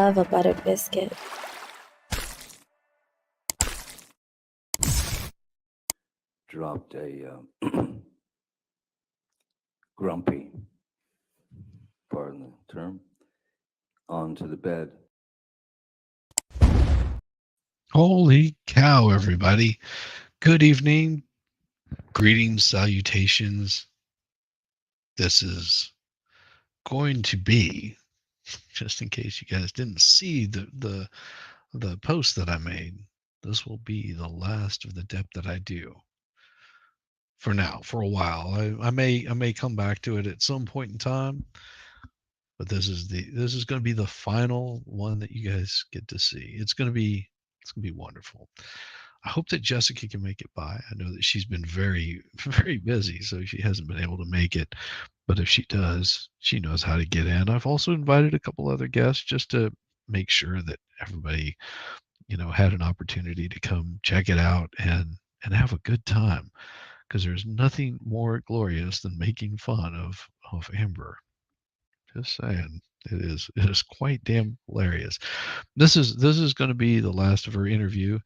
love a buttered biscuit. Dropped a grumpy, pardon the term, onto the bed. Holy cow, everybody. Good evening. Greetings, salutations. This is going to be, just in case you guys didn't see the post that I made, this will be the last of the Depp that I do. For now, for a while. I may come back to it at some point in time, but this is going to be the final one that you guys get to see. It's going to be wonderful. I hope that Jessica can make it by. I know that she's been very, very busy, so she hasn't been able to make it. But if she does, she knows how to get in. I've also invited a couple other guests just to make sure that everybody, had an opportunity to come check it out and have a good time. Because there's nothing more glorious than making fun of Amber. Just saying. It is quite damn hilarious. This is going to be the last of her interview.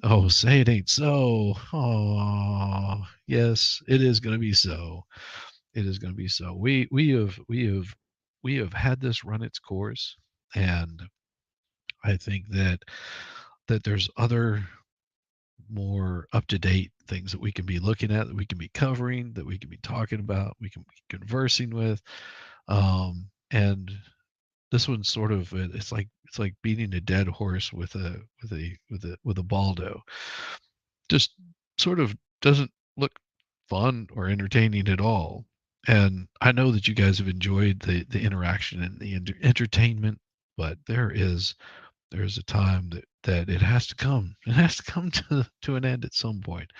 Oh, say it ain't so. Oh, yes, it is going to be so. It is going to be so. We have had this run its course, and I think that there's other more up-to-date things that we can be looking at, that we can be covering, that we can be talking about, we can be conversing with, and this one's sort of, it's like beating a dead horse with a baldo. Just sort of doesn't look fun or entertaining at all. And I know that you guys have enjoyed the interaction and the entertainment, but there is a time that it has to come. It has to come to an end at some point.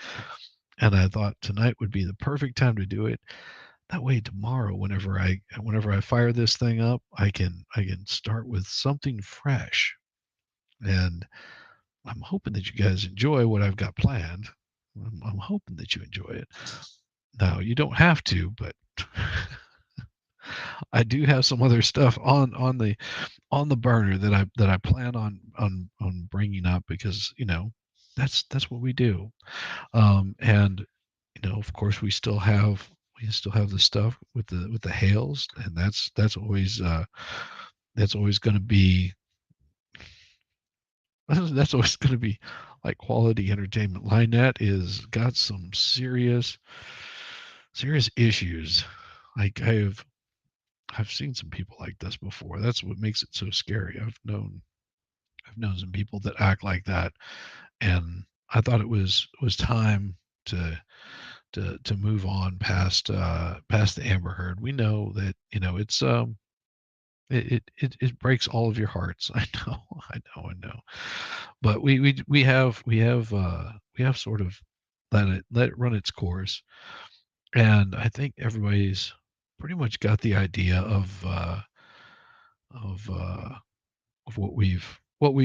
And I thought tonight would be the perfect time to do it. That way tomorrow, whenever I fire this thing up, I can start with something fresh. And I'm hoping that you guys enjoy what I've got planned. I'm hoping that you enjoy it. Now, you don't have to, but I do have some other stuff on the burner that I plan on bringing up, because that's what we do. And of course, we still have the stuff with the Hales, and that's always going to be that's always going to be like quality entertainment. Lynette is got some serious issues. Like I've seen some people like this before. That's what makes it so scary. I've known some people that act like that, and I thought it was time to move on past the Amber Heard. We know that it's it breaks all of your hearts. I know, but we have sort of let it run its course, and I think everybody's pretty much got the idea of of uh, what we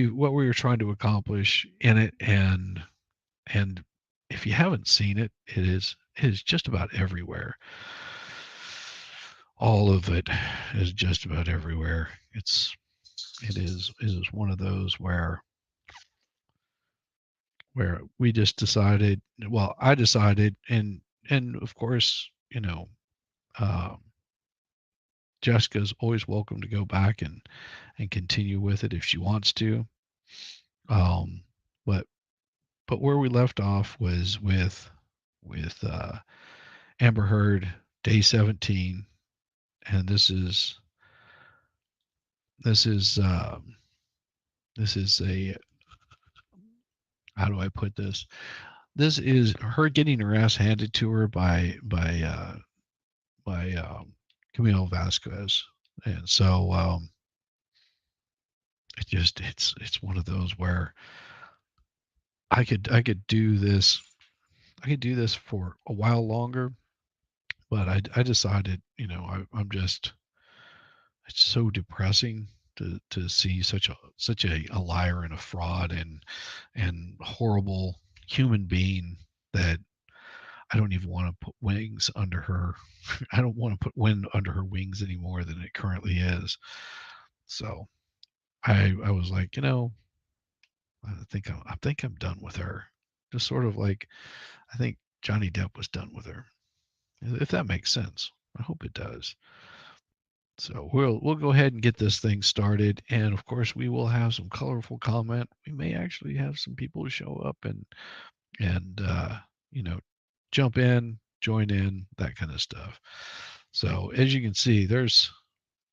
were trying to accomplish in it, and if you haven't seen it, it is just about everywhere. All of it is just about everywhere. It is one of those where we just decided, well, I decided, and of course, um, Jessica's always welcome to go back and continue with it if she wants to. Um, but where we left off was with Amber Heard, day 17, and this is a, how do I put this? This is her getting her ass handed to her by Camilo Vasquez, and so it's one of those where I could do this for a while longer, but I decided, I'm just, it's so depressing to see such a liar and a fraud and horrible human being that I don't even want to put wings under her. I don't want to put wind under her wings any more than it currently is. So I was like, I think I'm done with her. Just sort of like I think Johnny Depp was done with her. If that makes sense. I hope it does. So we'll go ahead and get this thing started, and of course we will have some colorful comment. We may actually have some people show up and jump in, join in, that kind of stuff. So as you can see,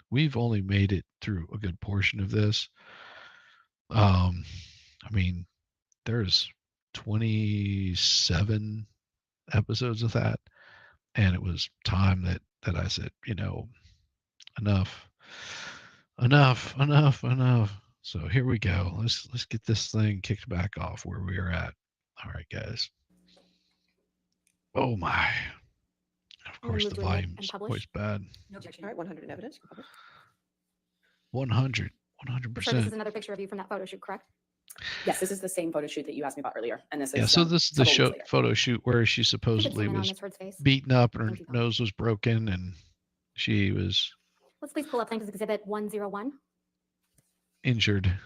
we've only made it through a good portion of this. I mean, there's 27 episodes of that, and it was time that I said, enough, enough. So here we go. Let's get this thing kicked back off where we are at. All right, guys. Oh my. Of course, the volume's always bad. No objection. All right, 100 in evidence. 100. Sure, this is 100%. another picture of you from that photo shoot, correct? Yes, this is the same photo shoot that you asked me about earlier, and this is Yeah, so this is the several weeks later. photo shoot where she If you could supposedly zoom in on was Ms. Heard's face. beaten up and her Thank you. nose was broken and she was Let's please pull up Plaintiff's Exhibit 101. injured,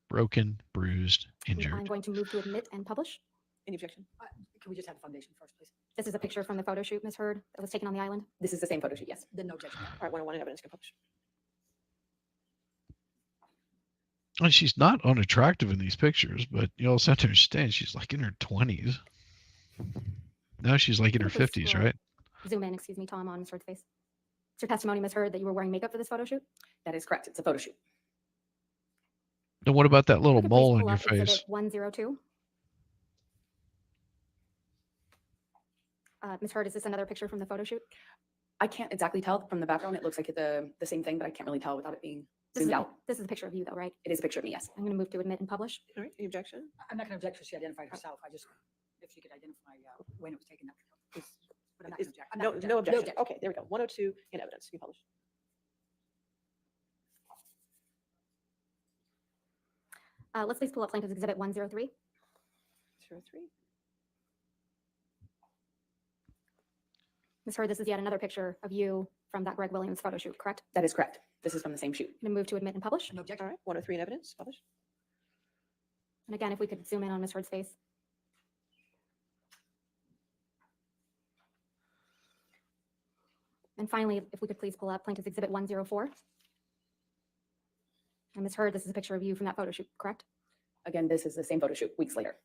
broken, bruised, I'm injured. going to move to admit and publish. Any objection? Can we just have the foundation first, please? This is a picture from the photo shoot, Ms. Heard, that was taken on the island. This is the same photo shoot, yes. Then no objection. All right, 101 in evidence. You can publish. And she's not unattractive in these pictures, but you also have to understand she's like in her 20s. Now she's like in her Please 50s, scroll. right? Zoom in, excuse me, Tom, on Ms. Heard's face. Is your testimony, Ms. Heard, that you were wearing makeup for this photo shoot? That is correct. It's a photo shoot. And what about that little You could please mole in pull your up Exhibit face? 102. Ms. Heard, is this another picture from the photo shoot? I can't exactly tell from the background. It looks like the same thing, but I can't really tell without it being zoomed out. This is a picture of you, though, right? It is a picture of me, yes. I'm going to move to admit and publish. All right, any objection? I'm not going to object because she identified herself. I just, if she could identify when it was taken, but I'm not going to object. I'm not No, gonna no object. objection. Okay, there we go. 102 in evidence. You can publish. Let's please pull up Plaintiff's Exhibit 103. 03. Ms. Heard, this is yet another picture of you from that Greg Williams photo shoot, correct? That is correct. This is from the same shoot. I'm going to move to admit and publish. No objection. All right, 103 in evidence. Publish. And again, if we could zoom in on Ms. Heard's face. And finally, if we could please pull up Plaintiff's Exhibit 104. And Ms. Heard, this is a picture of you from that photo shoot, correct? Again, this is the same photo shoot weeks later.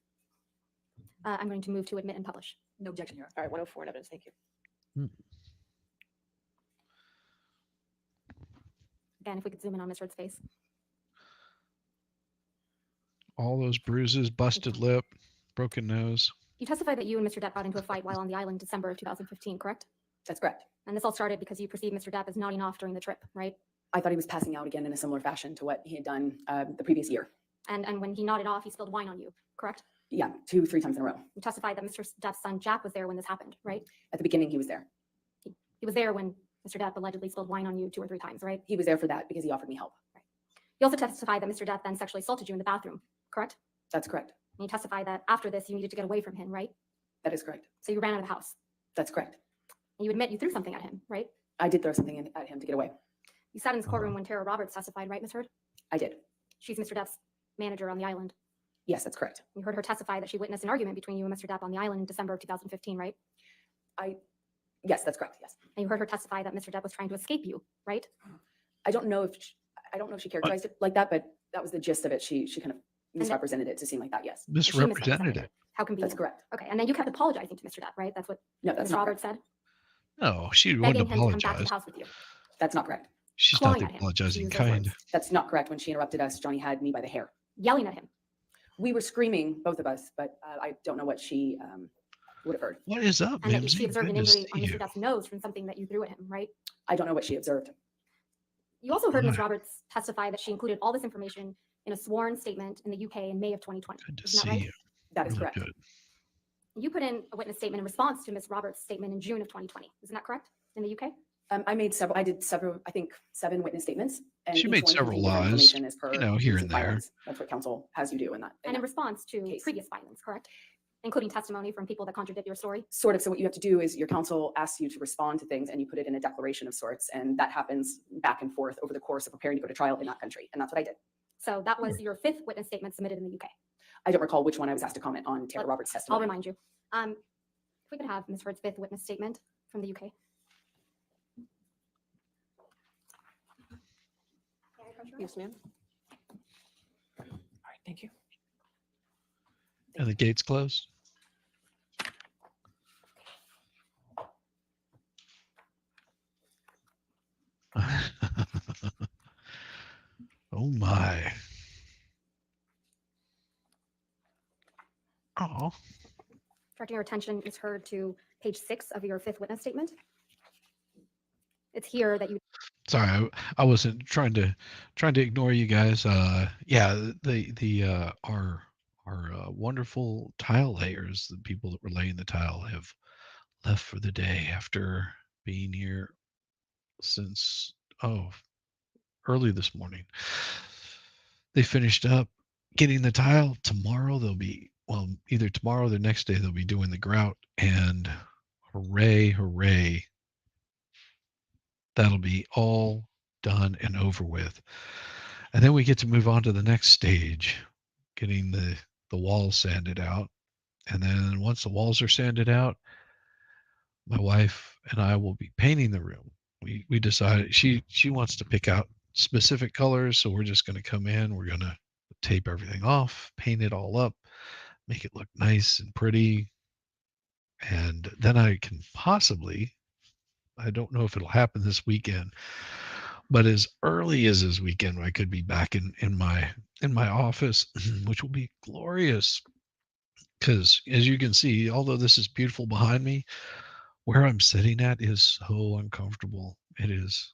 I'm going to move to admit and publish. No objection, Your Honor. All right, 104 in evidence. Thank you. Again, if we could zoom in on Ms. Heard's face. All those bruises, busted lip, broken nose. You testified that you and Mr. Depp got into a fight while on the island December of 2015, correct? That's correct. And this all started because you perceived Mr. Depp as nodding off during the trip, right? I thought he was passing out again in a similar fashion to what he had done the previous year. And when he nodded off, he spilled wine on you, correct? Yeah, 2-3 times in a row. You testified that Mr. Depp's son Jack was there when this happened, right? At the beginning, he was there. He was there when Mr. Depp allegedly spilled wine on you 2 or 3 times, right? He was there for that because he offered me help. You also testified that Mr. Depp then sexually assaulted you in the bathroom, correct? That's correct. And you testified that after this, you needed to get away from him, right? That is correct. So you ran out of the house. That's correct. And you admit you threw something at him, right? I did throw something at him to get away. You sat in this courtroom when Tara Roberts testified, right, Ms. Heard? I did. She's Mr. Depp's manager on the island. Yes, that's correct. You heard her testify that she witnessed an argument between you and Mr. Depp on the island in December of 2015, right? Yes, that's correct. Yes. And you heard her testify that Mr. Depp was trying to escape you, right? I don't know if she characterized it like that, but that was the gist of it. She kind of misrepresented it to seem like that. Yes, And she misrepresented Misrepresented it. How convenient. that's correct. Okay, and then you kept apologizing to Mr. Depp, right? That's what No, that's Ms. not Roberts correct. said? No, she wouldn't Begging him to come back to apologize. the house with you. That's not correct. She's clawing not the at him, to apologizing use those kind. words. That's not correct. When she interrupted us, Johnny had me by the hair. Yelling at him. We were screaming, both of us, but I don't know what she would have heard. What is up, And that Mimsy? she observed an Good to injury on see Mr. you. Depp's nose from something that you threw at him, right? I don't know what she observed. You also heard Ms. Right. Roberts testify that she included all this information in a sworn statement in the UK in May of 2020. Good to Isn't that see right? you. That is Really correct. good. You put in a witness statement in response to Ms. Roberts' statement in June of 2020. Isn't that correct? In the UK? I did several, I think 7 witness statements. And She each made one several contained different lies, information as per you know, here use and of there. violence. That's what counsel has you do in that. And in response to case. previous violence, correct? including testimony from people that contradict your story? Sort of. So what you have to do is your counsel asks you to respond to things and you put it in a declaration of sorts. And that happens back and forth over the course of preparing to go to trial in that country. And that's what I did. So that was your 5th witness statement submitted in the UK. I don't recall which one I was asked to comment on Tara Roberts' I'll testimony. remind you. If we could have Ms. Heard's 5th witness statement from the UK. Yes, ma'am. All right, thank you. And the gates closed. Oh my. Oh. Directing your attention, Ms. Heard, to page 6 of your 5th witness statement. It's here that you Sorry, I wasn't trying to ignore you guys. Yeah, our wonderful tile layers, the people that were laying the tile, have left for the day after being here since early this morning. They finished up getting the tile. Tomorrow they'll be, well, either tomorrow or the next day they'll be doing the grout, and hooray, hooray. That'll be all done and over with. And then we get to move on to the next stage, getting the walls sanded out. And then once the walls are sanded out, my wife and I will be painting the room. We decided she wants to pick out specific colors, so we're just going to come in, we're going to tape everything off, paint it all up, make it look nice and pretty. And then I can possibly, I don't know if it'll happen this weekend, but as early as this weekend, I could be back in my office, which will be glorious. Because as you can see, although this is beautiful behind me, where I'm sitting at is so uncomfortable. It is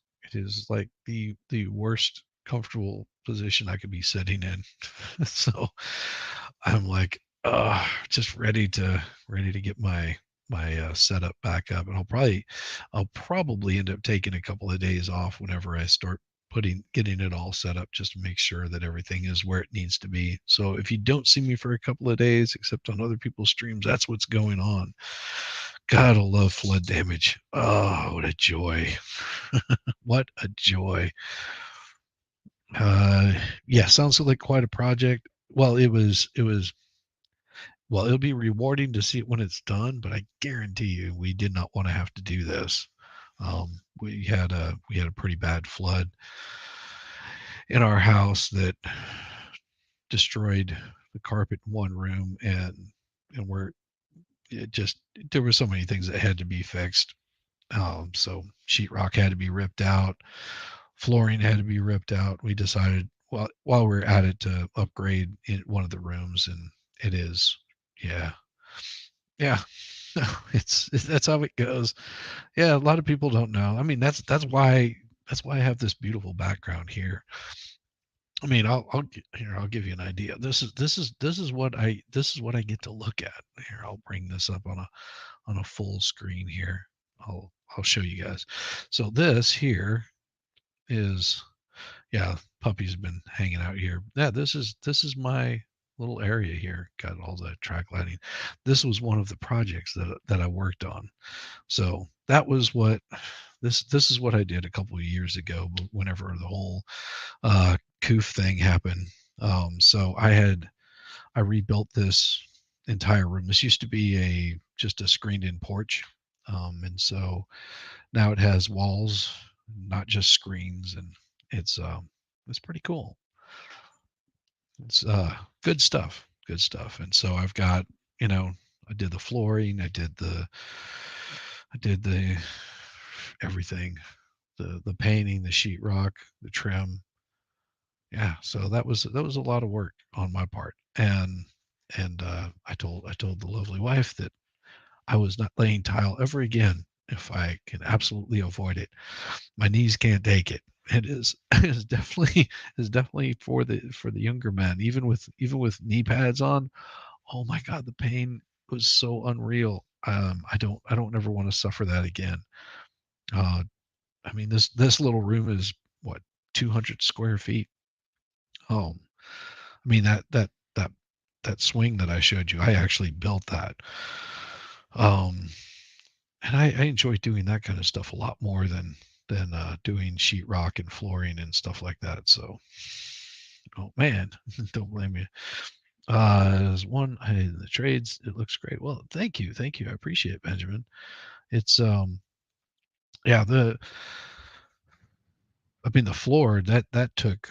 like the worst comfortable position I could be sitting in. So I'm like, just ready to get my setup back up, and I'll probably end up taking a couple of days off whenever I start getting it all set up, just to make sure that everything is where it needs to be. So if you don't see me for a couple of days, except on other people's streams, that's what's going on. God, I love flood damage. Oh, what a joy. What a joy. Yeah, sounds like quite a project. Well, it'll be rewarding to see it when it's done, but I guarantee you we did not want to have to do this. We had a pretty bad flood in our house that destroyed the carpet in one room, and there were so many things that had to be fixed. So sheetrock had to be ripped out, flooring had to be ripped out. We decided, well, while we we're at it, to upgrade in one of the rooms, and it is, yeah. That's how it goes. Yeah, a lot of people don't know. I mean, that's why I have this beautiful background here. I mean, I'll give you an idea. This is what I get to look at. Here, I'll bring this up on a full screen here. I'll show you guys. So this here is, yeah, puppy's been hanging out here. Yeah, this is my little area here. Got all the track lighting. This was one of the projects that I worked on. So that was what this is what I did a couple of years ago, whenever the whole coof thing happened. So I rebuilt this entire room. This used to be just a screened in porch. And so now it has walls, not just screens, and it's pretty cool. It's good stuff. And so I've got, I did the flooring, I did the everything, the painting, the sheetrock, the trim. Yeah, so that was a lot of work on my part, and I told the lovely wife that I was not laying tile ever again if I can absolutely avoid it. My knees can't take it. It is definitely for the younger men, even with knee pads on. Oh my God, the pain was so unreal. I don't ever want to suffer that again. I mean, this little room is what, 200 square feet. I mean, that that swing that I showed you, I actually built that. And I enjoy doing that kind of stuff a lot more than doing sheetrock and flooring and stuff like that. So, oh man, don't blame me. There's one the trades. It looks great. Well, thank you, I appreciate it, Benjamin. It's yeah, the floor that took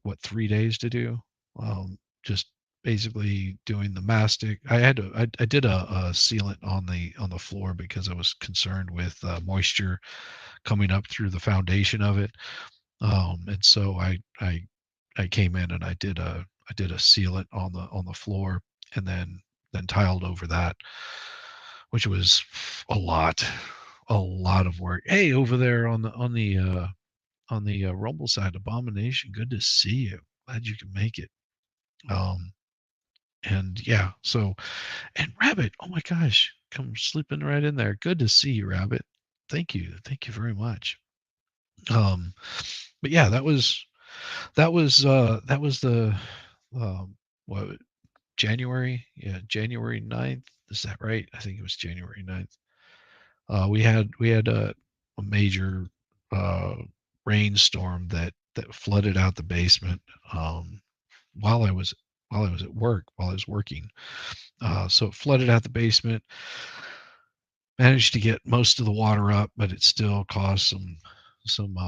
what, 3 days to do. Just basically doing the mastic. I did a sealant on the floor because I was concerned with moisture coming up through the foundation of it. And so I came in and I did a sealant on the floor, and then tiled over that, which was a lot of work. Hey, over there on the Rumble side, Abomination, good to see you. Glad you can make it. And yeah, so, and Rabbit, oh my gosh, come sleeping right in there. Good to see you, Rabbit. Thank you very much. But yeah, that was the what, January, yeah, January 9th. Is that right? I think it was January 9th. We had a major uh, rainstorm that flooded out the basement while I was at work, while I was working. So it flooded out the basement. Managed to get most of the water up, but it still caused some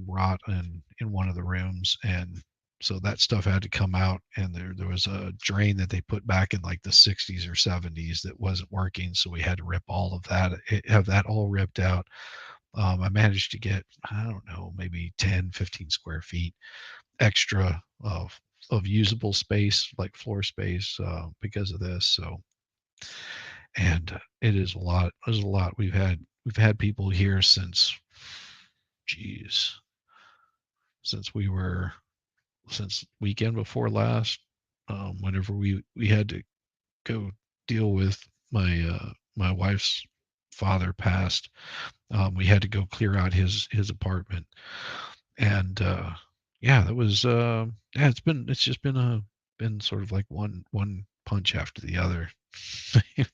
rot in one of the rooms, and so that stuff had to come out. And there was a drain that they put back in like the 60s or 70s that wasn't working, so we had to rip all of that, have that all ripped out. I managed to get, I don't know, maybe 10-15 square feet extra of usable space, like floor space, because of this. So, and it is a lot. There's a lot. We've had people here since, geez, since weekend before last. Whenever we had to go deal with my wife's father passed, we had to go clear out his apartment. And yeah, that was yeah, it's just been sort of like one punch after the other.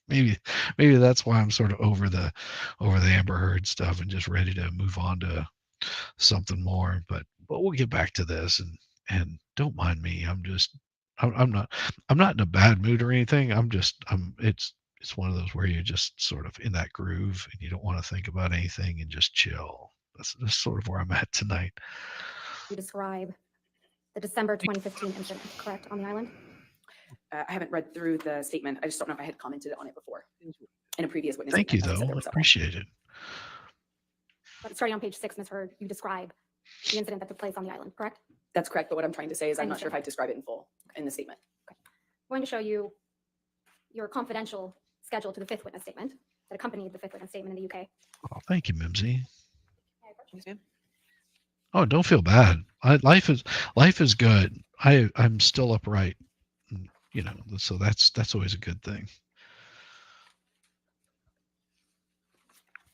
maybe that's why I'm sort of over the Amber Heard stuff and just ready to move on to something more. But we'll get back to this, and don't mind me. I'm not in a bad mood or anything. It's one of those where you're just sort of in that groove and you don't want to think about anything and just chill. That's sort of where I'm at tonight. You describe the December 2015 incident, correct, on the island? I haven't read through the statement. I just don't know if I had commented on it before in a previous witness Thank you, statement. As I said, though. there I were several. appreciate it. But starting on page 6, Ms. Heard, you describe the incident that took place on the island, correct? That's correct. But what I'm trying to say is I I'm not sure if I describe it in full in the statement. I'm going to show you your confidential schedule to the fifth witness statement that accompanied the fifth witness statement in the UK. Oh, thank you, Mimsy. Yes, ma'am. Oh, don't feel bad. Life is good. I'm still upright. You know, so that's always a good thing.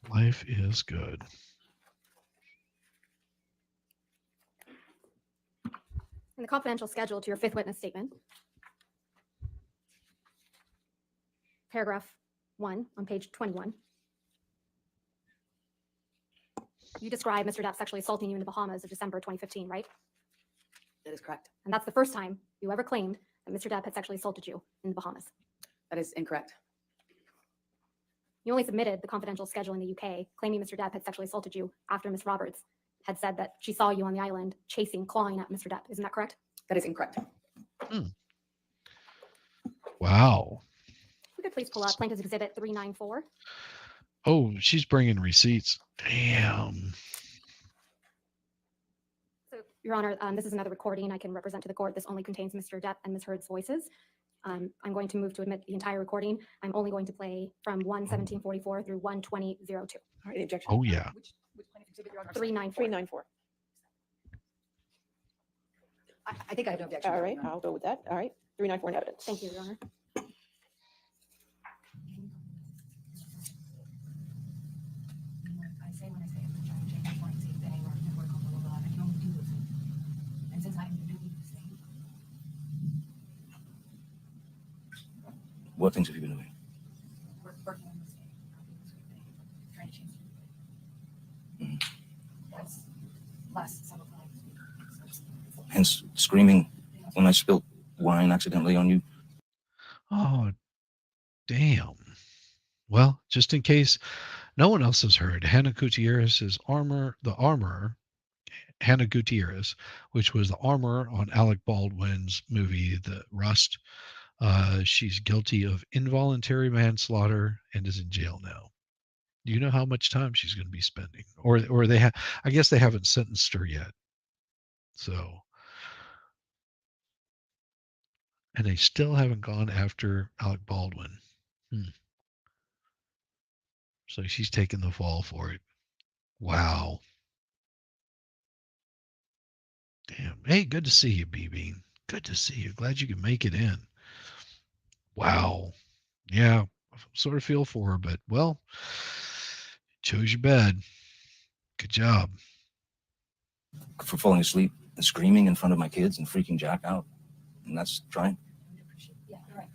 Life is good. In the confidential schedule to your fifth witness statement, paragraph 1 on page 21, you describe Mr. Depp sexually assaulting you in the Bahamas of December 2015, right? That is correct. And that's the first time you ever claimed that Mr. Depp had sexually assaulted you in the Bahamas. That is incorrect. You only submitted the confidential schedule in the UK claiming Mr. Depp had sexually assaulted you after Ms. Roberts had said that she saw you on the island chasing, clawing at Mr. Depp. Isn't that correct? That is incorrect. Wow. If we could please pull up Plaintiff's Exhibit 394. Oh, she's bringing receipts. Damn. So, Your Honor, this is another recording I can represent to the court. This only contains Mr. Depp and Ms. Heard's voices. I'm going to move to admit the entire recording. I'm only going to play from 1:17:44 through 1:20:02. All right, the objection. Oh yeah. Which plaintiff exhibit you're on? 394. 394. I think I have no objection. All right, I'll go with that. All right, 394 in evidence. Thank you, Your Honor. I say when I say I'm trying to change my point, see if they are network on blah, blah, blah, I can only do those things. And since I am doing the same, What things have you been doing? Working on this thing, trying to change it. Mhm. That's last several times. Hence screaming when I spilled wine accidentally on you. Oh, damn. Well, just in case no one else has heard, Hannah Gutierrez's the armorer, Hannah Gutierrez, which was the armorer on Alec Baldwin's movie, The Rust. She's guilty of involuntary manslaughter and is in jail now. Do you know how much time she's going to be spending? Or I guess they haven't sentenced her yet. So, and they still haven't gone after Alec Baldwin. So she's taking the fall for it. Wow. Damn. Hey, good to see you, BB. Good to see you. Glad you could make it in. Wow. Yeah, I sort of feel for her, but well, chose your bed. Good job. For falling asleep and screaming in front of my kids and freaking Jack out. And that's trying. Yeah, you're right.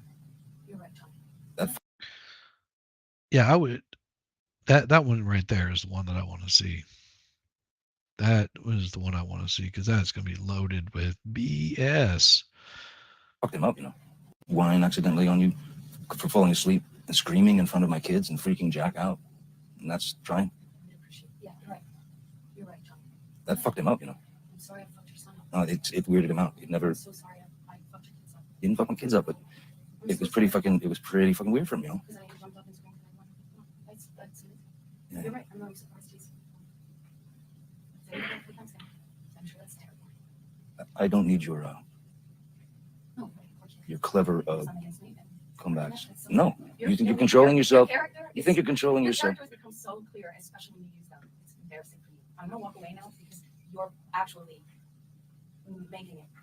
You're right, Tom. Yeah, I would. That one right there is the one that I want to see. That was the one I want to see because that's going to be loaded with BS. Fucked him up, you know. Wine accidentally on you for falling asleep and screaming in front of my kids and freaking Jack out. And that's trying. Yeah, you're right. You're right, Tom. That fucked him up, you know. I'm sorry I fucked your son up. No, it weirded him out. It never I'm so sorry I fucked your kids up. didn't fuck my kids up, but it was pretty fucking weird for him, you know. Because I jumped up and screamed and I wanted to. That's Yeah. You're right. I'm really surprised he's. I'm sure that's terrible. I don't need your No, but of course you your clever something against me. comebacks. That's so- No, Your- you think your- you're controlling your yourself. character You is- think you're controlling your yourself. character has become so clear, especially when you use them. It's embarrassing for you. I'm gonna walk away now because you're actually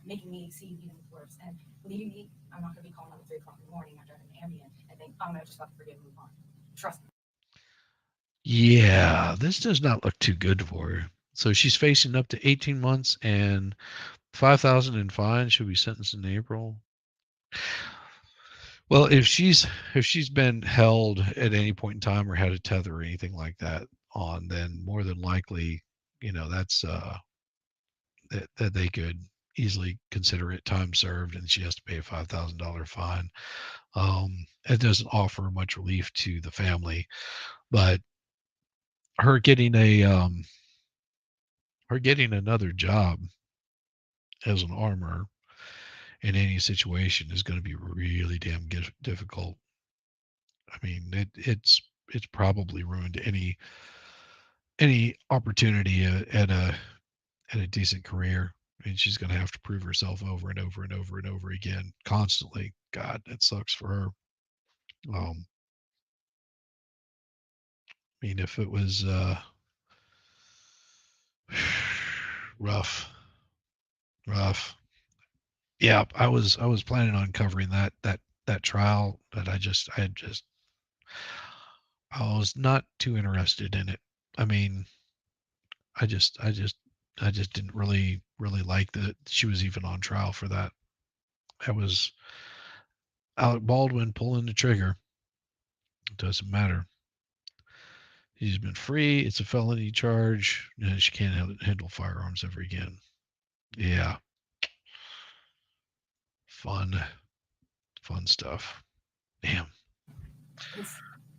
making me see even worse. And believe me, I'm not gonna be calling up at 3 o'clock in the morning after having an Ambien and think, I'm gonna just fucking forgive and move on. Trust me. Yeah, this does not look too good for her. So she's facing up to 18 months and 5,000 in fine. She'll be sentenced in April. Well, if she's been held at any point in time or had a tether or anything like that on, then more than likely, that's that they could easily consider it time served, and she has to pay a $5,000 fine. It doesn't offer much relief to the family, but her getting another job as an armor in any situation is going to be really damn difficult. I mean, it's probably ruined any opportunity at a decent career. I mean, she's going to have to prove herself over and over and over and over again, constantly. God, that sucks for her. I mean, if it was rough, rough. Yeah, I was planning on covering that trial, but I was not too interested in it. I mean, I just didn't really like that she was even on trial for that. That was Alec Baldwin pulling the trigger. It doesn't matter. He's been free. It's a felony charge. And she can't handle firearms ever again. Yeah. Fun stuff. Damn. It's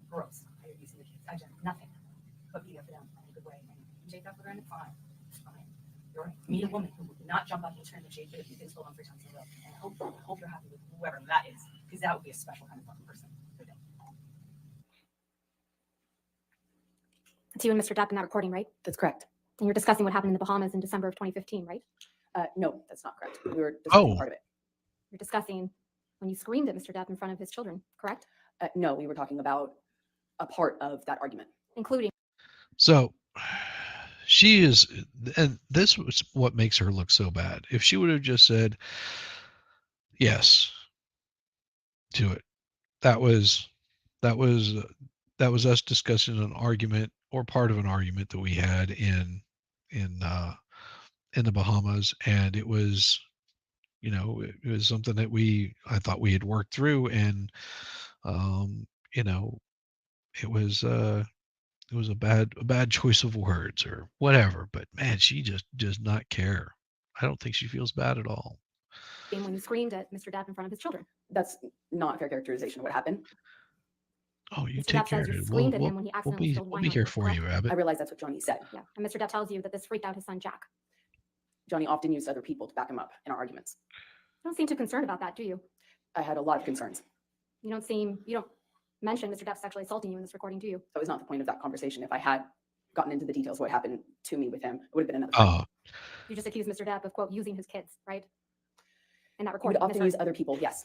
gross. I hate using the kids. I've done nothing but be there for them in a good way. And you take that for granted, fine. It's fine. You're right. Meet a woman who would not jump up and turn the shade if you can slow on 3 times in a row. And I hope you're happy with whoever that is, because that would be a special kind of fucking person. It's you and Mr. Depp in that recording, right? That's correct. And you're discussing what happened in the Bahamas in December of 2015, right? No, that's not correct. We were discussing Oh. part of it. You're discussing when you screamed at Mr. Depp in front of his children, correct? No, we were talking about a part of that argument. Including. So she is, and this was what makes her look so bad. If she would have just said yes to it, that was us discussing an argument or part of an argument that we had in the Bahamas, and it was, it was something that I thought we had worked through, and You know, it was a bad choice of words or whatever. But man, she just does not care. I don't think she feels bad at all. When you screamed at Mr. Depp in front of his children. That's not a fair characterization of what happened. Oh, you Mr. take Depp care says of you it. screamed at him when he accidentally spilled We'll wine be on here you, for correct? you, Abbott. I realize that's what Johnny said. Yeah, and Mr. Depp tells you that this freaked out his son Jack. Johnny often used other people to back him up in our arguments. You don't seem too concerned about that, do you? I had a lot of concerns. You don't mention Mr. Depp sexually assaulting you in this recording, do you? That was not the point of that conversation. If I had gotten into the details of what happened to me with him, it would have been another thing. You just accused Mr. Depp of, quote, using his kids, right? In that He would recording. often use other people, yes.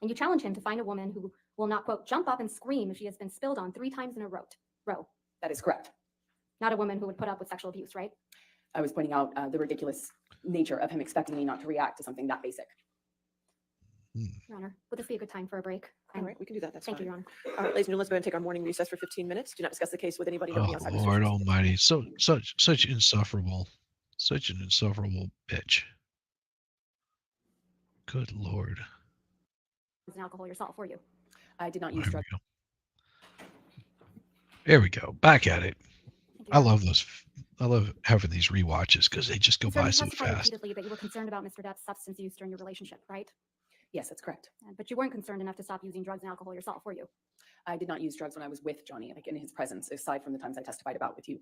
And you challenge him to find a woman who will not, quote, jump up and scream if she has been spilled on 3 times in a row. That is correct. Not a woman who would put up with sexual abuse, right? I was pointing out the ridiculous nature of him expecting me not to react to something that basic. Your Honor, would this be a good time for a break? All right, we can do that. That's Thank you, fine. Your Honor. All right, ladies and gentlemen, let's go ahead and take our morning recess for 15 minutes. Do not discuss the case with anybody. Oh, Nobody outside Mr. Lord Johnson. Almighty! Such an insufferable bitch. Good Lord. An alcohol yourself, were you? I did not use There we drugs. go. There we go. Back at it. Thank you, I Your Honor. love those. I love having these rewatches because they just go Sir, by you so testified fast. repeatedly that you were concerned about Mr. Depp's substance use during your relationship, right? Yes, that's correct. But you weren't concerned enough to stop using drugs and alcohol yourself, were you? I did not use drugs when I was with Johnny, like in his presence, aside from the times I testified about with you.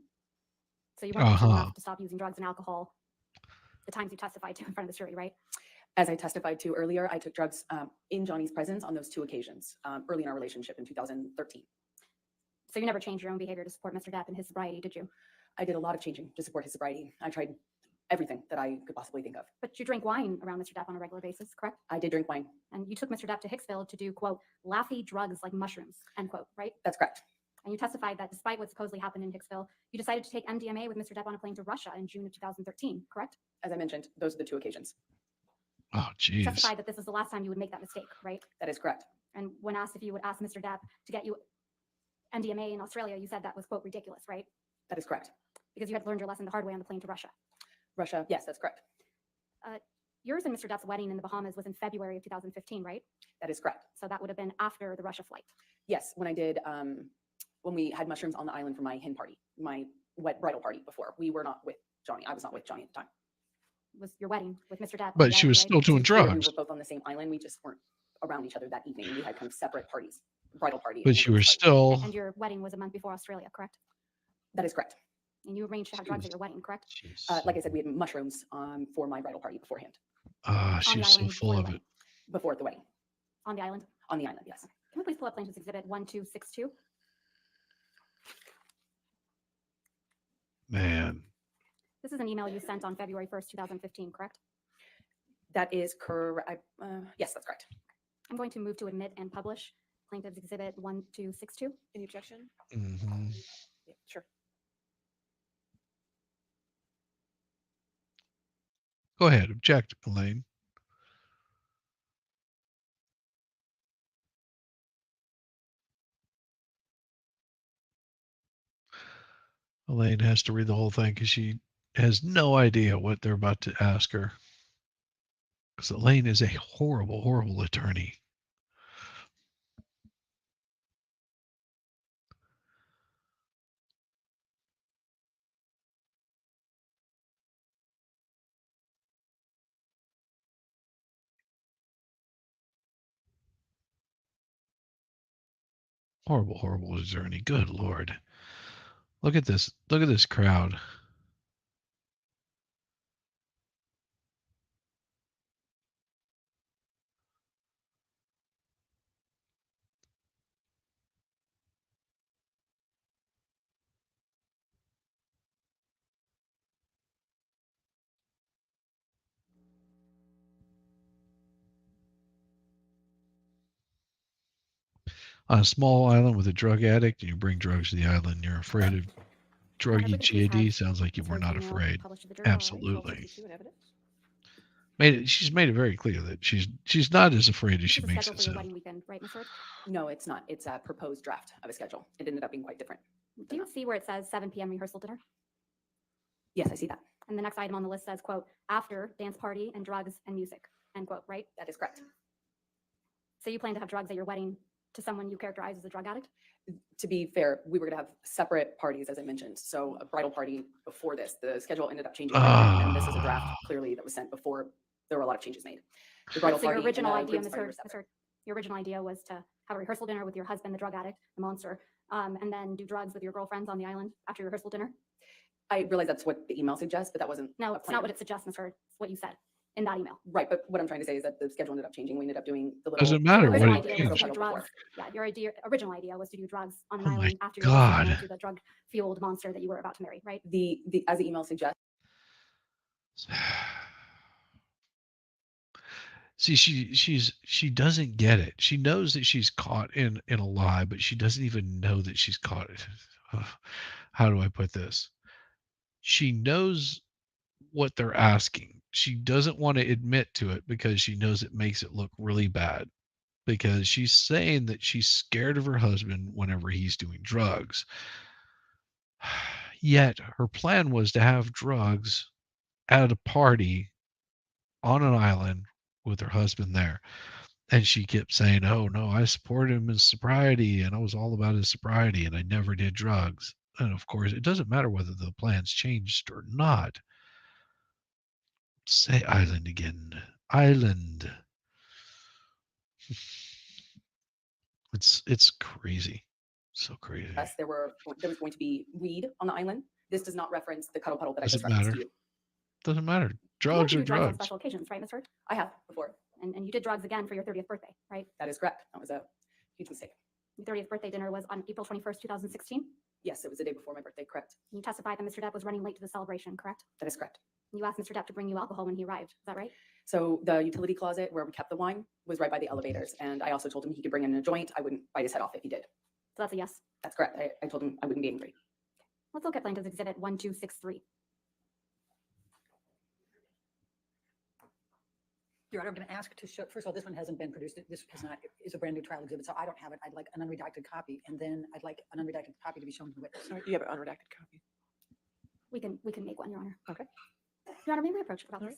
So you weren't concerned Uh-huh. enough to stop using drugs and alcohol the times you testified to in front of the jury, right? As I testified to earlier, I took drugs in Johnny's presence on those 2 occasions early in our relationship in 2013. So you never changed your own behavior to support Mr. Depp and his sobriety, did you? I did a lot of changing to support his sobriety. I tried everything that I could possibly think of. But you drink wine around Mr. Depp on a regular basis, correct? I did drink wine. And you took Mr. Depp to Hicksville to do, quote, laughy drugs like mushrooms, end quote, right? That's correct. And you testified that despite what supposedly happened in Hicksville, you decided to take MDMA with Mr. Depp on a plane to Russia in June of 2013, correct? As I mentioned, those are the 2 occasions. Oh, You jeez. testified that this is the last time you would make that mistake, right? That is correct. And when asked if you would ask Mr. Depp to get you MDMA in Australia, you said that was, quote, ridiculous, right? That is correct. Because you had learned your lesson the hard way on the plane to Russia. Russia, yes, that's correct. Yours and Mr. Depp's wedding in the Bahamas was in February of 2015, right? That is correct. So that would have been after the Russia flight. Yes, when I did, when we had mushrooms on the island for my hen party, my wet bridal party before. We were not with Johnny. I was not with Johnny at the time. Was your wedding with Mr. Depp. on But the she island, was right? still doing It's clear drugs. We were both on the same island. We just weren't around each other that evening. We had kind of separate parties, bridal party. and But you were engagement party. still. And your wedding was a month before Australia, correct? That is correct. And you arranged to have She drugs was- at your wedding, correct? Like I said, we had mushrooms for my bridal party beforehand, She On was the so island full before the of wedding. it. before the wedding, On the island. on the island, yes. Can we please pull up plaintiff's exhibit 1262? Man. This is an email you sent on February 1st, 2015, correct? That is correct. Yes, that's correct. I'm going to move to admit and publish plaintiff's exhibit 1262. Any objection? Hmm. Yeah, sure. Go ahead. Object, Elaine. Elaine has to read the whole thing because she has no idea what they're about to ask her. Because Elaine is a horrible, horrible attorney. Horrible, horrible attorney. Good Lord. Look at this. Look at this crowd. On a small island with a drug addict, and you bring drugs to the island, you're afraid of druggy GAD. Sounds like you were not afraid. Absolutely. 1262 in evidence. She's made it very clear that she's not as afraid as This she is makes scheduled it for your sound. wedding weekend, right, Ms. Hurd? No, it's not. It's a proposed draft of a schedule. It ended up being quite different. Do you see where it says 7 p.m. rehearsal dinner? Yes, I see that. And the next item on the list says, quote, after dance party and drugs and music, end quote, right? That is correct. So you plan to have drugs at your wedding to someone you characterize as a drug addict? To be fair, we were going to have separate parties, as I mentioned. So a bridal party before this. The schedule ended up changing, quite a bit, and this is a draft clearly that was sent before there were a lot of changes made. The bridal So your party original and the idea, groom's Ms. party were Heard, separate. your original idea was to have a rehearsal dinner with your husband, the drug addict, the monster, and then do drugs with your girlfriends on the island after your rehearsal dinner? I realize that's what the email suggests, but that wasn't No, a it's plan. not what it suggests, Ms. Heard. It's what you said in that email. Right, but what I'm trying to say is that the schedule ended up changing. We ended up doing the little. Doesn't matter Your what original it idea was to changed. do drugs. Yeah, your original idea was to do drugs on an Oh my island after your rehearsal dinner God. to the drug-fueled monster that you were about to marry, right? The as the email suggests. See, she doesn't get it. She knows that she's caught in a lie, but she doesn't even know that she's caught it. How do I put this? She knows what they're asking. She doesn't want to admit to it because she knows it makes it look really bad. Because she's saying that she's scared of her husband whenever he's doing drugs. Yet her plan was to have drugs at a party on an island with her husband there. And she kept saying, oh, no, I support him in sobriety, and I was all about his sobriety, and I never did drugs. And of course, it doesn't matter whether the plan's changed or not. Say island again. Island. It's crazy. So crazy. There was going to be weed on the island. This does not reference the cuddle puddle that I just Doesn't referenced matter. to you. Doesn't matter. You Drugs have are to do drugs on drugs. special occasions, right, Ms. Heard? I have before. And you did drugs again for your 30th birthday, right? That is correct. That was a huge mistake. Your 30th birthday dinner was on April 21st, 2016. Yes, it was the day before my birthday. Correct. You testified that Mr. Depp was running late to the celebration, correct? That is correct. You asked Mr. Depp to bring you alcohol when he arrived. Is that right? So the utility closet where we kept the wine was right by the elevators. And I also told him he could bring in a joint. I wouldn't bite his head off if he did. So that's a yes. That's correct. I told him I wouldn't be angry. Let's look at plaintiff's exhibit 1263. Your Honor, I'm going to ask to show, first of all, this one hasn't been produced. This is a brand new trial exhibit, so I don't have it. I'd like an unredacted copy, and then I'd like an unredacted copy to be shown to the witness. Sorry, you have an unredacted copy. We can make one, Your Honor. Okay. Your Honor, may we approach about All this?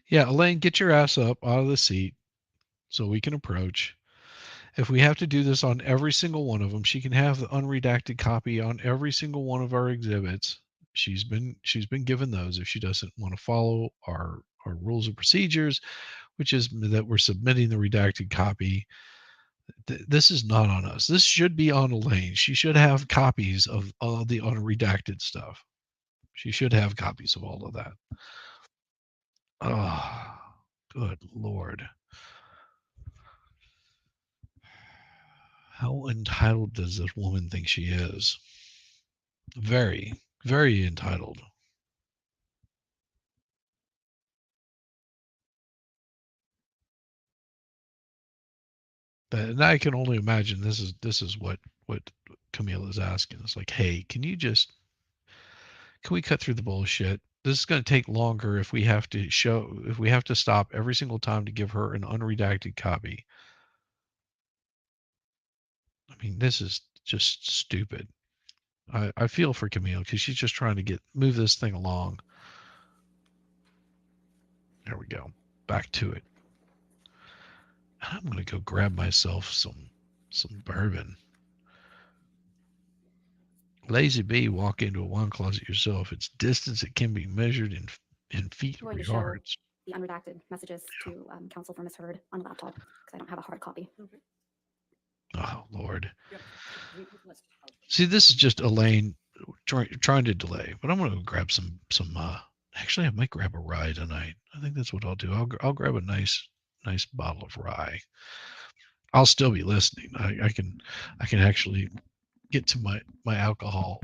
Yeah, Elaine, get your ass up out of the seat so we can approach. If we have to do this on every single one of them, she can have the unredacted copy on every single one of our exhibits. She's been given those if she doesn't want to follow our rules and procedures, which is that we're submitting the redacted copy. This is not on us. This should be on Elaine. She should have copies of all the unredacted stuff. She should have copies of all of that. Oh, good Lord. How entitled does this woman think she is? Very, very entitled. And I can only imagine this is what Camille is asking. It's like, hey, can we cut through the bullshit? This is going to take longer if we have to stop every single time to give her an unredacted copy. I mean, this is just stupid. I feel for Camille because she's just trying to move this thing along. There we go. Back to it. I'm going to go grab myself some bourbon. Lazy bee, walk into a wine closet yourself. It's distance that can be measured in feet I'm or going to show yards. the unredacted messages to counsel for Ms. Heard on a laptop because I don't have a hard copy. Oh, Lord. Yep. Let's- See, this is just Elaine trying to delay, but I'm going to grab some actually, I might grab a rye tonight. I think that's what I'll do. I'll grab a nice bottle of rye. I'll still be listening. I can actually get to my alcohol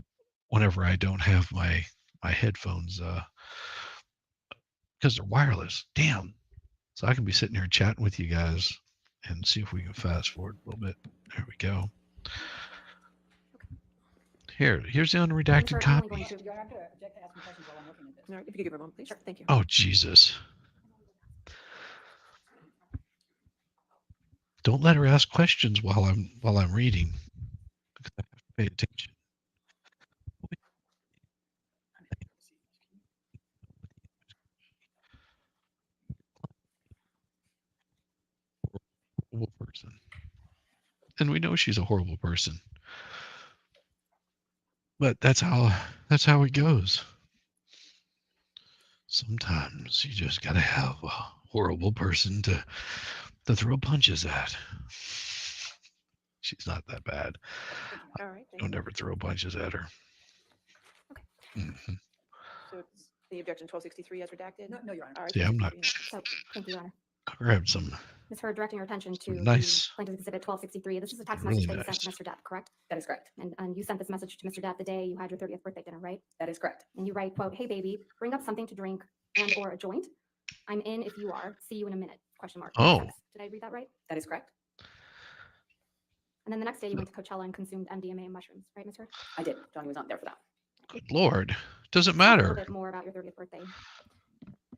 whenever I don't have my headphones because they're wireless. Damn. So I can be sitting here chatting with you guys and see if we can fast forward a little bit. There we go. Here's the unredacted Ms. Heard, I'm only copy. going to- Your Honor, I'm going to object to asking questions while I'm looking at this. All right, if you could give her a moment, please. Sure. Thank you. Oh, Jesus. Don't let her ask questions while I'm reading. I have to pay attention. and we know she's a horrible person. But that's how it goes. Sometimes you just gotta have a horrible person to throw punches at. She's not that bad. All right. Thank Don't you. ever throw punches at her. Okay. Mhm. So it's the objection 1263 as redacted? No, Your Honor. All right. See, I'm not- 1263. So, thank you, Your Honor. I grabbed some Ms. Heard, directing your attention to nice, the plaintiff's exhibit 1263. This is a text really message that you sent to nice. Mr. Depp, correct? That is correct. And you sent this message to Mr. Depp the day you had your 30th birthday dinner, right? That is correct. And you write, quote, "Hey baby, bring up something to drink and or a joint. I'm in if you are. See you in a minute." Question mark. Oh. Text. Did I read that right? That is correct. And then the next day you went to Coachella and consumed MDMA and mushrooms, right, Ms. Heard? I did. Johnny was not there for that. Good Lord. Doesn't Tell me a little matter. bit more about your 30th birthday.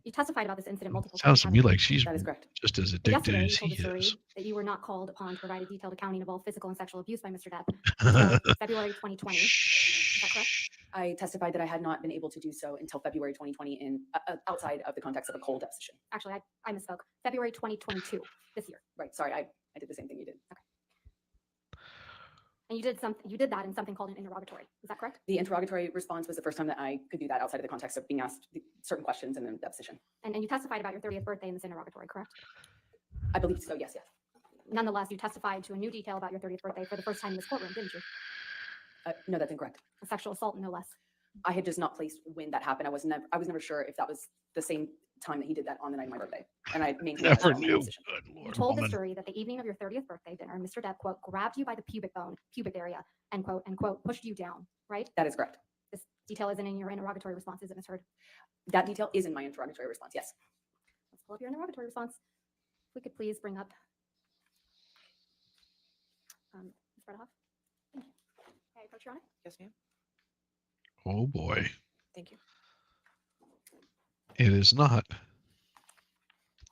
You testified about this incident multiple Sounds times. to me haven't you? like she's That is correct. just as But addicted yesterday, you as told he the jury is. that you were not called upon to provide a detailed accounting of all physical and sexual abuse by Mr. Depp until February 2020. Is that correct? I testified that I had not been able to do so until February 2020 in outside of the context of a cold deposition. Actually, I misspoke. February 2022, this year. Right. Sorry, I did the same thing you did. And you did that in something called an interrogatory. Is that correct? The interrogatory response was the first time that I could do that outside of the context of being asked certain questions in the deposition. And you testified about your 30th birthday in this interrogatory, correct? I believe so. Yes. Yes. Nonetheless, you testified to a new detail about your 30th birthday for the first time in this courtroom, didn't you? No, that's incorrect. A sexual assault, no less. I had just not placed when that happened. I was never sure if that was the same time that he did that on the night of my birthday. And I maintained that Never in the knew. deposition. Good You Lord, told the woman. jury that the evening of your 30th birthday dinner, Mr. Depp, quote, grabbed you by the pubic area, end quote, and quote, pushed you down, right? That is correct. This detail isn't in your interrogatory response, is it, Ms. Heard? That detail is in my interrogatory response. Yes. Let's pull up your interrogatory response. If we could please bring up Ms. Bredehoff. Thank you. May I approach, Your Honor? Yes, ma'am. Oh boy. Thank you. It is not.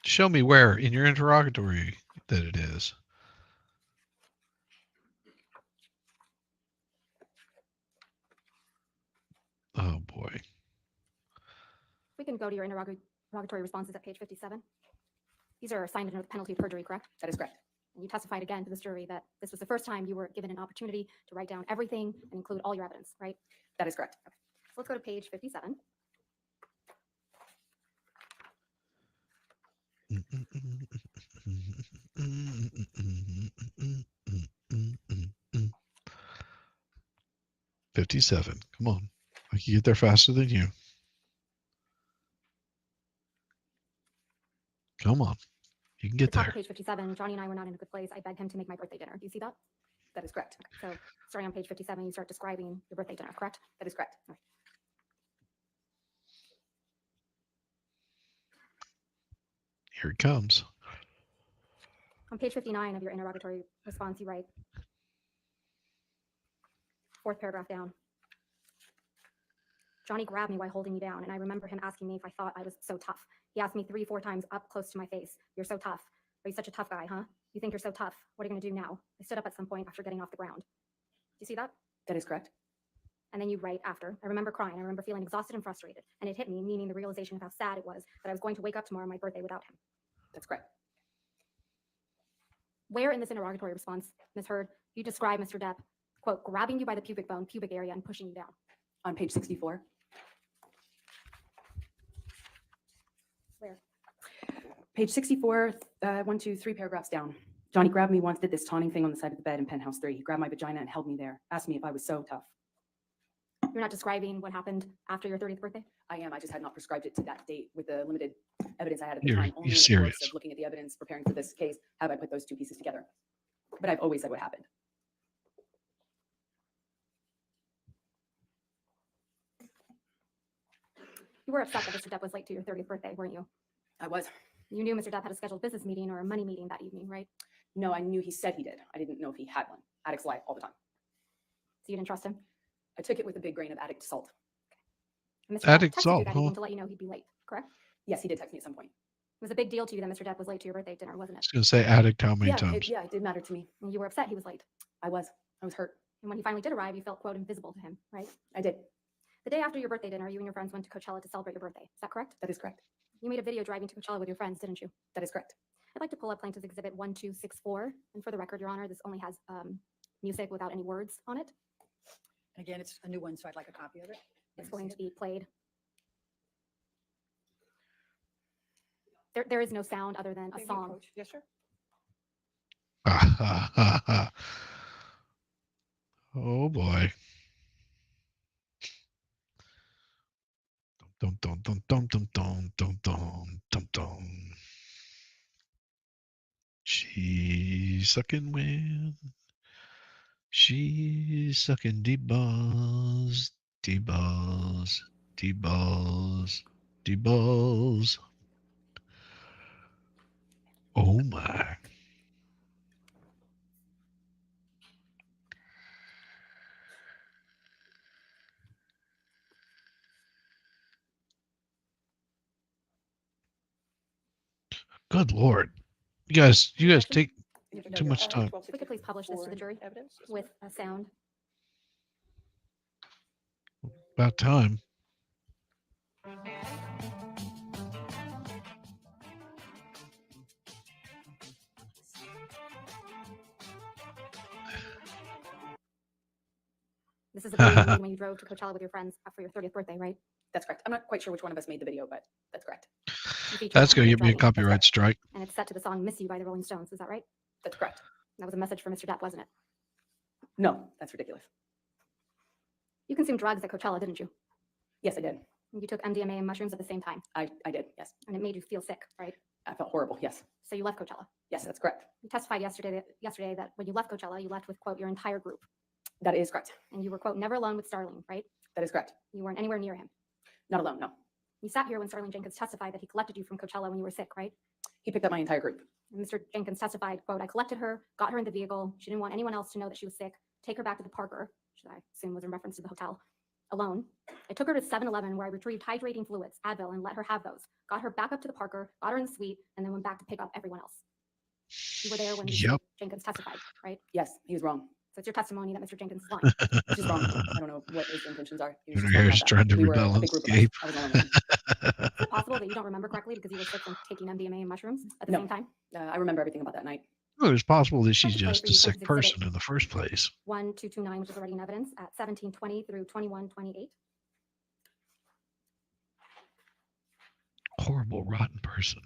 Show me where in your interrogatory that it is. Oh boy. We can go to your interrogatory responses at page 57. These are signed under the penalty of perjury, correct? That is correct. And you testified again to this jury that this was the first time you were given an opportunity to write down everything and include all your evidence, right? That is correct. So let's go to page 57. $57. Come on. I can get there faster than you. Come on. You can At the get top there. of page 57, Johnny and I were not in a good place. I begged him to make my birthday dinner. Do you see that? That is correct. So starting on page 57, you start describing your birthday dinner, correct? That is correct. Here it comes. On page 59 of your interrogatory response, you write, fourth paragraph down. Johnny grabbed me while holding me down, and I remember him asking me if I thought I was so tough. He asked me 3-4 times up close to my face, "You're so tough. Are you such a tough guy, huh? You think you're so tough. What are you going to do now?" I stood up at some point after getting off the ground. Do you see that? That is correct. And then you write after, "I remember crying. I remember feeling exhausted and frustrated. And it hit me, meaning the realization of how sad it was that I was going to wake up tomorrow on my birthday without him." That's correct. Where in this interrogatory response, Ms. Heard, you describe Mr. Depp, quote, grabbing you by the pubic area and pushing you down? On page 64. Where? Page 64, 1, 2, 3 paragraphs down. Johnny grabbed me once, did this taunting thing on the side of the bed in penthouse 3. He grabbed my vagina and held me there. Asked me if I was so tough. You're not describing what happened after your 30th birthday? I am. I just had not prescribed it to that date with the limited evidence I had at the You're time. Only in the serious. course of looking at the evidence, preparing for this case, have I put those two pieces together. But I've always said what happened. You were upset that Mr. Depp was late to your 30th birthday, weren't you? I was. You knew Mr. Depp had a scheduled business meeting or a money meeting that evening, right? No, I knew he said he did. I didn't know if he had one. Addicts lie all the time. So you didn't trust him? I took it with a big grain of addict salt. And Mr. Addict Depp texted salt, you that huh? evening to let you know he'd be late, correct? Yes, he did text me at some point. It was a big deal to you that Mr. Depp was late to your birthday dinner, wasn't I it? was going to say addict how many Yeah, times? it did matter to me. And you were upset he was late. I was hurt. And when he finally did arrive, you felt, quote, invisible to him, right? I did. The day after your birthday dinner, you and your friends went to Coachella to celebrate your birthday. Is that correct? That is correct. You made a video driving to Coachella with your friends, didn't you? That is correct. I'd like to pull up Plaintiff's Exhibit 1264. And for the record, Your Honor, this only has music without any words on it. And again, it's a new one, so I'd like a copy of it. It's going to be played. There is no sound other than a Thank you, song. Coach. Yes, sir. Oh boy. Dum dum dum dum dum dum dum dum dum dum. She's sucking wind. She's sucking deep balls, deep balls, deep balls, deep balls. Oh my. Good Lord. You guys take too much time. If we could please publish this to the jury Evidence. Yes, with ma'am. a sound. About time. This is the video you made when you drove to Coachella with your friends for your 30th birthday, right? That's correct. I'm not quite sure which one of us made the video, but that's correct. You featured That's on gonna your get me a driving, copyright strike. and it's set to the song "Miss You" by the Rolling Stones. Is that right? That's correct. That was a message for Mr. Depp, wasn't it? No, that's ridiculous. You consumed drugs at Coachella, didn't you? Yes, I did. And you took MDMA and mushrooms at the same time, I did. Yes. and it made you feel sick, right? I felt horrible. Yes. So you left Coachella. Yes, that's correct. You testified yesterday that when you left Coachella, you left with, quote, your entire group, That is correct. and you were, quote, never alone with Starling, right? That is correct. You weren't anywhere near him. Not alone. No. You sat here when Starling Jenkins testified that he collected you from Coachella when you were sick, right? He picked up my entire group. And Mr. Jenkins testified, quote, I collected her, got her in the vehicle. She didn't want anyone else to know that she was sick. Take her back to the Parker, which I assume was in reference to the hotel, alone. I took her to 7-Eleven where I retrieved hydrating fluids, Advil, and let her have those. Got her back up to the Parker, got her in the suite, and then went back to pick up everyone else. You were there when Mr. Yep. Jenkins testified, right? Yes, he was wrong. So it's your testimony that Mr. Jenkins is lying. He's just wrong. I don't know what his intentions are. He was Your just wrong about hair's that. trying to We were rebel a and big group of us. escape. I was the only one. Is it possible that you don't remember correctly because you were sick from taking MDMA and mushrooms at the No. same time? I remember everything about that night. Well, it's possible that she's Let's play just for a you sick Plaintiff's person Exhibit in the first place. 1229, which is already in evidence, at 1720 through 2128. Horrible, rotten person.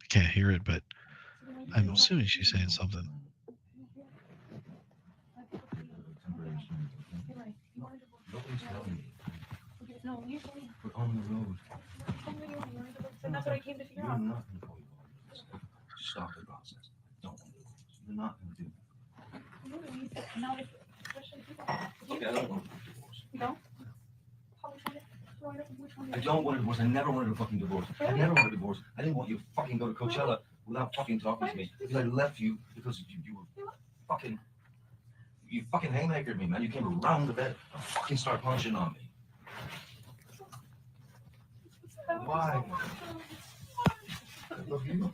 I can't hear it, but I'm assuming she's saying something. Nobody's telling me. No, you We're on the road. and that's what I came to figure You're out. not going to go. Stop the process. Don't. You're not going to do that. Now, especially people. Okay, I don't want a divorce. You don't? Which one? I don't want a divorce. I never wanted a fucking divorce. I never wanted a divorce. I didn't want you to fucking go to Coachella without fucking talking to me. Because I left you because you were fucking, you fucking haymakered me, man. You came around the bed and fucking start punching on me. Why? I love you.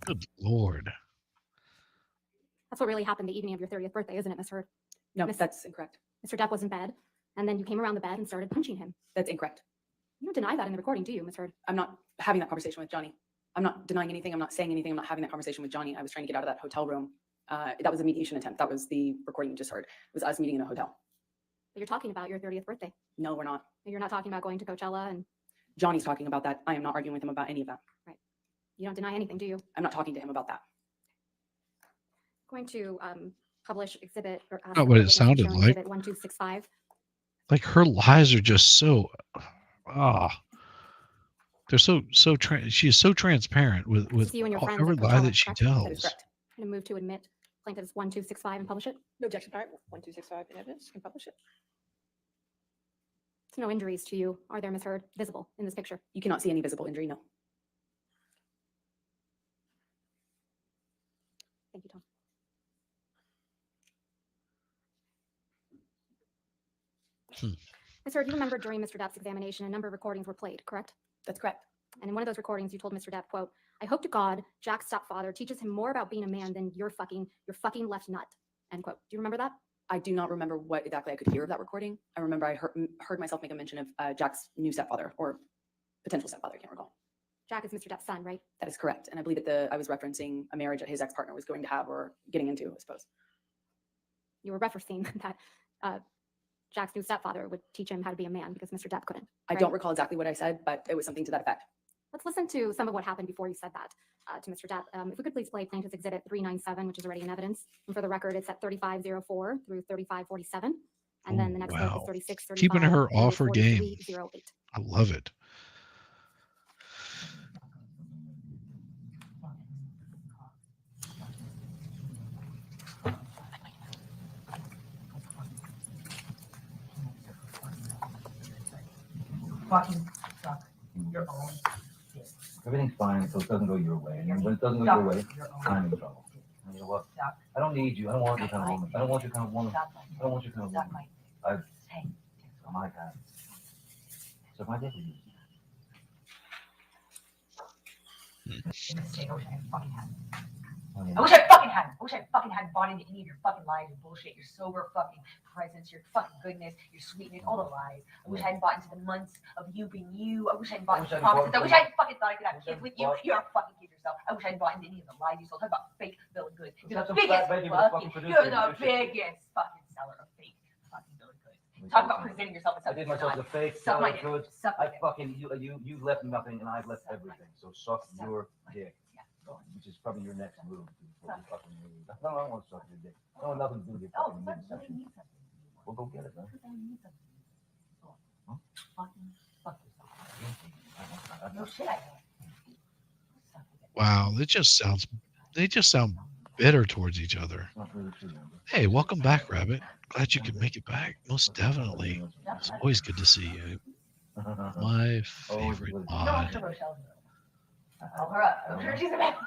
Good Lord. That's what really happened the evening of your 30th birthday, isn't it, Ms. Heard? No, Miss- that's incorrect. Mr. Depp was in bed, and then you came around the bed and started punching him. That's incorrect. You don't deny that in the recording, do you, Ms. Heard? I'm not having that conversation with Johnny. I'm not denying anything. I'm not saying anything. I'm not having that conversation with Johnny. I was trying to get out of that hotel room. That was a mediation attempt. That was the recording you just heard. It was us meeting in a hotel. But you're talking about your 30th birthday. No, we're not. You're not talking about going to Coachella, and Johnny's talking about that. I am not arguing with him about any of that. you don't deny anything, do you? I'm not talking to him about that. Going to publish exhibit or ask Not the what it witness to sounded show like. Exhibit 1265. Like her lies are just so they're so she is so transparent with You and your friends every at lie Coachella, that she correct? That is tells. correct. I'm going to move to admit plaintiff's 1265 and publish it. No objection. All right, 1265 in evidence. You can publish it. There's no injuries to you, are there, Ms. Heard, visible in this picture? You cannot see any visible injury. No. Thank you, Tom. Ms. Heard, you remember during Mr. Depp's examination, a number of recordings were played, correct? That's correct. And in one of those recordings, you told Mr. Depp, quote, "I hope to God Jack's stepfather teaches him more about being a man than your fucking left nut," end quote. Do you remember that? I do not remember what exactly I could hear of that recording. I remember I heard myself make a mention of Jack's new stepfather or potential stepfather. I can't recall. Jack is Mr. Depp's son, right? That is correct. And I believe that I was referencing a marriage that his ex-partner was going to have or getting into, I suppose. You were referencing that Jack's new stepfather would teach him how to be a man because Mr. Depp couldn't. I right? don't recall exactly what I said, but it was something to that effect. Let's listen to some of what happened before you said that to Mr. Depp. If we could please play Plaintiff's Exhibit 397, which is already in evidence. And for the record, it's at 3504 through 3547. And then the next clip is Wow. 3635. Keeping her through off her game. 4308. I love it. Fucking suck your own dick. Everything's fine, so it doesn't go your way. And when it doesn't go Suck your way, your own I'm in trouble. And you know what? Suck. I don't need you. I don't want your kind of woman. I don't want your kind of woman. Suck my I don't want your kind of Suck woman. my I've- Hey. Oh my God. So my dick with you. Mistake. I wish I had fucking had. I mean, I wish I fucking hadn't. I wish I fucking hadn't bought into any of your fucking lies and bullshit. Your sober fucking presence, your fucking goodness, your sweetness, all the lies. I wish I hadn't bought into the months of you being you. I wish I hadn't bought into the promises. I wish I hadn't fucking thought I could have kids with you. You're a fucking kid yourself. I wish I hadn't bought into any of the lies you sold. Talk about fake Bill and Good. You're Such the a fat biggest baby with a fucking fucking. producer You're and the your shit. biggest fucking seller of fake fucking Bill and Good. Talk about presenting yourself as I something did you're myself not. a fake, Suck my solid dick. good. Suck my I dick. fucking, you left nothing and I've left everything. So suck your dick. Yeah, go on. Which is probably your next move. before you Suck. fucking leave. No, I don't want to suck your dick. I don't want nothing to do with your Oh, fucking but midsection. you need something. Well, go get it, man. Because I need something. Go on. Fucking fuck yourself. No shit, I don't. Suck your dick. Wow, they just sound bitter towards each other. It's not really true, man. Hey, welcome back, Rabbit. Glad you could make it back. Most definitely. It's always good to see you. My favorite Go mod. to Rochelle's room. Call her up. I'm sure she's available.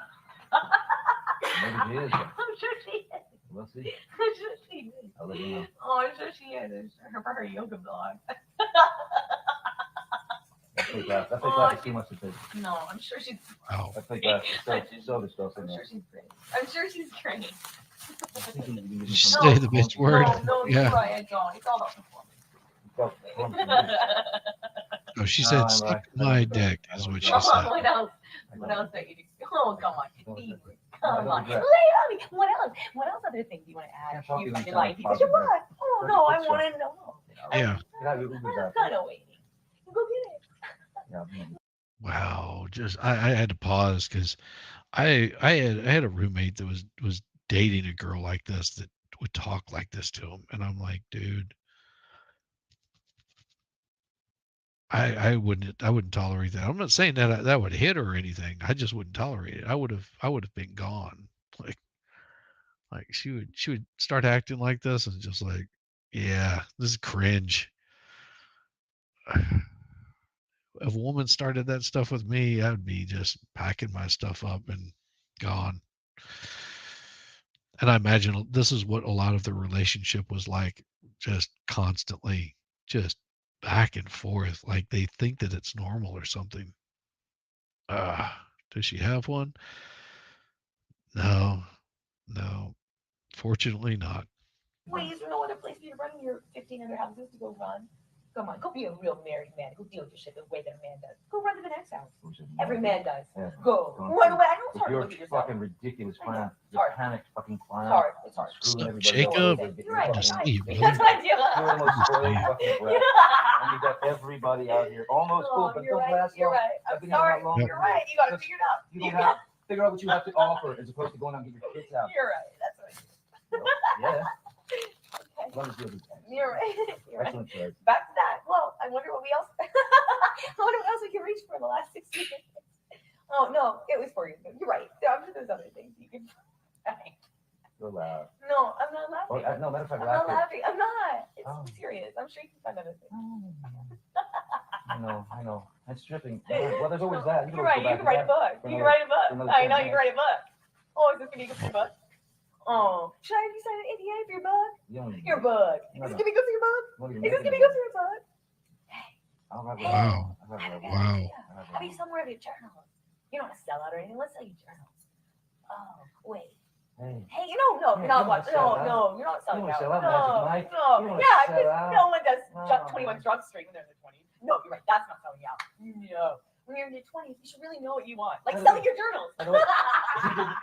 Maybe she is. I'm sure she is. We'll see. I'm sure she is. I'll let you know. Oh, I'm sure she is. For her yoga blog. That fake laugh is too much to take. No, I'm sure she's. Wow. That fake laugh is so disgusting. I'm sure she's great. I'm sure she's great. Did you say the bitch word? No, Yeah. you're right. I don't. It's all about performance. No, she No, said, I'm suck right. my dick, is what she Come on, said. what else? What else are you? Oh, come on. Fever. Come on. Lay regret. it on me. What else? What else other things do you want to add? Can't talk You to fucking them lying sounds because you're positive. what? Oh, no, I want to know. Yeah. Yeah, you Uber's I'm out. kind of waiting. Go get it. Yeah. Wow. Just I had to pause because I had a roommate that was dating a girl like this that would talk like this to him. And I'm like, dude, I wouldn't tolerate that. I'm not saying that that would hit her or anything. I just wouldn't tolerate it. I would have been gone. Like she would start acting like this and just like, yeah, this is cringe. If a woman started that stuff with me, I would be just packing my stuff up and gone. And I imagine this is what a lot of the relationship was like, just constantly, just back and forth. Like they think that it's normal or something. Does she have one? No, fortunately not. Wait, is there no other place for you to run your 1,500 houses to go run? Come on, go be a real married man. Go deal with your shit the way that a man does. Go run to the next house. Every man does. Yeah. Go. Don't Run do away. I know it's With hard to your look at yourself. fucking ridiculous I know. plan. It's Your hard. panicked fucking plan. It's hard. It's hard. Screwing So, everybody Jacob, over. You're right. Just You're see, right. brother. That's what I do. You're the most spoiled fucking brat. And you got everybody out here almost cool, Oh, but you're don't right. last You're long. right. I've I'm been here that sorry. long. You're right. You got to Just- figure it out. You don't have figure out what you have to offer as opposed to going out and get your kids out. You're right. That's what I do. Yeah. Okay. Let us deal with that. You're right. You're right. Excellent choice. Back to that. Well, I wonder what we else. I wonder what else we can reach for in the last 6 years. Oh no, it was 4 years ago. You're right. I'm sure there's other things you can. You're loud. No, I'm not Oh, laughing. no, matter of fact, I'm not laugh. laughing. I'm not. It's Oh. serious. I'm sure you can find other things. I know. That's stripping. Well, there's always that. You're right. You can write a book. You can write a book. another I know 10 you can write a book. Oh, is this gonna be good for your book? Oh, should I have you sign an NDA for your book? Your book. Is this gonna be good for your book? Is this gonna be good for your book? I'll have Hey, Wow. I have an Wow. idea. How about you sell more of your journals? You don't want to sell out or anything. Let's sell you journals. Oh, wait. Hey, Hey, no, Yeah, you're not you what? wanna sell out. No, you're not You selling wanna out. sell out, No, Magic Mike. You no, wanna yeah, sell because out. no one does No. 21 Drug Street when they're in their 20s. No, you're right. That's not selling out. No. When you're in your 20s, you should really know what you want. Like By the selling way- your journals. by the way,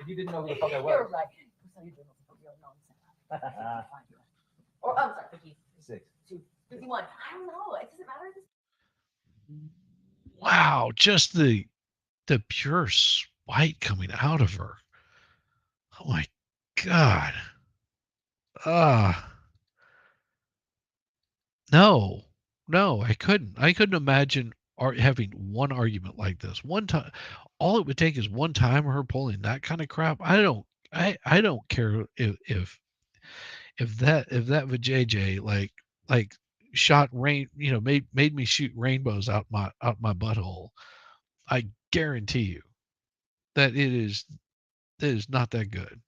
if you didn't know who the fuck I You're was. right. Go sell your journals for real nonsense. 55 year old. Or, I'm sorry, 6. 51. I don't know. It doesn't matter. Wow, just the pure spite coming out of her. Oh my god. No. No, I couldn't. I couldn't imagine having one argument like this. One time, all it would take is one time her pulling that kind of crap. I don't care if that vajayjay like shot rain, made me shoot rainbows out my butthole. I guarantee you that that is not that good.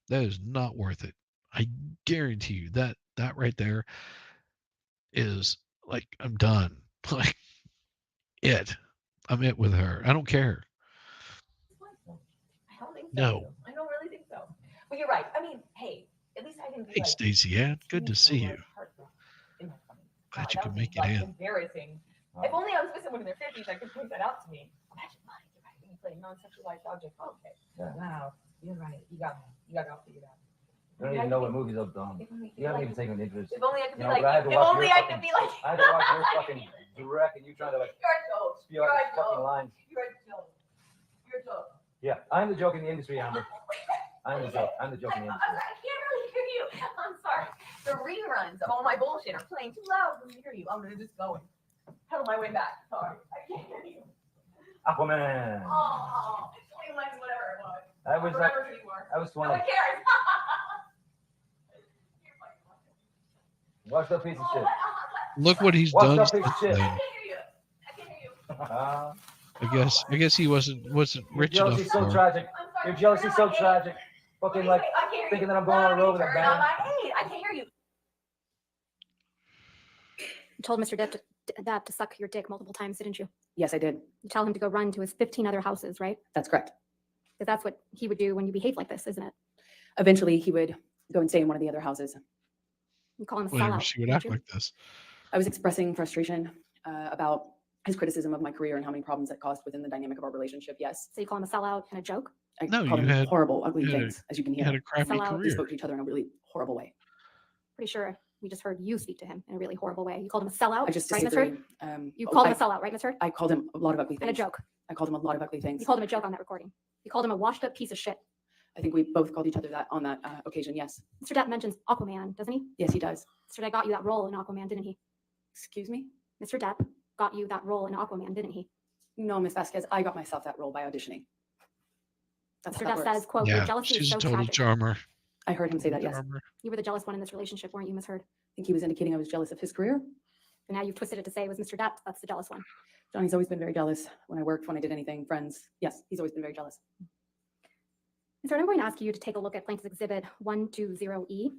That is not worth it. I guarantee you that right there is like, I'm done. Like I'm it with her. I don't care. I don't think so. No. I don't really think so. But you're right. I mean, hey, at least I didn't be Hey, like. Stacey Ann, good to see you. In my 20s. Glad you That could would make be, it like, in. Embarrassing. If only I was with someone in their 50s, I could point that out to me. Imagine mine. You're right. When you play non-sexualized objects. Okay. Yeah. Wow. You're right. You got it all figured out. You don't even know what movies I've done. If only, You haven't even taken an interest. if only I could You be know, like. but I had to If watch only your I fucking- could be like. I had to watch your fucking direct and you trying to like You're a joke. spew out these fucking lines. You're a joke. You're a joke. Yeah, I'm the joke in the industry, Amber. I'm the joke. I'm the joke in the I'm industry. sorry, I can't really hear you. I'm sorry. The reruns of all my bullshit are playing too loud for me to hear you. I'm gonna just go and pedal my way back. Sorry, I can't hear you. Aquaman. Oh, it's 21, whatever it was. I was Whatever you were. I was No 20. one cares. Watch that piece of Oh, shit. Look what he's Watch done that piece of since shit. I then. can't hear you. I can't hear you. I guess he wasn't Your rich enough jealousy's so for. tragic. I'm sorry. Your jealousy's so tragic. Fucking like I can't hear thinking you. that I'm going on a road with a Turn band. on my aid. I can't hear you. You told Mr. Depp to suck your dick multiple times, didn't you? Yes, I did. You tell him to go run to his 15 other houses, right? That's correct. Because that's what he would do when you behave like this, isn't it? Eventually, he would go and stay in one of the other houses. You call him a Whenever sellout. she would don't act you? like this. I was expressing frustration about his criticism of my career and how many problems that caused within the dynamic of our relationship. Yes, So you call him a sellout and a joke? I No, called you him had- horrible, ugly you had a- things, as you can He had hear. a crappy Sell out. We career. spoke to each other in a really horrible way. Pretty sure we just heard you speak to him in a really horrible way. You called him a sellout, I just right, Ms. disagree. Heard? You called him a sellout, right, Ms. Heard? I called him a lot of ugly And a things. joke. I called him a lot of ugly things. You called him a joke on that recording. You called him a washed up piece of shit. I think we both called each other that on that occasion. Yes, Mr. Depp mentions Aquaman, doesn't he? yes, he does. Mr. Depp got you that role in Aquaman, didn't he? Excuse me? Mr. Depp got you that role in Aquaman, didn't he? No, Miss Vasquez, I got myself that role by auditioning. That's Mr. how Depp that says, works. quote, your Yeah, jealousy is she's so a total tragic. charmer. I heard him say that. Yes, I Charmer. You were the jealous one in this relationship, weren't you, Ms. Heard? think he was indicating I was jealous of his career. And now you've twisted it to say it was Mr. Depp. That's the jealous one. Johnny's always been very jealous when I worked, when I did anything, friends. Yes, he's always been very jealous. Ms. Heard, I'm going to ask you to take a look at Plaintiff's Exhibit 120E.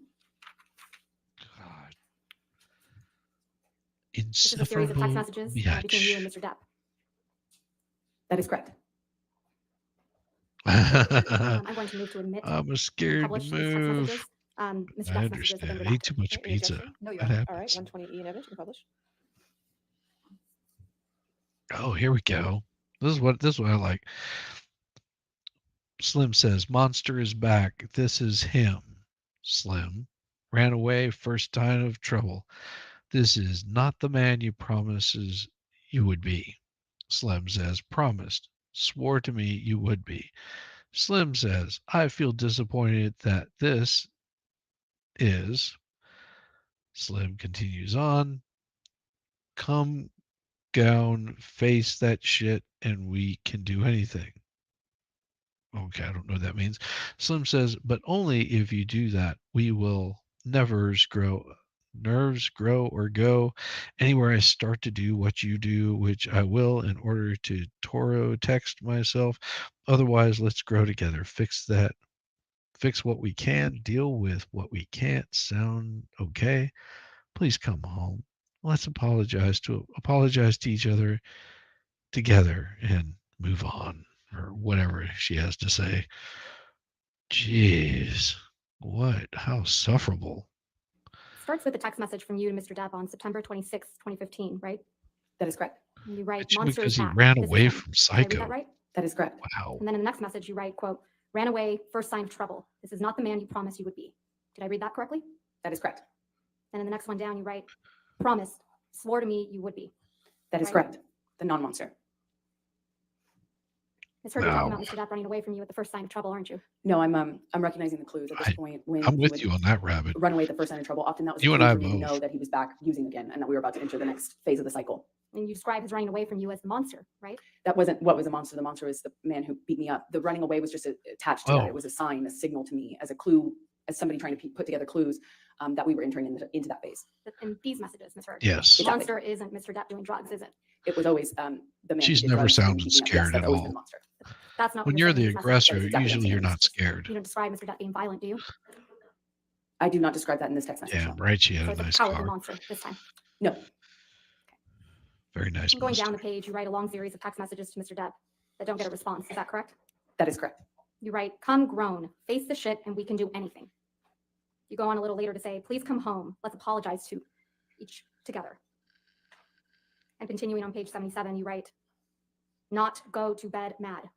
God. This is a series of text Insufferable messages between you and bitch. Mr. Depp. That is correct. I'm going to move to admit I'm scared to publish these text move. messages. Mr. I Depp's messages have understand. been I ate redacted. too much Any pizza. objection? No, you That haven't. All right, happens. 120E and evidence, you can publish. Oh, here we go. This is what I like. Slim says, "Monster is back. This is him." Slim ran away first sign of trouble. This is not the man you promises you would be. Slim says, "Promised. Swore to me you would be." Slim says, "I feel disappointed that this is." Slim continues on. "Come down, face that shit, and we can do anything." Okay, I don't know what that means. Slim says, "But only if you do that. We will nerves grow or go anywhere I start to do what you do, which I will in order to Toro text myself. Otherwise, let's grow together. Fix what we can, deal with what we can't. Sound okay? Please come home. let's apologize to each other together and move on, or whatever she has to say. Jeez, what? How sufferable. Starts with a text message from you to Mr. Depp on September 26th, 2015, right? That is correct. And you write, Mentioned monster because is he back. ran This is away him. from Did I read Psycho. that right? That is correct. Wow. And then in the next message, you write, quote, ran away, first sign of trouble. This is not the man you promised you would be. Did I read that correctly? That is correct. And in the next one down, you write, promised, swore to me you would be. That is Right. correct. The non-monster. Ms. Heard, you're talking Wow. about Mr. Depp running away from you at the first sign of trouble, aren't you? No, I'm recognizing the clues at this point. When I'm he with would you on that, Rabbit. run away at the first sign of trouble, often that was You a and clue I for me to both. know that he was back using again and that we were about to enter the next phase of the cycle. And you describe his running away from you as the monster, right? That wasn't what was a monster. The monster was the man who beat me up. The running away was just attached to that. Oh. It was a sign, a signal to me as a clue, as somebody trying to put together clues that we were entering into that phase. But in these messages, Ms. Heard, Yes. the Exactly. monster isn't Mr. Depp doing drugs, is it? It was always the man. who She's did never drugs and sounded beat me up. Yes, scared that's at always all. been the monster. That's not When what you're saying the in these messages. aggressor, That's exactly what I'm usually you're saying. not scared. You don't describe Mr. Depp being violent, do you? I do not describe that in this text message. Damn no. right, she So had a it's a nice cowardly car. monster this time. No, Very nice. Going down the monster. page, you write a long series of text messages to Mr. Depp that don't get a response. Is that correct? that is correct. You write, come grown, face the shit, and we can do anything. You go on a little later to say, please come home. Let's apologize to each together. And continuing on page 77, you write, not go to bed mad.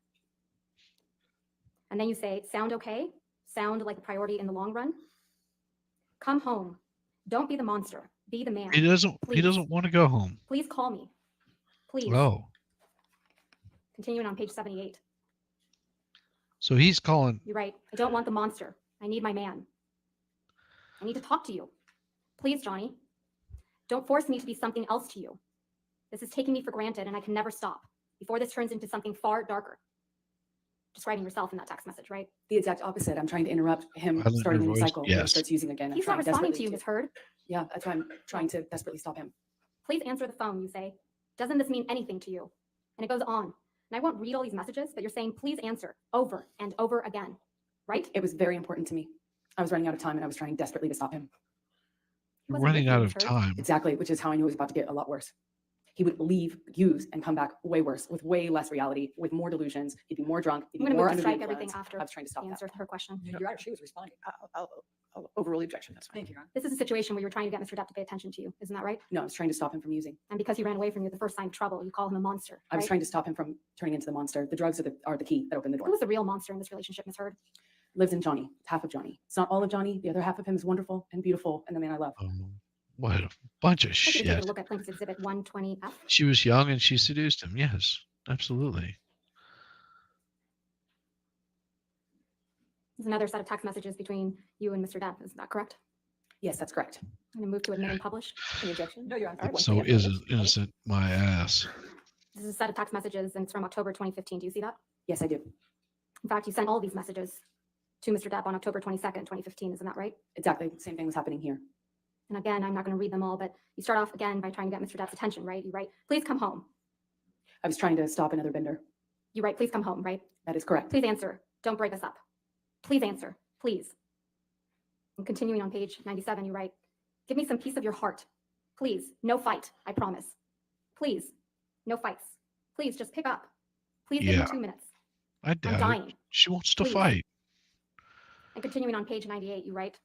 And then you say, sound okay? Sound like a priority in the long run? Come home. Don't be the monster. Be the man. He doesn't. He Please. doesn't want to go home. Please call me. Please. Oh, Continuing on page 78. so he's calling. You write, I don't want the monster. I need my man. I need to talk to you. Please, Johnny. Don't force me to be something else to you. This is taking me for granted and I can never stop before this turns into something far darker. Describing yourself in that text message, right? The exact opposite. I'm trying to interrupt him Violent starting a new voice, cycle. When he yes. starts using again. I'm He's not trying responding to desperately you, Ms. Heard. Yeah, that's why I'm trying to desperately stop him. Please answer the phone, you say. Doesn't this mean anything to you? And it goes on. And I won't read all these messages, but you're saying, please answer over and over again, right? It was very important to me. I was running out of time and I was trying desperately to stop him. He You're wasn't running with you, out Ms. of Heard. time. Exactly, which is how I knew it was about to get a lot worse. He would leave, use, and come back way worse, with way less reality, with more delusions. He'd be more drunk. He'd I'm be going to more move to under the strike everything influence. after I was trying to stop the that. answer to her question. You're right, she was responding. I'll overrule the objection, that's fine. Thank you, Your Honor. This is a situation where you're trying to get Mr. Depp to pay attention to you. Isn't that right? No, I was trying to stop him from using. And because he ran away from you at the first sign of trouble, you call him a monster. I was right? trying to stop him from turning into the monster. The drugs are the key that opened the door. Who was the real monster in this relationship, Ms. Heard? Lives in Johnny, half of Johnny. It's not all of Johnny. The other half of him is wonderful and beautiful and the man I love. What a bunch of I could take a shit. look at Plaintiff's Exhibit 120F. She was young and she seduced him. Yes, absolutely. There's another set of text messages between you and Mr. Depp. Is that correct? Yes, that's correct. I'm going to move to admit and publish. Any objection? No, Your Honor. All right, So yeah, isn't innocent my ass. This is a set of text messages, and it's from October 2015. Do you see that? Yes, I do. In fact, you sent all these messages to Mr. Depp on October 22nd, 2015. Isn't that right? Exactly. The same thing was happening here. And again, I'm not going to read them all, but you start off again by trying to get Mr. Depp's attention, right? You write, please come home. I was trying to stop another bender. You write, please come home, right? That is correct. Please answer. Don't break us up. Please answer. Please. And continuing on page 97, you write, give me some piece of your heart. Please. No fight. I promise. Please. No fights. Please just pick up. Please give Yeah. me 2 minutes. I I'm doubt it. dying. She wants to Please. fight. And continuing on page 98, you write,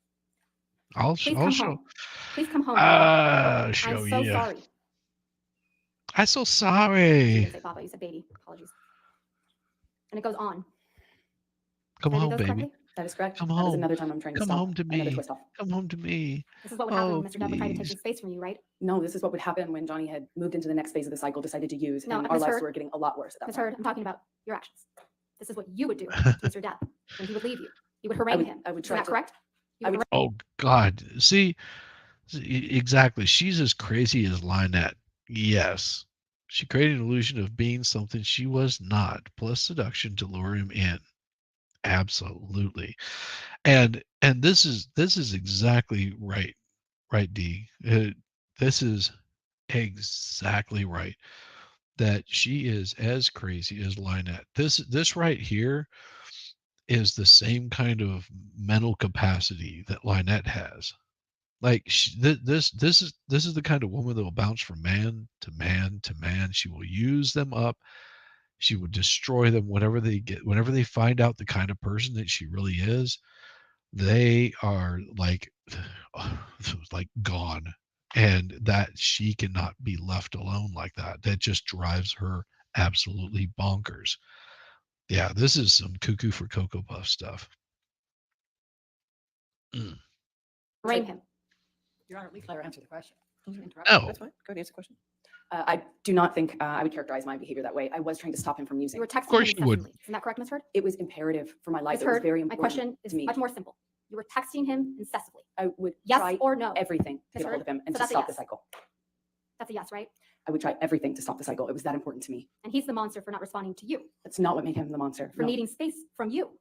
I'll please I'll come show. home. Please come home. Ah, show I'm so you. sorry. I'm so You sorry. didn't say Papa, you said baby. Apologies. And it goes on. Come Did I read home, those baby. correctly? That is correct. Come That is home. another time I'm trying to Come stop home to another me. twist off. Come home to me. This is what would happen Oh, when Mr. Depp would try to take please. his space from you, right? No, this is what would happen when Johnny had moved into the next phase of the cycle, decided to use, No, and Ms. our lives Heard. were getting a lot worse at that Ms. point. Heard, I'm talking about your actions. This is what you would do to Mr. Depp when he would leave you. You would I harangue would- him. I would Is try that to- correct? You I would would- Oh God. See, exactly. She's as crazy as Lynette. Yes. She created an illusion of being something she was not, plus seduction to lure him in. Absolutely. And this is exactly right. Right, D. This is exactly right. That she is as crazy as Lynette. This right here is the same kind of mental capacity that Lynette has. Like this is the kind of woman that will bounce from man to man to man. She will use them up. She will destroy them whenever they find out the kind of person that she really is. They are like like gone, and that she cannot be left alone like that. That just drives her absolutely bonkers. Yeah, this is some cuckoo for Cocoa Puff stuff. Frame him. Your Honor, please let her answer the question. Mhm. Interrupt. No, That's fine. Go ahead, answer the question. I do not think I would characterize my behavior that way. I was trying to stop him from You using. were texting course him you wouldn't. incessantly. Isn't that correct, Ms. Heard? It was imperative for my life. Ms. It was Heard, very my important question is to me. much more simple. You were texting him incessantly. I would Yes try or no? everything to Ms. get a hold Heard? of him and So to that's a stop the yes. cycle. That's a yes, right? I would try everything to stop the cycle. It was that important to me. And he's the monster for not responding to you, That's not what made him the monster. for No. needing space from you,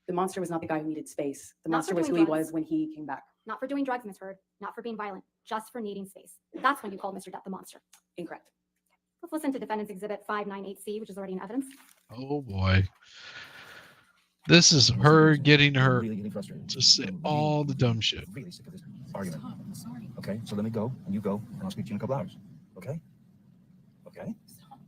The monster was not the guy who needed space. The Not monster for was who doing he drugs. was when he came back. not for doing drugs, Ms. Heard, not for being violent, just for needing space. That's when you called Mr. Depp the monster. Incorrect. Let's listen to Defendant's Exhibit 598C, which is already in evidence. Oh boy. This is her getting her to say all the dumb shit. Really sick of this argument. Stop, I'm sorry. Okay, so let me go, and you go, and I'll speak to you in a couple hours. Okay? Okay? Stop.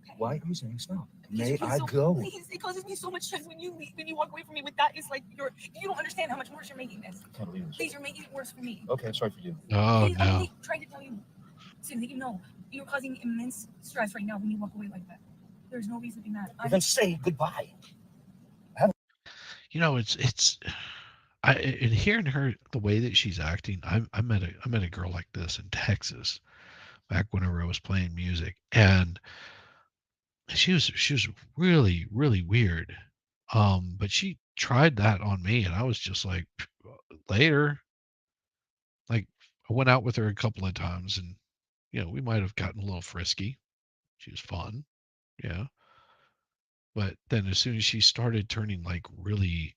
Okay. Why are you saying stop? Because May you feel I so- go? Please, it causes me so much stress when you leave, when you walk away from me with that. It's like you don't understand how much worse you're making this. I can't believe this. Please, you're making it worse for me. Okay, I'm sorry for you. Oh Please, I'm no. only trying to tell you so that you know you're causing me immense stress right now when you walk away like that. There's no reason to be mad. Then say goodbye. You know, it's and hearing her the way that she's acting, I met a girl like this in Texas back whenever I was playing music, and she was really, really weird. But she tried that on me, and I was just like, later. Like, I went out with her a couple of times, and we might have gotten a little frisky. She was fun, yeah. But then as soon as she started turning like really,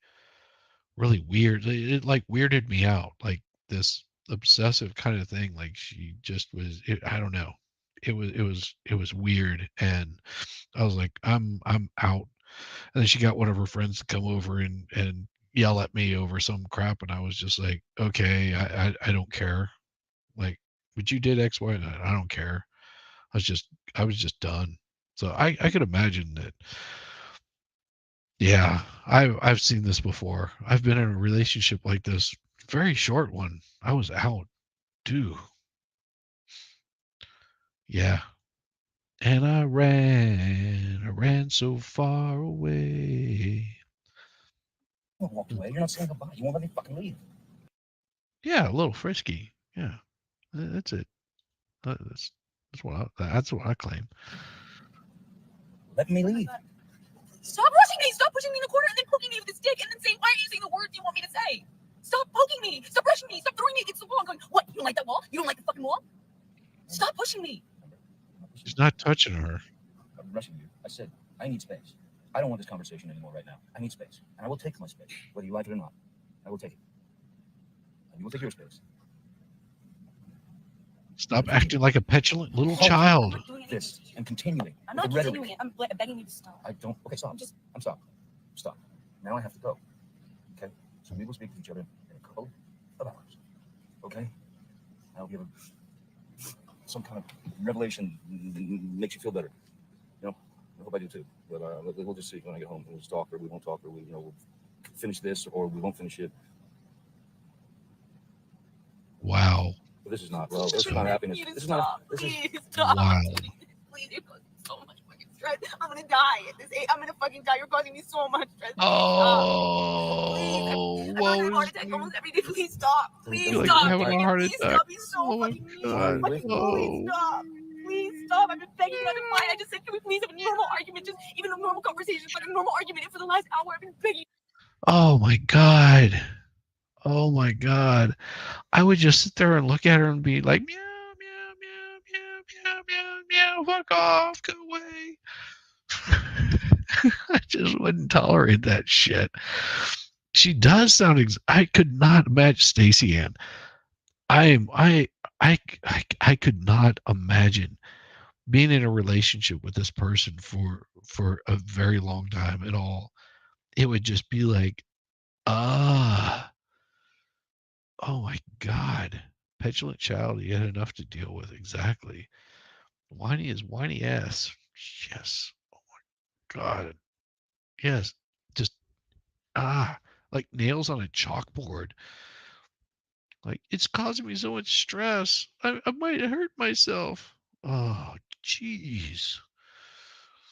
really weird, it like weirded me out. Like this obsessive kind of thing. Like she just was. I don't know. It was weird, and I was like, I'm out. And then she got one of her friends to come over and yell at me over some crap, and I was just like, okay, I don't care. Like, but you did X, Y, and I don't care. I was just done. So I could imagine that. Yeah, I've seen this before. I've been in a relationship like this, very short one. I was out too. Yeah. And I ran so far away. You won't walk away. You're not saying goodbye. You won't let me fucking leave. Yeah, a little frisky. Yeah, that's it. That's what I claim. Let me leave. Stop rushing me! Stop pushing me in the corner and then poking me with the stick and then saying, why are you saying the words you want me to say? Stop poking me! Stop rushing me! Stop throwing me against the wall! I'm going, what? You don't like that wall? You don't like the fucking wall? Stop pushing me! He's not touching her. I'm rushing you. I said, I need space. I don't want this conversation anymore right now. I need space. And I will take my space, whether you like it or not. I will take it. And you will take your space. Stop acting like a petulant little Oh, child. I'm not doing anything. This and continuing. I'm with not the rhetoric. continuing it. I'm begging you to stop. I don't. Okay, stop. I'm just- I'm stop. Stop. Now I have to go. Okay? So we will speak to each other in a couple of hours. Okay? I hope you have some kind of revelation that makes you feel better. I hope I do too. But we'll just see when I get home. We'll just talk, or we won't talk, or we'll finish this, or we won't finish it. Wow. But this is not love. This is not happiness. You to This is not. stop. This is. Please stop. Wow. Please, you're causing so much fucking stress. I'm gonna die at this age. I'm gonna fucking die. You're causing me so much stress. Please stop. Oh, I'm having a heart attack almost every day. Please stop. Please You're like stop. having a heart Please attack. stop. He's so Oh my fucking mean. God. Fucking please stop. Please stop. I've been begging you not to fight. I just said, can we please have a normal argument? Just even a normal conversation, like a normal argument. And for the last hour, I've been begging. Oh my God. Oh my God. I would just sit there and look at her and be like, meow, meow, meow, meow, meow, meow, meow, fuck off, go away. I just wouldn't tolerate that shit. She does sound I could not match Stacey Ann. I could not imagine being in a relationship with this person for a very long time at all. It would just be like, oh my God. Petulant child, you had enough to deal with. Exactly. Whiny is whiny ass. Yes. Oh my God. Yes. Just, like nails on a chalkboard. Like, it's causing me so much stress. I might hurt myself. Oh, jeez.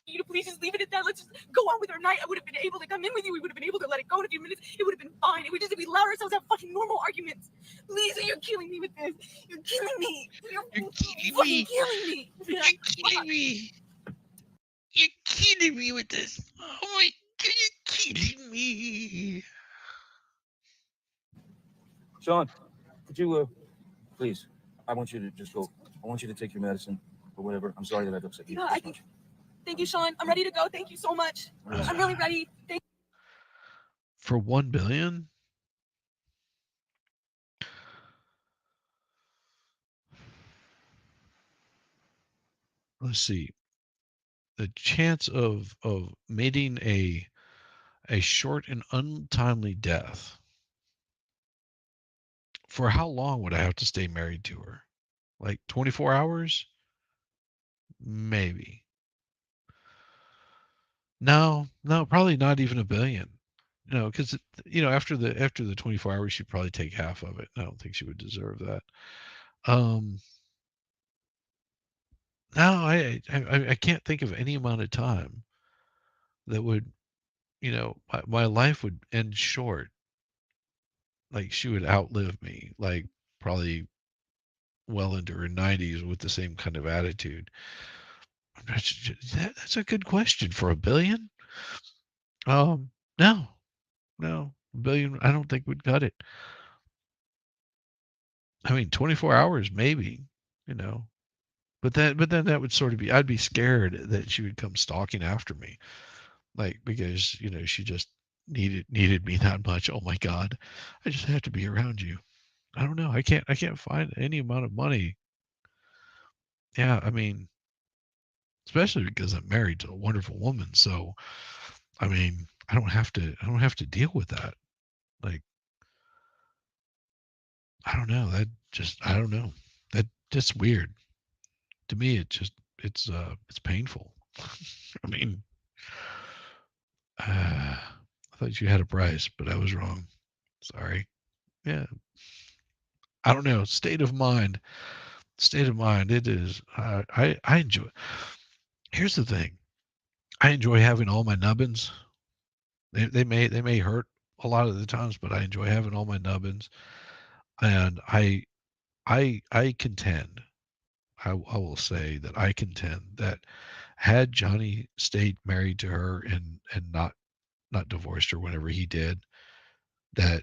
You to please just leave it at that. Let's just go on with our night. I would have been able to come in with you. We would have been able to let it go in a few minutes. It would have been fine. It would just, if we allowed ourselves to have fucking normal arguments. Lisa, you're killing me with this. You're killing me. You're killing fucking me. killing me. You're killing me. You're killing me with this. Oh my God, you're killing me. Sean, could you, please, I want you to just go. I want you to take your medicine or whatever. I'm sorry that I've upset you Yeah, this much. Thank you, Sean. I'm ready to go. Thank you so much. I'm really ready. Thank For 1 billion? Let's see. The chance of meeting a short and untimely death. For how long would I have to stay married to her? Like 24 hours? Maybe. No, probably not even 1 billion. Because after the 24 hours, she'd probably take half of it. I don't think she would deserve that. No, I can't think of any amount of time that would, my life would end short. Like she would outlive me, like probably well into her 90s with the same kind of attitude. That's a good question. For 1 billion? No, 1 billion, I don't think would cut it. I mean, 24 hours, maybe, but then that would sort of be, I'd be scared that she would come stalking after me. Like, because, she just needed me that much. Oh my God. I just have to be around you. I don't know. I can't find any amount of money. Yeah. I mean, especially because I'm married to a wonderful woman. So, I mean, I don't have to deal with that. Like, I don't know. I don't know. That just weird. To me, it's painful. I mean, I thought you had a price, but I was wrong. Sorry. Yeah. I don't know. State of mind. It is. I enjoy. Here's the thing. I enjoy having all my nubbins. They may hurt a lot of the times, but I enjoy having all my nubbins. And I contend. I will say that I contend that had Johnny stayed married to her and not divorced her whenever he did, that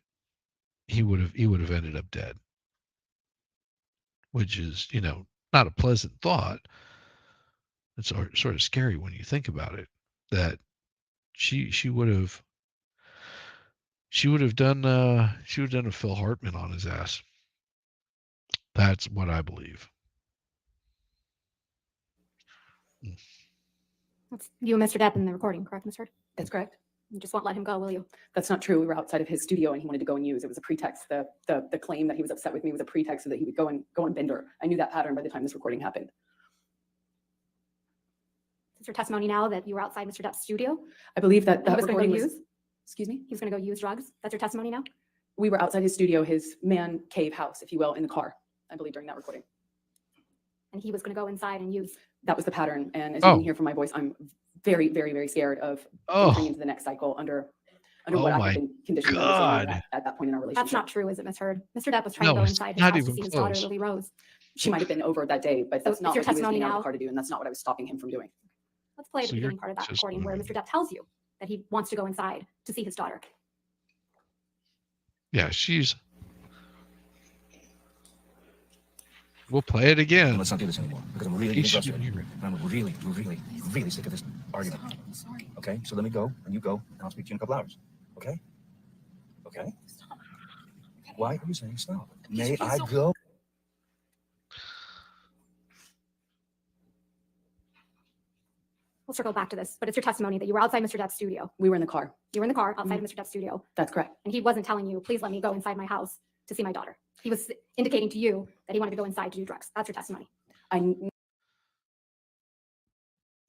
he would have ended up dead. Which is, not a pleasant thought. It's sort of scary when you think about it. That she would have done a Phil Hartman on his ass. That's what I believe. That's you and Mr. Depp in the recording, correct, Ms. Heard? That's correct. You just won't let him go, will you? That's not true. We were outside of his studio and he wanted to go and use. It was a pretext. The claim that he was upset with me was a pretext so that he would go and bender. I knew that pattern by the time this recording happened. Is your testimony now that you were outside Mr. Depp's studio? I believe that He that was going to recording go was, use? excuse me? He was going to go use drugs? That's your testimony now? We were outside his studio, his man cave house, if you will, in the car, I believe, during that recording. And he was going to go inside and use? That was the pattern. And as you can hear from my voice, I'm very, very, very scared of entering into the next cycle under what I have been conditioned God. at that point in our relationship. That's not true, is it, Ms. Heard? Mr. Depp was trying No, to go it's inside his not house to even see his daughter, close. Lily Rose. She might have been over that day, but that's So not it's your what he was testimony getting out of now? the car to do, and that's not what I was stopping him from doing. Let's play So the you're beginning part of that just recording where moving. Mr. Depp tells you that he wants to go inside to see his daughter. Yeah, we'll play it again. Let's not do this anymore because I'm really He getting shouldn't frustrated. hear it. And I'm really, really, really sick of this argument. I'm sorry. Okay, so let me go and you go, and I'll speak to you in a couple hours. Okay? Okay? Stop. Okay. Why are you saying stop? Because May you're being I so- go? We'll circle back to this, but it's your testimony that you were outside Mr. Depp's studio. We were in the car. You were in the car outside of Mr. Depp's studio, That's correct. and he wasn't telling you, please let me go inside my house to see my daughter. He was indicating to you that he wanted to go inside to do drugs. That's your testimony.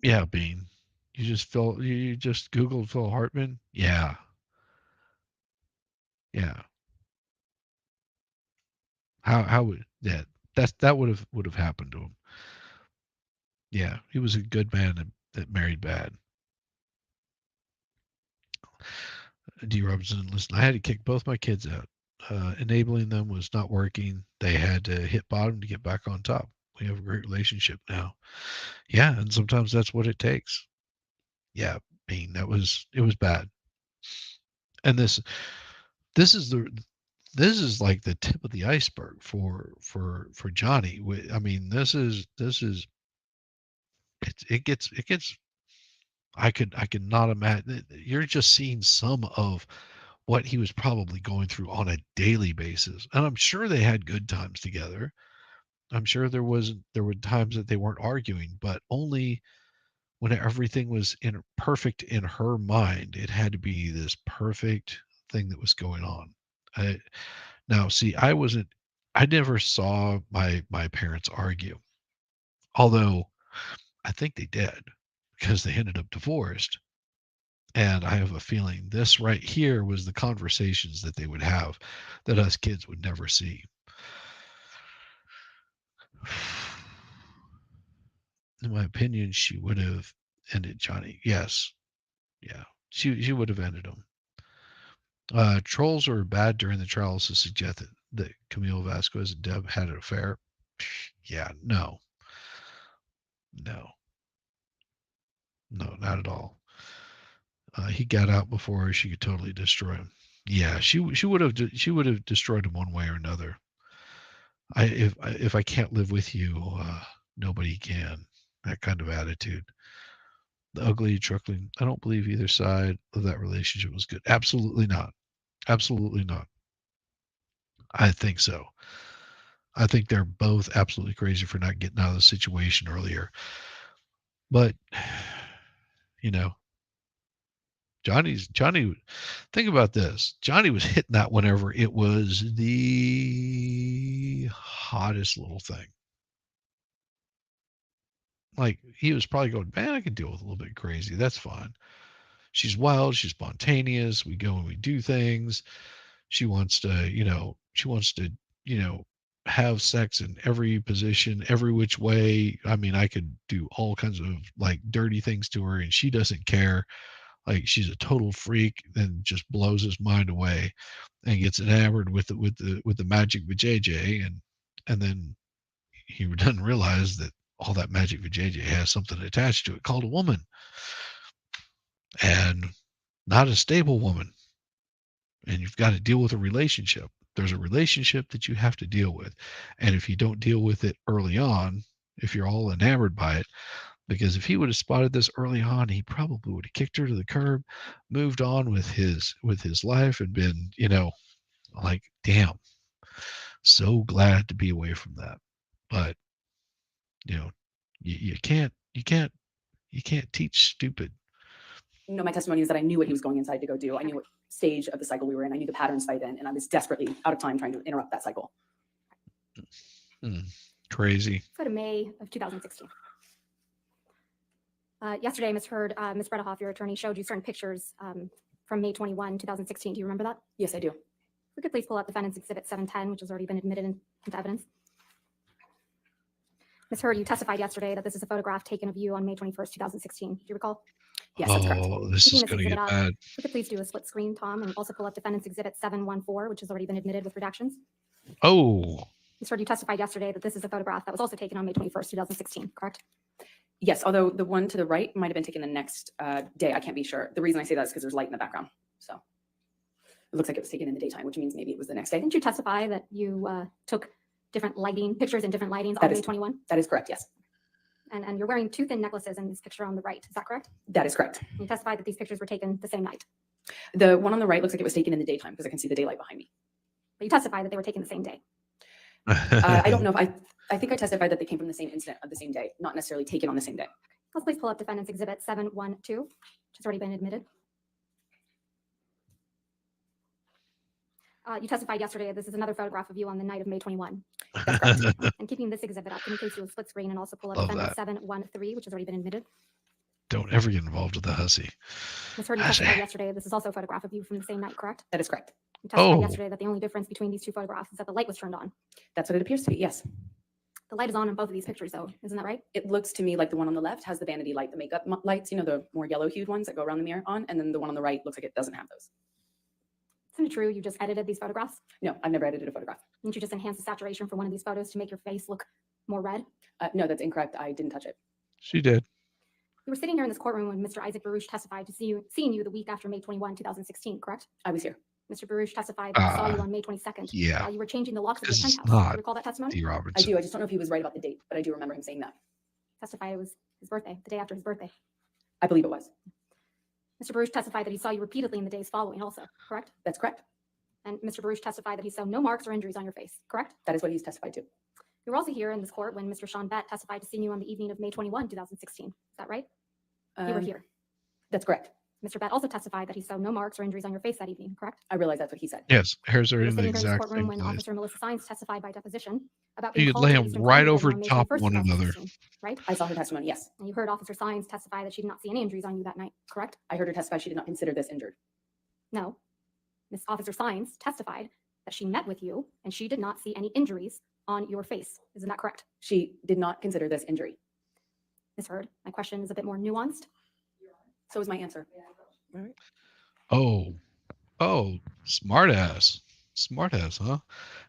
Yeah, Bean. You just Googled Phil Hartman? Yeah. Yeah. How would that would have happened to him. Yeah, he was a good man that married bad. D. Robinson, listen, I had to kick both my kids out. Enabling them was not working. They had to hit bottom to get back on top. We have a great relationship now. Yeah, and sometimes that's what it takes. Yeah, Bean, it was bad. And this is like the tip of the iceberg for Johnny. I mean, this is it gets I could not imagine. You're just seeing some of what he was probably going through on a daily basis, and I'm sure they had good times together. I'm sure there were times that they weren't arguing, but only when everything was perfect in her mind. It had to be this perfect thing that was going on. Now, see, I never saw my parents argue, although I think they did because they ended up divorced. And I have a feeling this right here was the conversations that they would have that us kids would never see. In my opinion, she would have ended Johnny. Yes. Yeah. She would have ended him. Trolls were bad during the trials to suggest that Camille Vasquez and Deb had an affair. Yeah, no, no, not at all. He got out before she could totally destroy him. Yeah, she would have destroyed him one way or another. If I can't live with you, nobody can. That kind of attitude. The ugly truckling. I don't believe either side of that relationship was good. Absolutely not. Absolutely not. I think so. I think they're both absolutely crazy for not getting out of the situation earlier. But you know, Johnny. Think about this. Johnny was hitting that whenever it was the hottest little thing. Like he was probably going, man, I could deal with a little bit crazy. That's fine. She's wild. She's spontaneous. We go and we do things. She wants to, have sex in every position, every which way. I mean, I could do all kinds of like dirty things to her and she doesn't care. Like she's a total freak and just blows his mind away and gets enamored with the magic vajayjay and then he doesn't realize that all that magic vajayjay has something attached to it called a woman and not a stable woman. And you've got to deal with a relationship. There's a relationship that you have to deal with. And if you don't deal with it early on, if you're all enamored by it, because if he would have spotted this early on, he probably would have kicked her to the curb, moved on with his life and been, like, damn, so glad to be away from that. But, you can't teach stupid. No, my testimony is that I knew what he was going inside to go do. I knew what stage of the cycle we were in. I knew the patterns by then, and I was desperately out of time trying to interrupt that cycle. Crazy. Let's go to May of 2016. Yesterday, Ms. Heard, Ms. Bredehoff, your attorney, showed you certain pictures from May 21, 2016. Do you remember that? Yes, I do. We could please pull up Defendant's Exhibit 710, which has already been admitted into evidence. Ms. Heard, you testified yesterday that this is a photograph taken of you on May 21st, 2016. Do you recall? Yes, that's correct. Oh, this is Picking going to this get exhibit up, bad. We could please do a split screen, Tom, and also pull up Defendant's Exhibit 714, which has already been admitted with redactions. Oh, Ms. Heard, you testified yesterday that this is a photograph that was also taken on May 21st, 2016, correct? Yes, although the one to the right might have been taken the next day. I can't be sure. The reason I say that is because there's light in the background. So it looks like it was taken in the daytime, which means maybe it was the next day. Didn't you testify that you took different pictures in different lightings on May 21? That is correct, yes. And you're wearing two thin necklaces in this picture on the right. Is that correct? That is correct. You testified that these pictures were taken the same night. The one on the right looks like it was taken in the daytime because I can see the daylight behind me. But you testified that they were taken the same day. I don't know if I think I testified that they came from the same incident of the same day, not necessarily taken on the same day. Let's please pull up Defendant's Exhibit 712, which has already been admitted. You testified yesterday. This is another photograph of you on the night of May 21. And keeping this exhibit up, can you please do a split screen and also pull up Love defendant that. 713, which has already been admitted? Don't ever get involved with the hussy. Ms. Heard, you Hussy. testified yesterday. This is also a photograph of you from the same night, correct? That is correct. You testified Oh. yesterday that the only difference between these two photographs is that the light was turned on. That's what it appears to be. Yes. The light is on in both of these pictures, though. Isn't that right? It looks to me like the one on the left has the vanity light, the makeup lights, the more yellow hued ones that go around the mirror on. And then the one on the right looks like it doesn't have those. Isn't it true you just edited these photographs? No, I've never edited a photograph. Didn't you just enhance the saturation for one of these photos to make your face look more red? No, that's incorrect. I didn't touch it. She did. You were sitting here in this courtroom when Mr. Isaac Baruch testified to seeing you the week after May 21, 2016, correct? I was here. Mr. Baruch testified that he saw you on May 22nd. Yeah. While you were changing the locks of your This is penthouse. Do not you recall that testimony? D. I Robertson. do. I just don't know if he was right about the date, but I do remember him saying that. Testified it was his birthday, the day after his birthday. I believe it was. Mr. Baruch testified that he saw you repeatedly in the days following also, correct? That's correct. And Mr. Baruch testified that he saw no marks or injuries on your face, correct? That is what he's testified to. You were also here in this court when Mr. Sean Bett testified to seeing you on the evening of May 21, 2016. Is that right? You were here. That's correct. Mr. Bett also testified that he saw no marks or injuries on your face that evening, correct? I realize that's what he said. Yes, hairs are You were in the sitting here in this exact courtroom same when place. Officer Melissa Sines testified by deposition about You being could called lay to the them Eastern right Columbia over Building on May top of 21st, one another. 2016, right? I saw her testimony. Yes. And you heard Officer Sines testify that she did not see any injuries on you that night, correct? I heard her testify she did not consider this injured. No. Miss Officer Sines testified that she met with you and she did not see any injuries on your face. Isn't that correct? She did not consider this injury. Ms. Heard, my question is a bit more nuanced. So is my answer. Oh, smart ass, huh?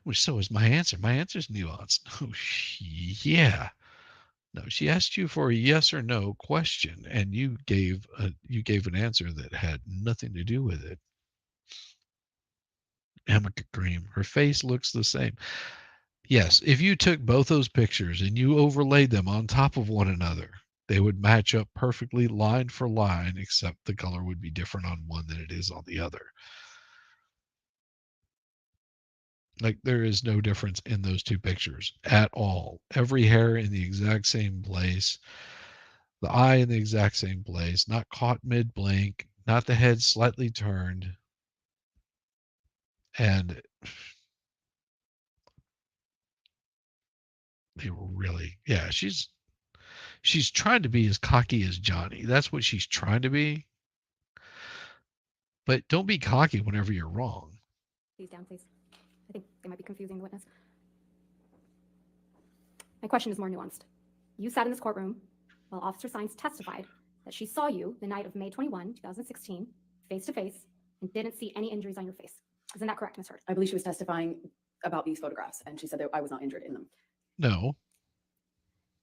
Well, so is my answer. My answer's nuanced. Oh, yeah. No, she asked you for a yes or no question, and you gave an answer that had nothing to do with it. Amica Cream, her face looks the same. Yes, if you took both those pictures and you overlaid them on top of one another, they would match up perfectly line for line, except the color would be different on one than it is on the other. Like, there is no difference in those two pictures at all. Every hair in the exact same place, the eye in the exact same place, not caught mid-blink, not the head slightly turned. And they were really, yeah, she's trying to be as cocky as Johnny. That's what she's trying to be. But don't be cocky whenever you're wrong. Please down, please. I think they might be confusing the witness. My question is more nuanced. You sat in this courtroom while Officer Sines testified that she saw you the night of May 21, 2016, face to face, and didn't see any injuries on your face. Isn't that correct, Ms. Heard? I believe she was testifying about these photographs, and she said that I was not injured in them. No.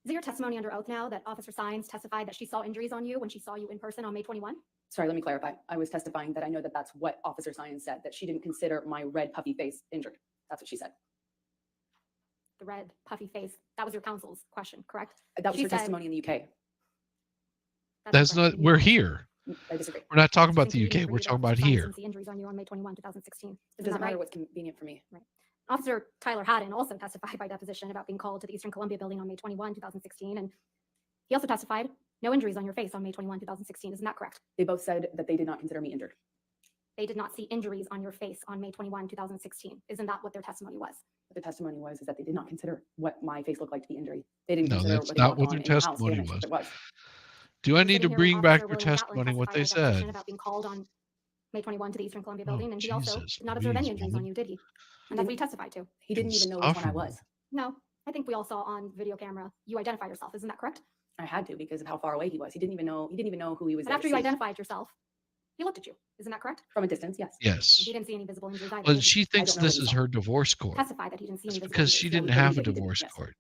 Is it your testimony under oath now that Officer Sines testified that she saw injuries on you when she saw you in person on May 21? Sorry, let me clarify. I was testifying that I know that that's what Officer Sines said, that she didn't consider my red puffy face injured. That's what she said. The red, puffy face. That was your counsel's question, correct? That was She her said- testimony in the UK. That's correct. not, we're here. I disagree. We're not talking It's about the inconvenient UK. for We're you that talking about Officer Sines here. didn't see injuries on you on May 21, 2016. It Isn't doesn't that matter right? what's convenient for me. Officer Tyler Haddon also testified by deposition about being called to the Eastern Columbia Building on May 21, 2016. And he also testified no injuries on your face on May 21, 2016. Isn't that correct? They both said that they did not consider me injured. They did not see injuries on your face on May 21, 2016. Isn't that what their testimony was? What the testimony was is that they did not consider what my face looked like to be injury. They didn't No, consider that's what they not walked what on their in the house testimony damage was. that was. Do I We're need sitting to here with bring back Officer your William Gatlin testimony, what they testified by deposition said? about being called on May 21 to the Eastern Columbia Oh, Building, and he also Jesus did not observe any Louise, injuries on woman. you, did he? And that's what he testified to. He didn't even know which one I Insufferable. was. No, I think we all saw on video camera you identify yourself. Isn't that correct? I had to because of how far away he was. He didn't even know who he was. But there after to you see. identified yourself, he looked at you. Isn't that correct? From a distance, yes. Yes. He didn't see any visible injuries either. Well, did he? she thinks don't know what this he is saw. her divorce court. Testified that he didn't see any It's visible because injuries. she Yeah, didn't he believed have a that he didn't, divorce yes. court.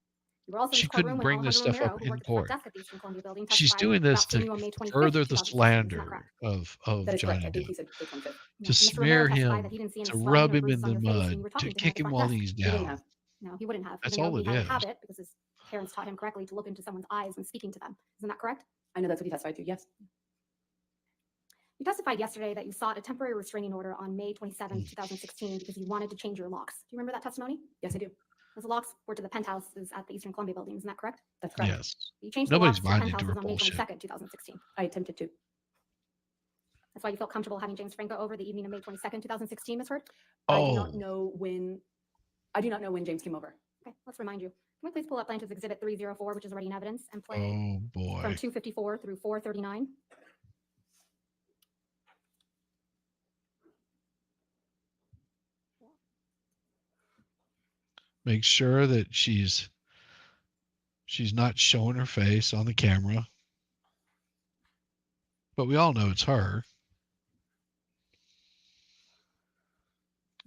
You were also in She this courtroom couldn't when bring this Alejandro stuff up Romero, who in worked at the front court. desk at the Eastern Columbia Building, She's testified doing this about seeing to you on May 25th, further the 2016. Isn't that slander correct? of That is Johnny correct. I think Depp, he said the 25th. Yeah, to Mr. smear Romero testified him, that he didn't see any to swelling rub or him in bruises on the your face when mud, you were to talking to him kick at the him front while desk. he's He didn't down. have. No, he wouldn't have. That's even though all he it had a is. habit because his parents taught him correctly to look into someone's eyes when speaking to them. Isn't that correct? I know that's what he testified to. Yes. You testified yesterday that you sought a temporary restraining order on May 27, 2016 because you wanted to change your locks. Do you remember that testimony? Yes, I do. Those locks were to the penthouses at the Eastern Columbia Building. Isn't that correct? That's correct. Yes. You changed Nobody's the locks buying to the into her penthouses on May bullshit. 22nd, 2016. I attempted to. That's why you felt comfortable having James Franco over the evening of May 22nd, 2016, Ms. Heard? I do Oh, not know when James came over. Okay, let's remind you. Can we please pull up Plaintiff's Exhibit 304, which is already in evidence, and play oh from boy. 254 through 439? Make sure that she's not showing her face on the camera. But we all know it's her.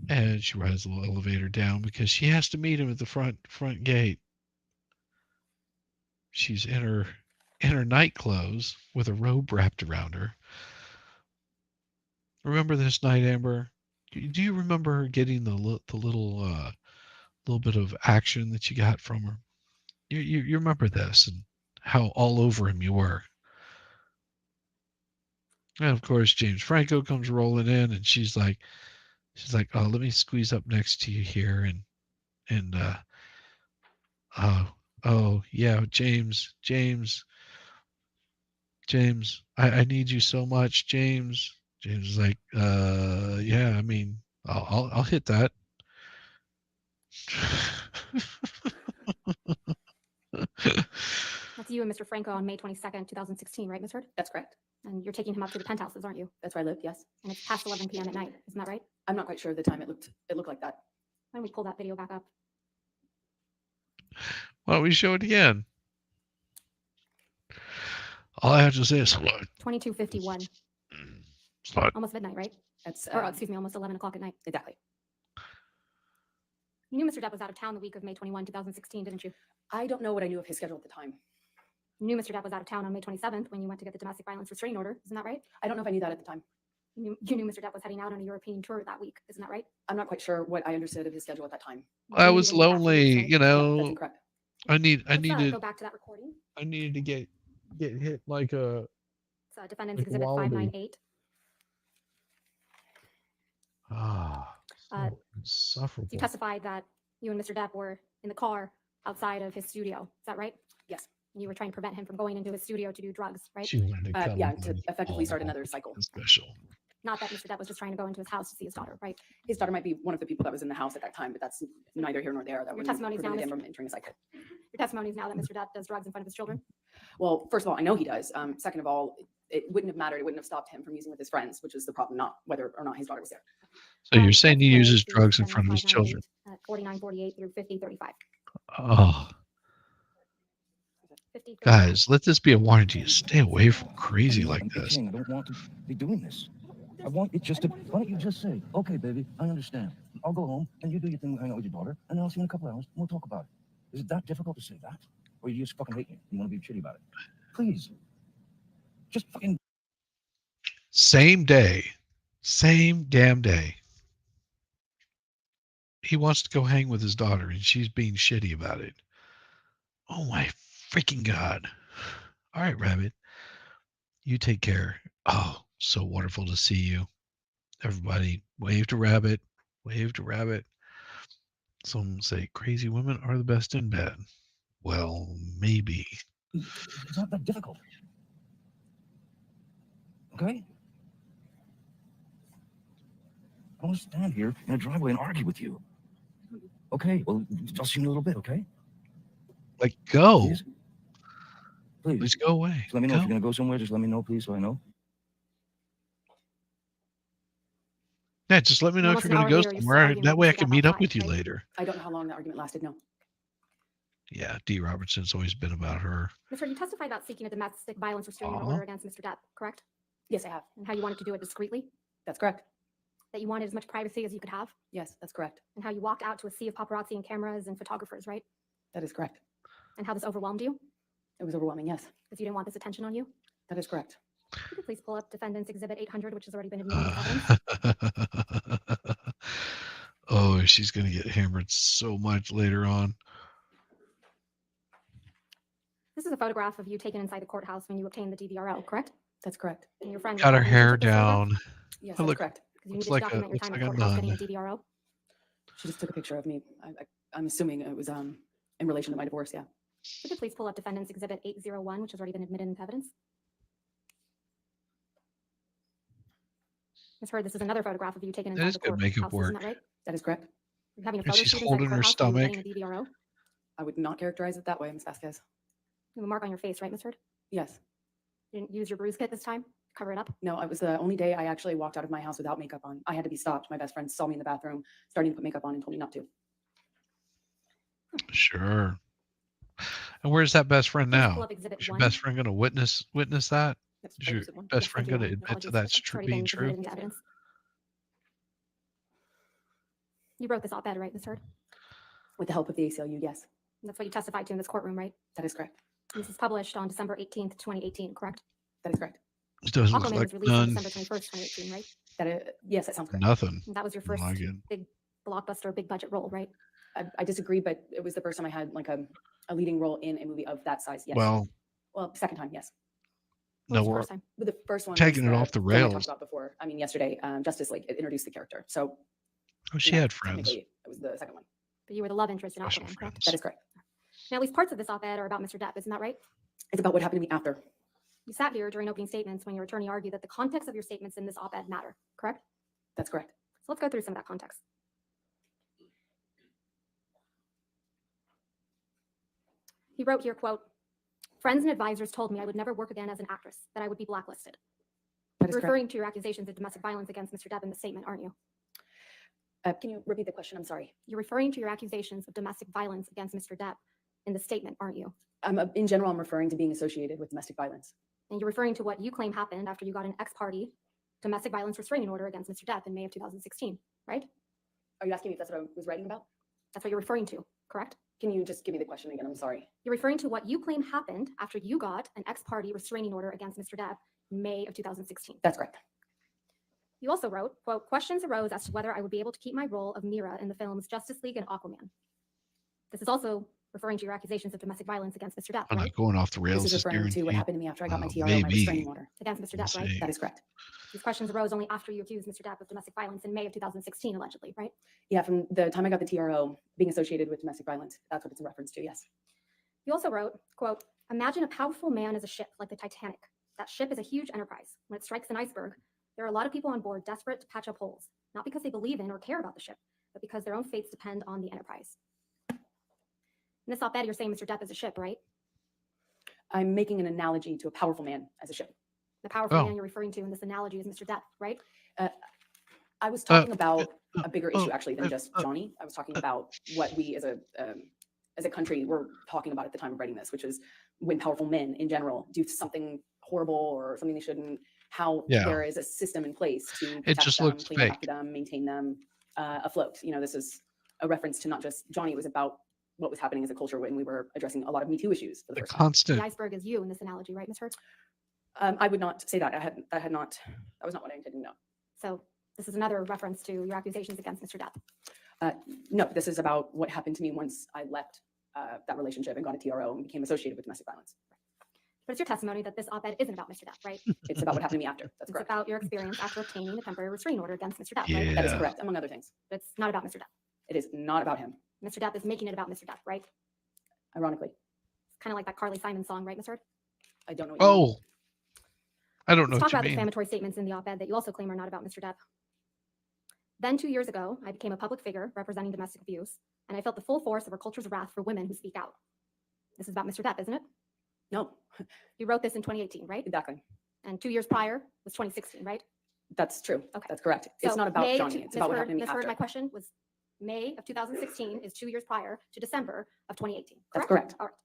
And she rides the little elevator down because she has to meet him at the front gate. She's in her night clothes with a robe wrapped around her. Remember this night, Amber? Do you remember her getting the little bit of action that you got from her? You remember this and how all over him you were. And of course, James Franco comes rolling in, and she's like, "Oh, let me squeeze up next to you here, and oh yeah, James, I need you so much, James." James is like, yeah, I mean, I'll hit that. That's you and Mr. Franco on May 22nd, 2016, right, Ms. Heard? That's correct. And you're taking him up to the penthouses, aren't you? That's where I lived. Yes. And it's past 11 p.m. at night, isn't that right? I'm not quite sure of the time. It looked like that. Why don't we pull that video back up? Why don't we show it again? All I have to say is slut. 22:51, Slut. almost midnight, right? That's Or excuse me, almost 11 o'clock at night. exactly. You knew Mr. Depp was out of town the week of May 21, 2016, didn't you? I don't know what I knew of his schedule at the time. You knew Mr. Depp was out of town on May 27th when you went to get the domestic violence restraining order, isn't that right? I don't know if I knew that at the time. You knew Mr. Depp was heading out on a European tour that week, isn't that right? I'm not quite sure what I understood of his schedule at that time. I You knew was when you got back to the lonely, site. you Yeah, that's know. incorrect. I Let's needed go back to that recording. I needed to get hit like a It's Defendant's Like a Exhibit wallaby. 598. so insufferable. You testified that you and Mr. Depp were in the car outside of his studio. Is that right? Yes. And you were trying to prevent him from going into his studio to do drugs, right? She wanted to come Yeah, on to effectively start all another cycle. special. Not that Mr. Depp was just trying to go into his house to see his daughter, right? His daughter might be one of the people that was in the house at that time, but that's neither here nor there. That Your would testimony is now prevent him Mr. from entering a cycle. Your testimony is now that Mr. Depp does drugs in front of his children. Well, first of all, I know he does. Second of all, it wouldn't have mattered. It wouldn't have stopped him from using with his friends, which is the problem, not whether or not his daughter was there. So you're saying let's he play uses the drugs in Defendant's front of his 598, children? 49:48 through 50:35. Oh, 50:35. guys, let this be a warning to you. Stay away from crazy like I'm this. itching. I don't want to be doing this. I want it just to. Why don't you just say, okay, baby, I understand. I'll go home and you do your thing, hang out with your daughter, and then I'll see you in a couple hours and we'll talk about it. Is it that difficult to say that? Or you just fucking hate me and you want to be shitty about it? Please. Just fucking. Same day, same damn day. He wants to go hang with his daughter and she's being shitty about it. Oh my freaking God. All right, Rabbit. You take care. Oh, so wonderful to see you. Everybody, wave to Rabbit. Wave to Rabbit. Some say crazy women are the best in bed. Well, maybe. It's not that difficult. Okay? I don't want to stand here in a driveway and argue with you. Okay, well, I'll see you in a little bit, okay? Like, go. Please? Please. Please go away. Just let me know if Go. you're going to go somewhere. Just let me know, please, so I know. Yeah, just let me know if Almost you're an going to hour go later, you're still somewhere. arguing That with way I Mr. can Depp meet up outside, with you right? later. I don't know how long that argument lasted. No. Yeah, D. Robertson's always been about her. Mr. You testified about seeking a domestic violence restraining Uh-huh. order against Mr. Depp, correct? Yes, I have. And how you wanted to do it discreetly, That's correct. that you wanted as much privacy as you could have, Yes, that's correct. and how you walked out to a sea of paparazzi and cameras and photographers, right? That is correct. And how this overwhelmed you It was overwhelming. Yes, because you didn't want this attention on you. that is correct. Could you please pull up Defendant's Exhibit 800, which has already been admitted into evidence? Oh, she's going to get hammered so much later on. This is a photograph of you taken inside the courthouse when you obtained the DVRO, correct? That's correct. And your friend Got her recalled when you hair took this photograph? down. Yes, Oh, that's look. correct. Because you Looks needed to like a- document your looks time like at a the courthouse getting a nun. DVRO. She just took a picture of me. I'm assuming it was in relation to my divorce. Yeah. Could you please pull up Defendant's Exhibit 801, which has already been admitted into evidence? Ms. Heard, this is another photograph of you taken That inside is the good courthouse. makeup Isn't work. that right? That is correct. You're having a And photo she's shoot inside the holding her courthouse when you're stomach. getting a DVRO. I would not characterize it that way, Ms. Vasquez. You have a mark on your face, right, Ms. Heard? Yes. You didn't use your bruise kit this time? Cover it up? No, it was the only day I actually walked out of my house without makeup on. I had to be stopped. My best friend saw me in the bathroom starting to put makeup on and told me not to. Sure. And where's that best friend Please pull now? up Exhibit Is your 1. best friend going to witness that? That's Is your exhibit one. best Yes, friend thank you, going to Ellen. admit to Apologies. that's It's already being been true? submitted into evidence. You wrote this op-ed, right, Ms. Heard? With the help of the ACLU, yes, That's what you testified to in this courtroom, right? that is correct. This was published on December 18th, 2018, correct? That is correct. It doesn't look Aquaman like was released on none, December 21st, 2018, right? Yes, that sounds correct. nothing. And that was your first like it. big blockbuster, big budget role, right? I disagree, but it was the first time I had like a leading role in a movie of that size. Yes. Well, Second time, yes. What no, was the we're first time? But the first one taking was it off the film I rails. talked about before. I mean, yesterday, Justice League. It introduced the character. So Oh, she yeah, had friends. technically, it was the second one. But you were the love interest in Special Aquaman, correct? friends. That is correct. Now, at least parts of this op-ed are about Mr. Depp, isn't that right? It's about what happened to me after. You sat here during opening statements when your attorney argued that the context of your statements in this op-ed matter, correct? That's correct. So let's go through some of that context. He wrote here, quote, "Friends and advisors told me I would never work again as an actress, that I would be blacklisted." That is You're correct. referring to your accusations of domestic violence against Mr. Depp in the statement, aren't you? Can you repeat the question? I'm sorry. You're referring to your accusations of domestic violence against Mr. Depp in the statement, aren't you? In general, I'm referring to being associated with domestic violence. And you're referring to what you claim happened after you got an ex-party domestic violence restraining order against Mr. Depp in May of 2016, right? Are you asking me if that's what I was writing about? That's what you're referring to, correct? Can you just give me the question again? I'm sorry. You're referring to what you claim happened after you got an ex-party restraining order against Mr. Depp in May of 2016. That's correct. You also wrote, quote, "Questions arose as to whether I would be able to keep my role of Mira in the films Justice League and Aquaman." This is also referring to your accusations of domestic violence against Mr. Depp, I'm right? not going off the rails. This is Is referring to what guaranteed. happened to me after I got my TRO, my Maybe. restraining order. Against Mr. We'll Depp, right? see. That is correct. These questions arose only after you accused Mr. Depp of domestic violence in May of 2016, allegedly, right? Yeah, from the time I got the TRO, being associated with domestic violence, that's what it's in reference to, yes. You also wrote, quote, "Imagine a powerful man as a ship like the Titanic. That ship is a huge enterprise. When it strikes an iceberg, there are a lot of people on board desperate to patch up holes, not because they believe in or care about the ship, but because their own fates depend on the enterprise." In this op-ed, you're saying Mr. Depp is a ship, right? I'm making an analogy to a powerful man as a ship. The powerful Oh. man you're referring to in this analogy is Mr. Depp, right? I was talking about uh, a bigger uh, issue actually than uh, just uh, Johnny. I was talking about what we as a country were talking about at the time of writing this, which is when powerful men in general do something horrible or something they shouldn't, how Yeah. there is a system in place to It protect just them, looks clean up fake. after them, maintain them afloat. You know, this is a reference to not just Johnny. It was about what was happening as a culture when we were addressing a lot of Me Too issues for the The first time. The constant. iceberg is you in this analogy, right, Ms. Heard? I would not say that. That was not what I intended to know. So this is another reference to your accusations against Mr. Depp. No, this is about what happened to me once I left that relationship and got a TRO and became associated with domestic violence. But it's your testimony that this op-ed isn't about Mr. Depp, right? It's about what happened to me after. That's It's correct. about your experience after obtaining a temporary restraining order against Mr. Depp, right? That is Yeah. correct, among other things. But it's not about Mr. Depp. It is not about him, Mr. Depp is making it about Mr. Depp, right? ironically. It's kind of like that Carly Simon song, right, Ms. Heard? I don't know what you mean. Oh, I don't know Let's talk what about the you mean. defamatory statements in the op-ed that you also claim are not about Mr. Depp. Then 2 years ago, I became a public figure representing domestic abuse, and I felt the full force of our culture's wrath for women who speak out. This is about Mr. Depp, isn't it? No, You wrote this in 2018, right? exactly. And 2 years prior was 2016, right? That's true. Okay. That's correct. It's So not about May of Johnny. two- It's about what Ms. happened to me Heard, after. my question was May of 2016 is 2 years prior to December of 2018. That's correct. All right.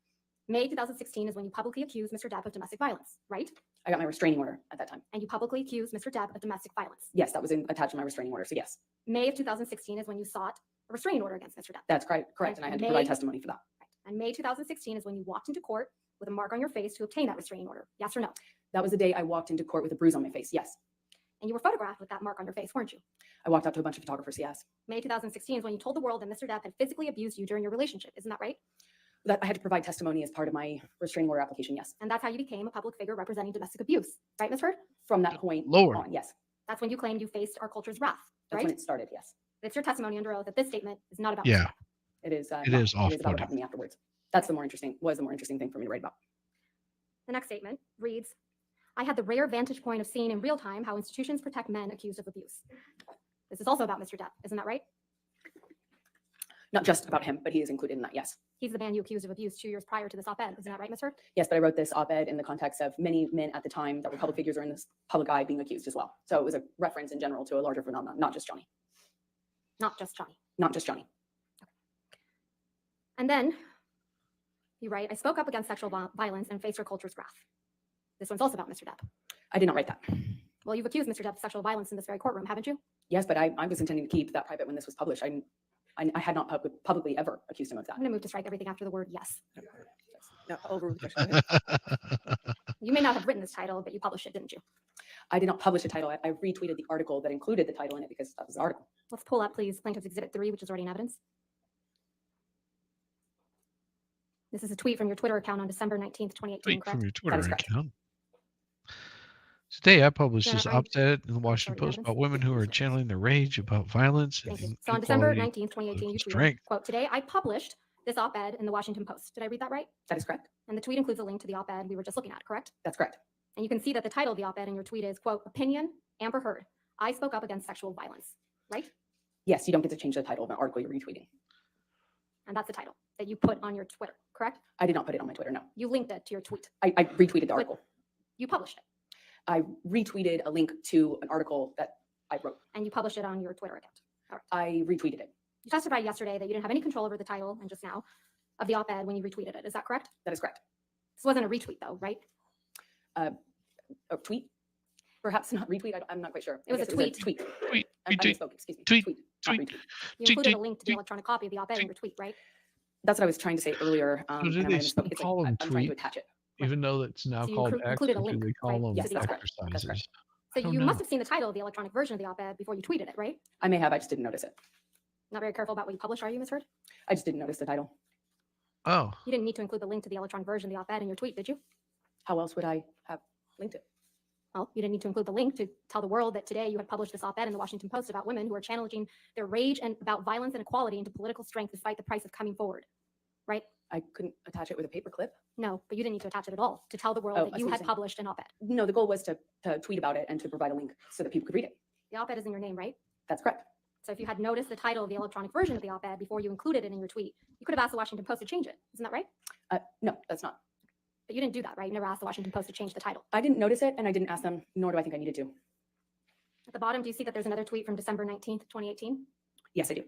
May 2016 is when you publicly accused Mr. Depp of domestic violence, right? I got my restraining order at that time. And you publicly accused Mr. Depp of domestic violence. Yes, that was attached to my restraining order. So yes, May of 2016 is when you sought a restraining order against Mr. Depp. that's correct. And I had to provide May- testimony for that. Right. And May 2016 is when you walked into court with a mark on your face to obtain that restraining order. Yes or no? That was the day I walked into court with a bruise on my face. Yes. And you were photographed with that mark on your face, weren't you? I walked out to a bunch of photographers. Yes. May 2016 is when you told the world that Mr. Depp had physically abused you during your relationship. Isn't that right? That I had to provide testimony as part of my restraining order application. Yes. And that's how you became a public figure representing domestic abuse, right, Ms. Heard? From that point Lord. on. Yes. That's when you claimed you faced our culture's wrath, That's right? when it started. Yes. It's your testimony under oath that this statement is not about Mr. Yeah. Depp. It is. It not. is It is about what off-putting. happened to me afterwards. That's the more interesting thing for me to write about. The next statement reads, I had the rare vantage point of seeing in real time how institutions protect men accused of abuse. This is also about Mr. Depp, isn't that right? Not just about him, but he is included in that, yes. He's the man you accused of abuse 2 years prior to this op-ed, isn't that right, Ms. Heard? Yes, but I wrote this op-ed in the context of many men at the time that were public figures or in this public eye being accused as well. So it was a reference in general to a larger phenomenon, not just Johnny. Not just Johnny. Not just Johnny. And then you write, I spoke up against sexual violence and faced our culture's wrath. This one's also about Mr. Depp. I did not write that. Well, you've accused Mr. Depp of sexual violence in this very courtroom, haven't you? Yes, but I was intending to keep that private when this was published. I had not publicly ever accused him of that. I'm going to move to strike everything after the word yes. No, overobjection. Go ahead. You may not have written this title, but you published it, didn't you? I did not publish a title. I retweeted the article that included the title in it because that was the article. Let's pull up, please, Plaintiff's Exhibit 3, which is already in evidence. This is a tweet from your Twitter account on December 19th, 2018, Tweet correct? from your Twitter correct. account. Today, I published Yeah, this I- op-ed in the Washington Sorry, Post Evans. about women who are channeling their rage about violence and Thank you. So on December inequality. 19th, 2018, you political tweeted, strength. quote, today I published this op-ed in the Washington Post. Did I read that right? That is correct. And the tweet includes a link to the op-ed we were just looking at, correct? That's correct. And you can see that the title of the op-ed in your tweet is, quote, opinion, Amber Heard. I spoke up against sexual violence, right? Yes, you don't get to change the title of an article you're retweeting. And that's the title that you put on your Twitter, correct? I did not put it on my Twitter, no. You linked it to your tweet. I retweeted the article. You published it, I retweeted a link to an article that I wrote. and you published it on your Twitter account. I retweeted it. You testified yesterday that you didn't have any control over the title and just now of the op-ed when you retweeted it. Is that correct? That is correct. This wasn't a retweet though, right? A tweet? Perhaps not retweet. I'm not quite sure. It was I guess a tweet. Tweet. Tweet, I tweet, misspoke, excuse me. tweet, not tweet. retweet. You Tweet, included a tweet, link to the tweet, electronic copy of the op-ed in tweet. your tweet, right? That's what I was trying to say earlier. So And do I might they have still misspoke. It's call like, them I'm trying to tweet? attach it. Even though it's now So you called included X, a or do link, they call right? them Yes, that's correct. exercises? That's correct. So I don't you know. must have seen the title of the electronic version of the op-ed before you tweeted it, right? I may have, I just didn't notice it. Not very careful about what you publish, are you, Ms. Heard? I just didn't notice the title. Oh, You didn't need to include the link to the electronic version of the op-ed in your tweet, did you? How else would I have linked it? Well, you didn't need to include the link to tell the world that today you had published this op-ed in the Washington Post about women who are channeling their rage and about violence and equality into political strength despite the price of coming forward, right? I couldn't attach it with a paper clip. No, but you didn't need to attach it at all to tell the world Oh, that I see you what had you're saying. published an op-ed. No, the goal was to tweet about it and to provide a link so that people could read it. The op-ed is in your name, right? That's correct. So if you had noticed the title of the electronic version of the op-ed before you included it in your tweet, you could have asked the Washington Post to change it. Isn't that right? No, that's not. But you didn't do that, right? You never asked the Washington Post to change the title. I didn't notice it and I didn't ask them, nor do I think I needed to. At the bottom, do you see that there's another tweet from December 19th, 2018? Yes, I do.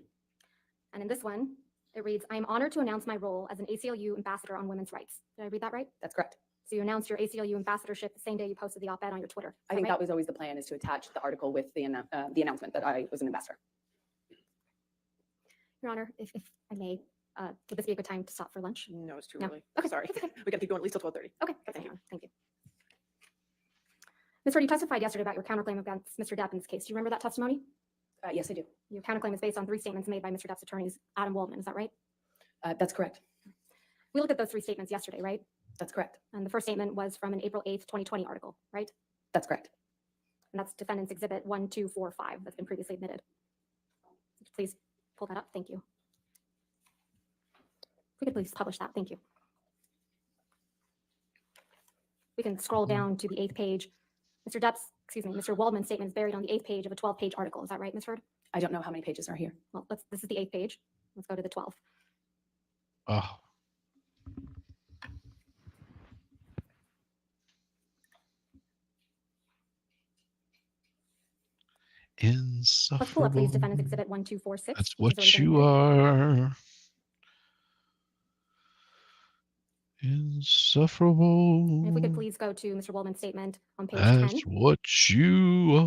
And in this one, it reads, I am honored to announce my role as an ACLU ambassador on women's rights. Did I read that right? That's correct. So you announced your ACLU ambassadorship the same day you posted the op-ed on your Twitter. I think that was always the plan, is to attach the article with the announcement that I was an ambassador. Your Honor, if I may, would this be a good time to stop for lunch? No, it's too No. early. Okay, Sorry. that's okay. We got to keep going at least till 12:30. Okay, that's fine, Your Honor. Thank you. Ms. Heard, you testified yesterday about your counterclaim against Mr. Depp in this case. Do you remember that testimony? Yes, I do. Your counterclaim is based on 3 statements made by Mr. Depp's attorneys, Adam Waldman. Is that right? That's correct. We looked at those 3 statements yesterday, right? That's correct. And the first statement was from an April 8th, 2020 article, right? That's correct. And that's Defendant's Exhibit 1245 that's been previously admitted. Please pull that up. Thank you. If we could please publish that. Thank you. We can scroll down to the 8th page. Mr. Waldman's statement is buried on the 8th page of a 12-page article. Is that right, Ms. Heard? I don't know how many pages are here. Well, this is the 8th page. Let's go to the 12th. oh. Let's pull up, Insufferable. please, Defendant's Exhibit 1246. That's which has what already been you admitted. are. Insufferable. And if we could please go to Mr. Waldman's statement on page That's 10. what you are.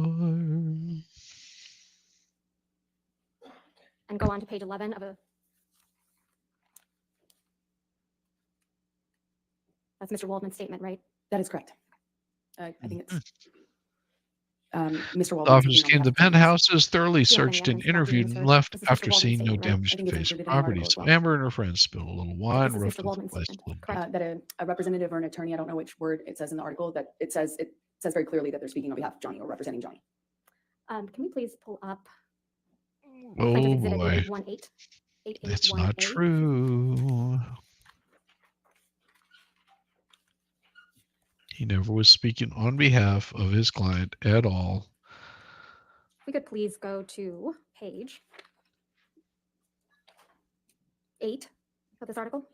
And go on to page 11 of a. That's Mr. Waldman's statement, right? That is correct. I think it's Mr. The Waldman. officers speaking came on to the behalf of the penthouse, thoroughly any searched and evidence about being interviewed and searched? left This is Mr. after Waldman's seeing no statement, right? damage I to think it's face included in the property. article as So well. Amber and her friends spilled a little wine, This is roughed Mr. up the Waldman's place statement, a little bit. correct? that a representative or an attorney, I don't know which word it says in the article, that it says very clearly that they're speaking on behalf of Johnny or representing Johnny. Can we please pull up Oh Plaintiff's Exhibit boy, 8818? that's not true. He never was speaking on behalf of his client at all. If we could please go to page 8 of this article.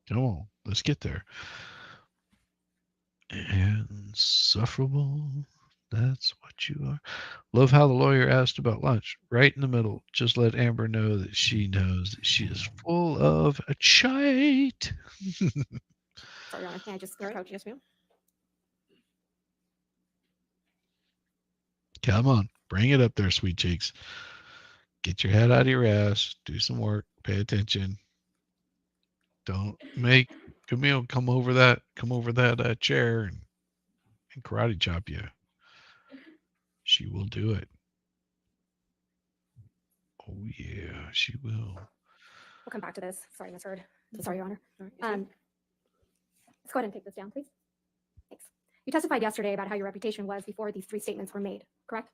Come on, let's get there. Insufferable. That's what you are. Love how the lawyer asked about lunch. Right in the middle. Just let Amber know that she knows that she is full of a shite. Sorry, Your Honor, can I just All right. approach? Yes, ma'am. Come on, bring it up there, sweet cheeks. Get your head out of your ass. Do some work. Pay attention. Don't make Camille come over that chair and karate chop you. She will do it. Oh yeah, she will. We'll come back to this. Sorry, Misheard. So sorry, Your Honor. All right, yes, ma'am. Let's go ahead and take this down, please. Thanks. You testified yesterday about how your reputation was before these 3 statements were made, correct?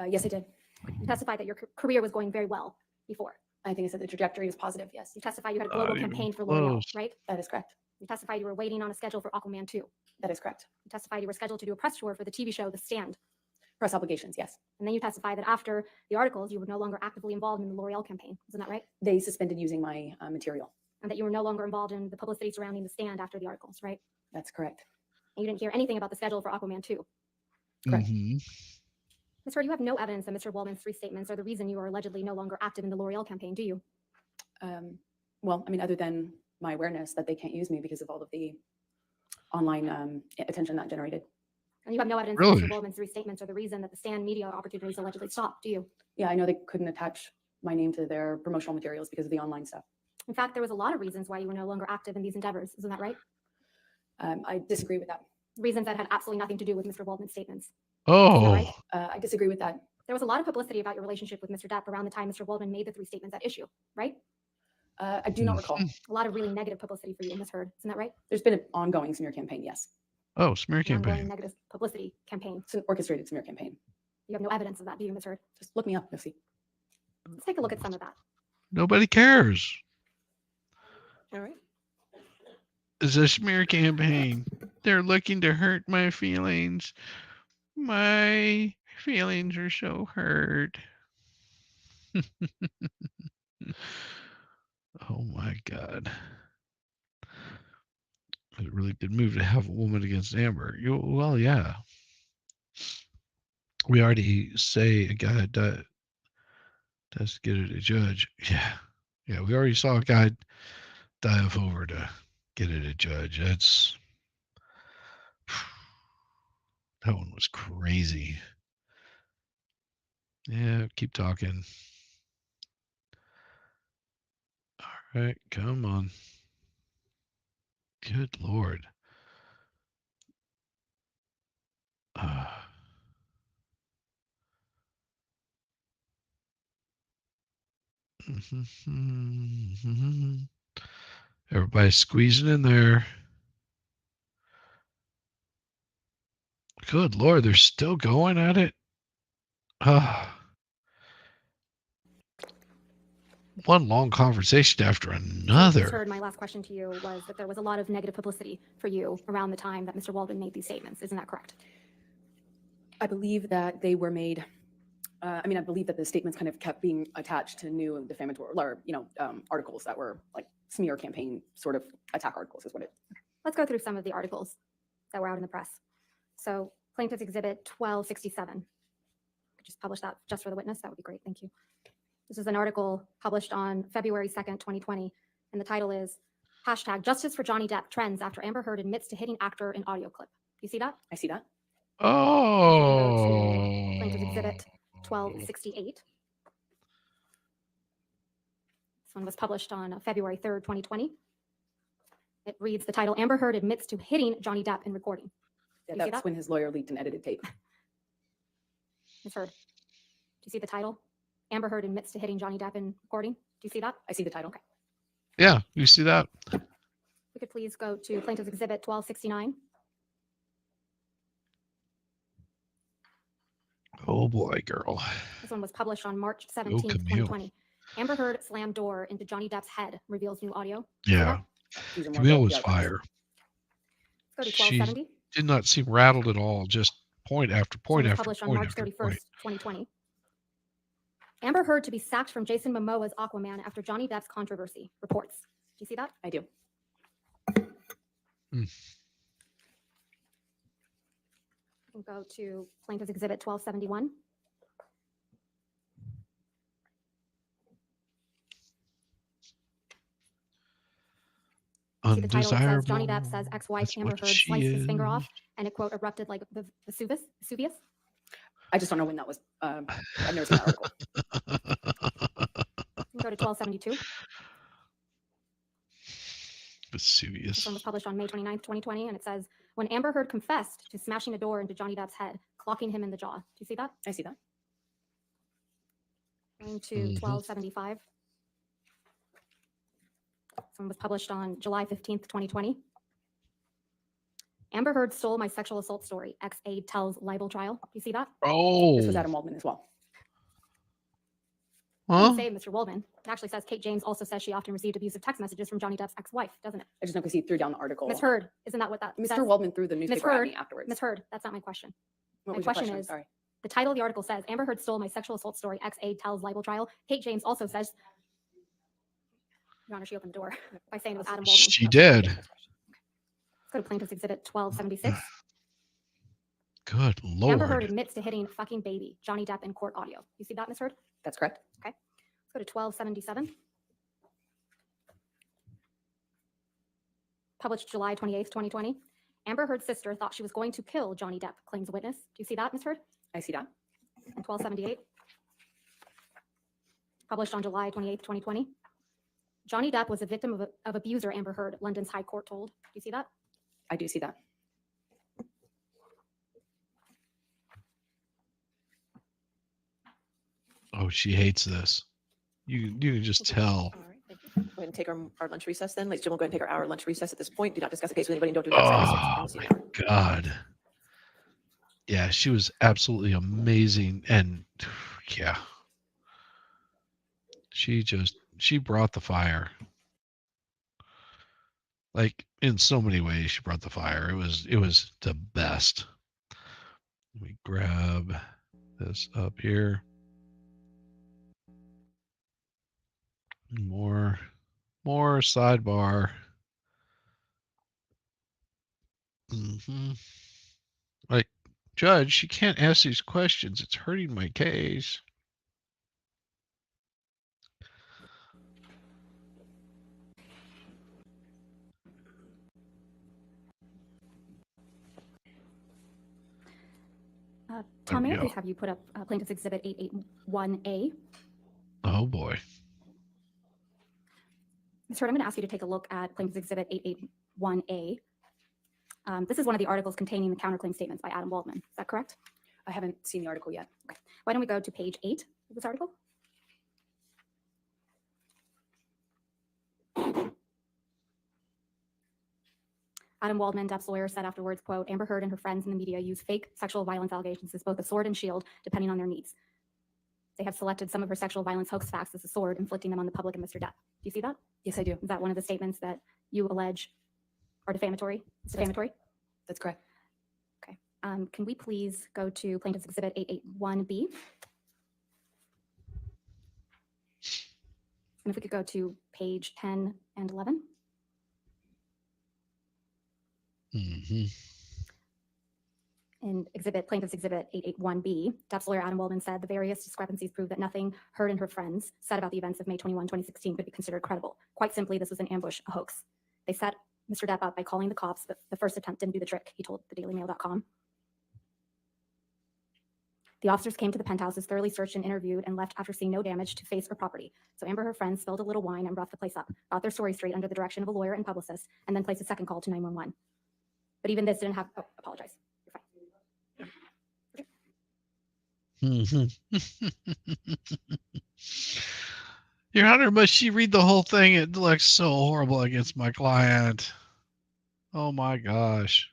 Yes, I did. You testified that your career was going very well before. I think I said the trajectory was positive. Yes, You testified you had a Not global even campaign for L'Oreal, close. right? that is correct. You testified you were waiting on a schedule for Aquaman 2. That is correct. You testified you were scheduled to do a press tour for the TV show The Stand. Press obligations. Yes, And then you testified that after the articles, you were no longer actively involved in the L'Oreal campaign. Isn't that right? they suspended using my material. And that you were no longer involved in the publicity surrounding The Stand after the articles, right? That's correct. And you didn't hear anything about the schedule for Aquaman 2. Correct. Mhm. Ms. Heard, you have no evidence that Mr. Waldman's 3 statements are the reason you are allegedly no longer active in the L'Oreal campaign, do you? Well, I mean, other than my awareness that they can't use me because of all of the online attention that generated. And you have no evidence that Really? Mr. Waldman's 3 statements are the reason that the Stand media opportunities allegedly stopped, do you? Yeah, I know they couldn't attach my name to their promotional materials because of the online stuff. In fact, there was a lot of reasons why you were no longer active in these endeavors. Isn't that right? I disagree with that. Reasons that had absolutely nothing to do with Mr. Waldman's statements. Oh, right? I disagree with that. There was a lot of publicity about your relationship with Mr. Depp around the time Mr. Waldman made the 3 statements at issue, right? I do not recall. A lot of really negative publicity for you, Ms. Heard. Isn't that right? There's been an ongoing smear campaign. Yes, oh, smear An ongoing campaign. negative publicity campaign. it's an orchestrated smear campaign. You have no evidence of that, do you, Ms. Heard? Just look me up. You'll see. Let's take a look at some of that. Nobody cares. All right. It's a smear campaign. They're looking to hurt my feelings. My feelings are so hurt. Oh my God. It's a really good move to have a woman against Amber. Well, yeah. We already say a guy does to get it a judge. Yeah. Yeah, we already saw a guy dive over to get it a judge. That one was crazy. Yeah, keep talking. All right, come on. Good Lord. Everybody's squeezing in there. Good Lord, they're still going at it. One long conversation after Ms. another. Heard, my last question to you was that there was a lot of negative publicity for you around the time that Mr. Waldman made these statements. Isn't that correct? I believe that they were made. I believe that the statements kind of kept being attached to new defamatory, or articles that were like smear campaign sort of attack articles, is what it. Let's go through some of the articles that were out in the press. So Plaintiff's Exhibit 1267. Could you just publish that just for the witness? That would be great. Thank you. This is an article published on February 2nd, 2020, and the title is #Justice for Johnny Depp Trends After Amber Heard Admits to Hitting Actor in Audio Clip. Do you see that? I see that. Oh. Plaintiff's Exhibit 1268. This one was published on February 3rd, 2020. It reads the title, Amber Heard Admits to Hitting Johnny Depp in Recording. Yeah, You see that's that? when his lawyer leaked an edited tape. Ms. Heard, do you see the title? Amber Heard admits to hitting Johnny Depp in recording. Do you see that? I see the title. Okay. Yeah, you see that? We could please go to Plaintiff's Exhibit 1269. Oh boy, girl. This one was published on March Go 17th, Camille. 2020. Amber Heard slammed door into Johnny Depp's head, reveals new audio. See Yeah. that? These are more Camille the was PR clips. fire. Let's go to She 1270. did not seem rattled at all. Just point after This one point was after published on point March after 31st, point. 2020. Amber Heard to be sacked from Jason Momoa's Aquaman after Johnny Depp's controversy. Reports. Do you see that? I do. We can go to Plaintiff's Exhibit 1271. See the title, it says Johnny Depp says ex-wife That's Amber what Heard she sliced his finger off is. and it, quote, erupted like Vesuvius. I just don't know when that was. I've never seen that article. We can go to 1272. This Vesuvius. one was published on May 29th, 2020, and it says, when Amber Heard confessed to smashing a door into Johnny Depp's head, clocking him in the jaw. Do you see that? I see that. Going to Mhm. 1275. This one was published on July 15th, 2020. Amber Heard stole my sexual assault story. Ex-aide tells libel trial. Do you see that? Oh. This was Adam Waldman as well. Doesn't Huh? say Mr. Waldman. It actually says Kate James also says she often received abusive text messages from Johnny Depp's ex-wife, doesn't it? I just know because he threw down the article. Miss Heard, isn't that what that? Mr. that's- Waldman threw the newspaper at Heard, me afterwards. Miss Heard, that's not my question. What my was your question is- Sorry. The title of the article says Amber Heard stole my sexual assault story. Ex-aide tells libel trial. Kate James also says, Your Honor, she opened the door by saying it was Adam Waldman. She did. Let's go to Plaintiff's Exhibit 1276. Good Amber Heard Lord. admits to hitting fucking baby. Johnny Depp in court audio. You see that, Miss Heard? That's correct. Let's go to 1277. Published July 28th, 2020. Amber Heard's sister thought she was going to kill Johnny Depp, claims a witness. Do you see that, Miss Heard? I see that. And 1278. Published on July 28th, 2020. Johnny Depp was a victim of abuser Amber Heard, London's High Court told. Do you see that? I do see that. Oh, she hates this. You can just tell. All right, thank you. Go ahead and take our lunch recess then. Ladies and gentlemen, go ahead and take our hour lunch recess at this point. Do not discuss the case with anybody. Don't do that. Oh my God. Yeah, she was absolutely amazing. And yeah, she brought the fire. Like in so many ways, she brought the fire. It was the best. Let me grab this up here. More sidebar. Like, Judge, she can't ask these questions. It's hurting my case. Tom, we may I go. please have you put up Plaintiff's Exhibit 881A? Oh boy. Ms. Heard, I'm going to ask you to take a look at Plaintiff's Exhibit 881A. This is one of the articles containing the counterclaim statements by Adam Waldman. Is that correct? I haven't seen the article yet. Why don't we go to page 8 of this article? Adam Waldman, Depp's lawyer, said afterwards, quote, Amber Heard and her friends in the media use fake sexual violence allegations as both a sword and shield, depending on their needs. They have selected some of her sexual violence hoax facts as a sword, inflicting them on the public and Mr. Depp. Do you see that? Yes, I do. Is that one of the statements that you allege are defamatory? It's defamatory? That's correct. Can we please go to Plaintiff's Exhibit 881B? And if we could go to page 10 and 11. In Plaintiff's Exhibit 881B, Depp's lawyer Adam Waldman said the various discrepancies prove that nothing Heard and her friends said about the events of May 21, 2016 could be considered credible. Quite simply, this was an ambush, a hoax. They set Mr. Depp up by calling the cops, but the first attempt didn't do the trick, he told thedailymail.com. The officers came to the penthouses, thoroughly searched and interviewed, and left after seeing no damage to face or property. So Amber and her friends spilled a little wine and roughed the place up, got their story straight under the direction of a lawyer and publicist, and then placed a second call to 911. But even this didn't have, oh, apologize. You're fine. Your Honor, must she read the whole thing? It looks so horrible against my client. Oh my gosh.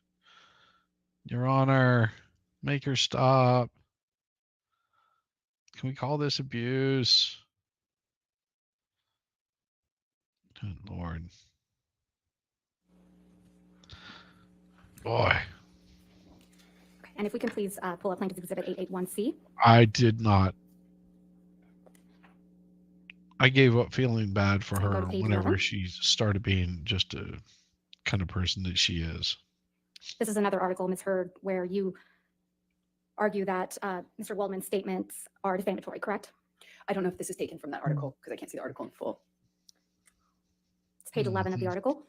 Your Honor, make her stop. Can we call this abuse? Good Lord. Boy, And if we can please pull up Plaintiff's Exhibit 881C. I did not. I gave up feeling bad for And go her to page whenever 11. she started being just a kind of person that she is. This is another article, Ms. Heard, where you argue that Mr. Waldman's statements are defamatory, correct? I don't know if this is taken from that article because I can't see the article in full. It's page 11 of the Mhm. article.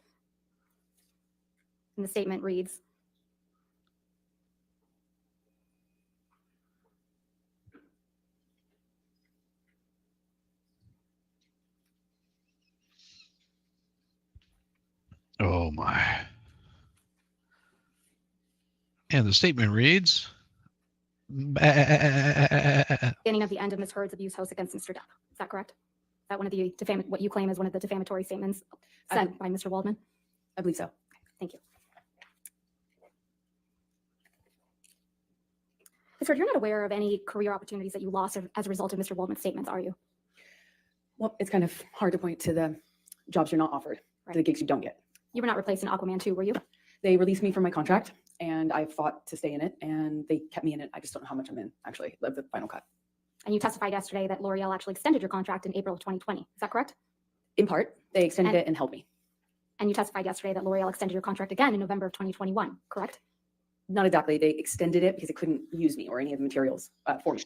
And the statement reads, Oh my. And the statement reads, beginning of the end of Ms. Heard's abuse hoax against Mr. Depp. Is that correct? Is that one of the what you claim is one of the defamatory statements said by Mr. Waldman? I believe so. Thank you. Ms. Heard, you're not aware of any career opportunities that you lost as a result of Mr. Waldman's statements, are you? Well, it's kind of hard to point to the jobs you're not offered, to the gigs you don't get. You were not replaced in Aquaman 2, were you? They released me from my contract and I fought to stay in it and they kept me in it. I just don't know how much I'm in, actually, the final cut. And you testified yesterday that L'Oreal actually extended your contract in April of 2020. Is that correct? In part, they extended And- it and held me. And you testified yesterday that L'Oreal extended your contract again in November of 2021, correct? Not exactly. They extended it because it couldn't use me or any of the materials for me.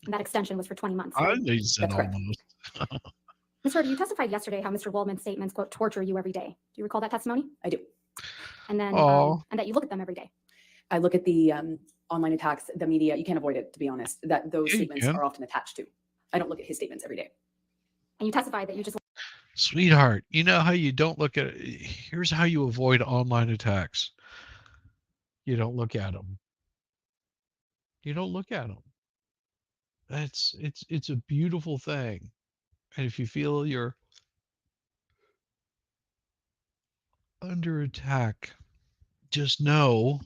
And that extension was for 20 months. I Right? said That's correct. almost. Ms. Heard, you testified yesterday how Mr. Waldman's statements, quote, torture you every day. Do you recall that testimony? I do. And then, Aw. and that you look at them every day. I look at the online attacks, the media. You can't avoid it, to be honest, that those Yeah, you statements can. are often attached to. I don't look at his statements every day. And you testified that you just Sweetheart, you know how you don't look at it. Here's how you avoid online attacks. You don't look at them. You don't look at them. It's a beautiful thing. And if you feel you're under attack, just know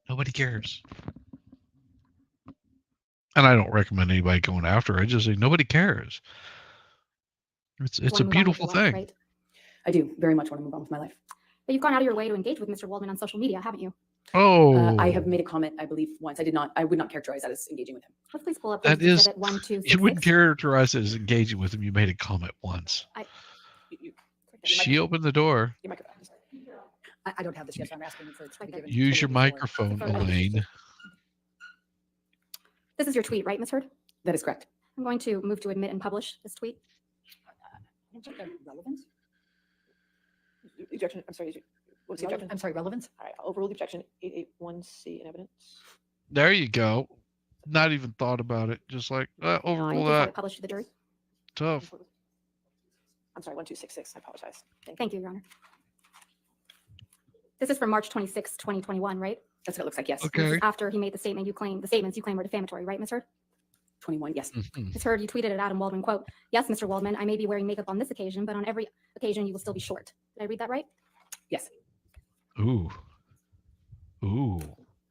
nobody cares. And I don't recommend anybody going after her. I just say nobody cares. It's wanna a move on with beautiful your life, thing. right? I do very much want to move on with my life. But you've gone out of your way to engage with Mr. Waldman on social media, haven't you? Oh, I have made a comment, I believe, once. I would not characterize that as engaging with him. Let's please pull up That Plaintiff's is- Exhibit 1266. you wouldn't characterize it as engaging with him. You made a comment once. She opened the door. Your microphone. I don't have this yet, so I'm asking for it to be given Use your 24. microphone, Sorry. Elaine. This is your tweet, right, Ms. Heard? That is correct. I'm going to move to admit and publish this tweet. Relevance? Objection, I'm sorry, what was the objection? I'm sorry, relevance? All right, I'll overrule the objection, 881C in evidence. There you go. Not even thought about it. Just like Can you overrule please have that. it published to the jury? Tough. I'm sorry, 1266, I apologize. Thank you, Your Honor. This is from March 26, 2021, right? That's what it looks like, yes. This Okay. is after he made the statements you claim are defamatory, right, Ms. Heard? 21, yes. Mhm. Ms. Heard, you tweeted at Adam Waldman, quote, yes, Mr. Waldman, I may be wearing makeup on this occasion, but on every occasion you will still be short. Did I read that right? Yes. Ooh. Ooh.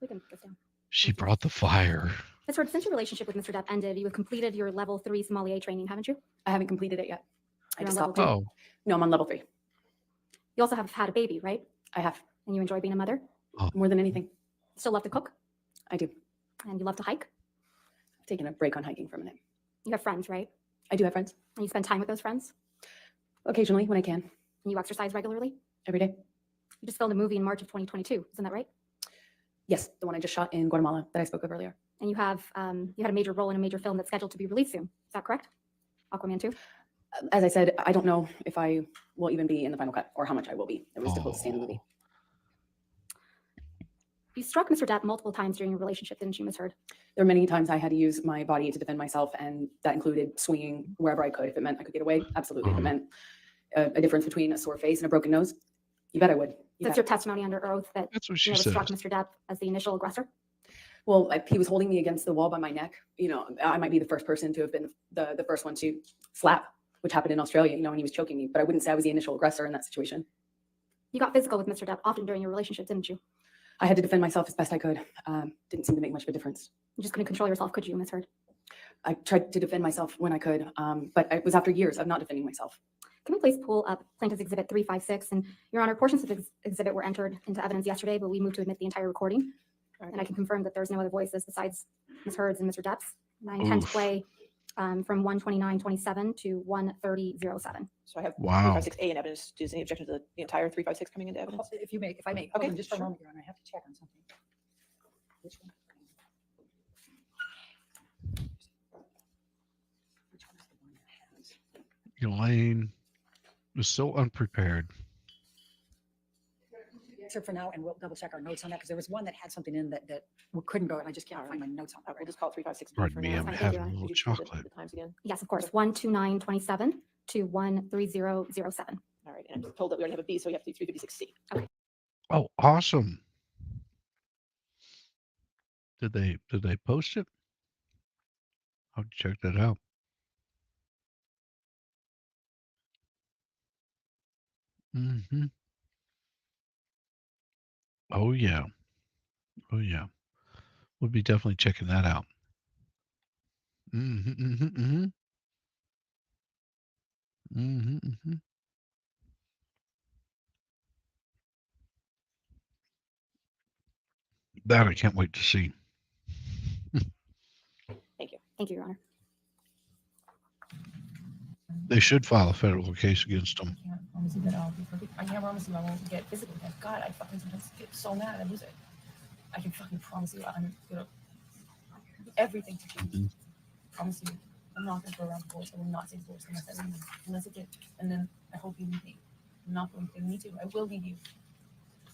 We can put this down. She brought the fire. Ms. Heard, since your relationship with Mr. Depp ended, you have completed your level 3 sommelier training, haven't you? I haven't completed it yet. I You're just on level stopped. Oh, No, I'm on level 3. You also have had a baby, right? I have And you enjoy being a mother? more than anything. You still love to cook? I do. And you love to hike? I've taken a break on hiking for a minute. You have friends, right? I do have friends. And you spend time with those friends? Occasionally, when I can. And you exercise regularly? Every day. You just filmed a movie in March of 2022, isn't that right? Yes, the one I just shot in Guatemala that I spoke of earlier. And you have you had a major role in a major film that's scheduled to be released soon. Is that correct? Aquaman 2? As I said, I don't know if I will even be in the final cut or how much I will be. It was difficult to stay in the movie. You struck Mr. Depp multiple times during your relationship, didn't you, Ms. Heard? There were many times I had to use my body to defend myself, and that included swinging wherever I could. If it meant I could get away, absolutely. If it meant a difference between a sore face and a broken nose, you bet I would. You That's bet. your testimony under oath that that's what you she never said. struck Mr. Depp as the initial aggressor? Well, he was holding me against the wall by my neck. You know, I might be the first person to have been the first one to slap, which happened in Australia, you know, when he was choking me. But I wouldn't say I was the initial aggressor in that situation. You got physical with Mr. Depp often during your relationship, didn't you? I had to defend myself as best I could. Didn't seem to make much of a difference. You just couldn't control yourself, could you, Ms. Heard? I tried to defend myself when I could, but it was after years of not defending myself. Can we please pull up Plaintiff's Exhibit 356? And Your Honor, portions of the exhibit were entered into evidence yesterday, but we moved to admit the entire recording. And I can confirm that there's no other voices besides Ms. Heard's and Mr. Depp's. And I intend to Oof. play from 129:27 to 130:07. So I have Wow. 356A in evidence. Does any objection to the entire 356 coming into evidence? If you may, if I may, Okay, hold on just for a sure. moment, Your Honor, I have to check on something. Which one? Which one is the one that has? Elaine was so unprepared. Except for now, and we'll double check our notes on that, because there was one that had something in that we couldn't go, and I just can't find my notes on All right, that we'll right just call it 356B Pardon for me, now. I'm Thank you, having Your a Honor. little Could you repeat chocolate. the times again? Yes, of course. 129:27 to 130:07. All right, and I'm told that we already have a B, so we have to do 356C. Oh, awesome. Did they post it? I'll check that out. Mm-hmm. Oh yeah. Oh yeah. We'll be definitely checking that out. Mm-hmm, mm-hmm, mm-hmm. Mm-hmm, mm-hmm. That I can't wait to see. Thank you. Thank you, Your Honor. They should file a federal case against them. I can't promise you that I'll be perfect. I can't promise you I won't get physical. God, I fucking sometimes get so mad I lose it. I can fucking promise you I'm gonna do everything to change. Mhm. Promise you. I'm not gonna go around divorce. I will not say divorce unless it gets. And then I hope you leave me. I'm not going to. Me too. I will leave you.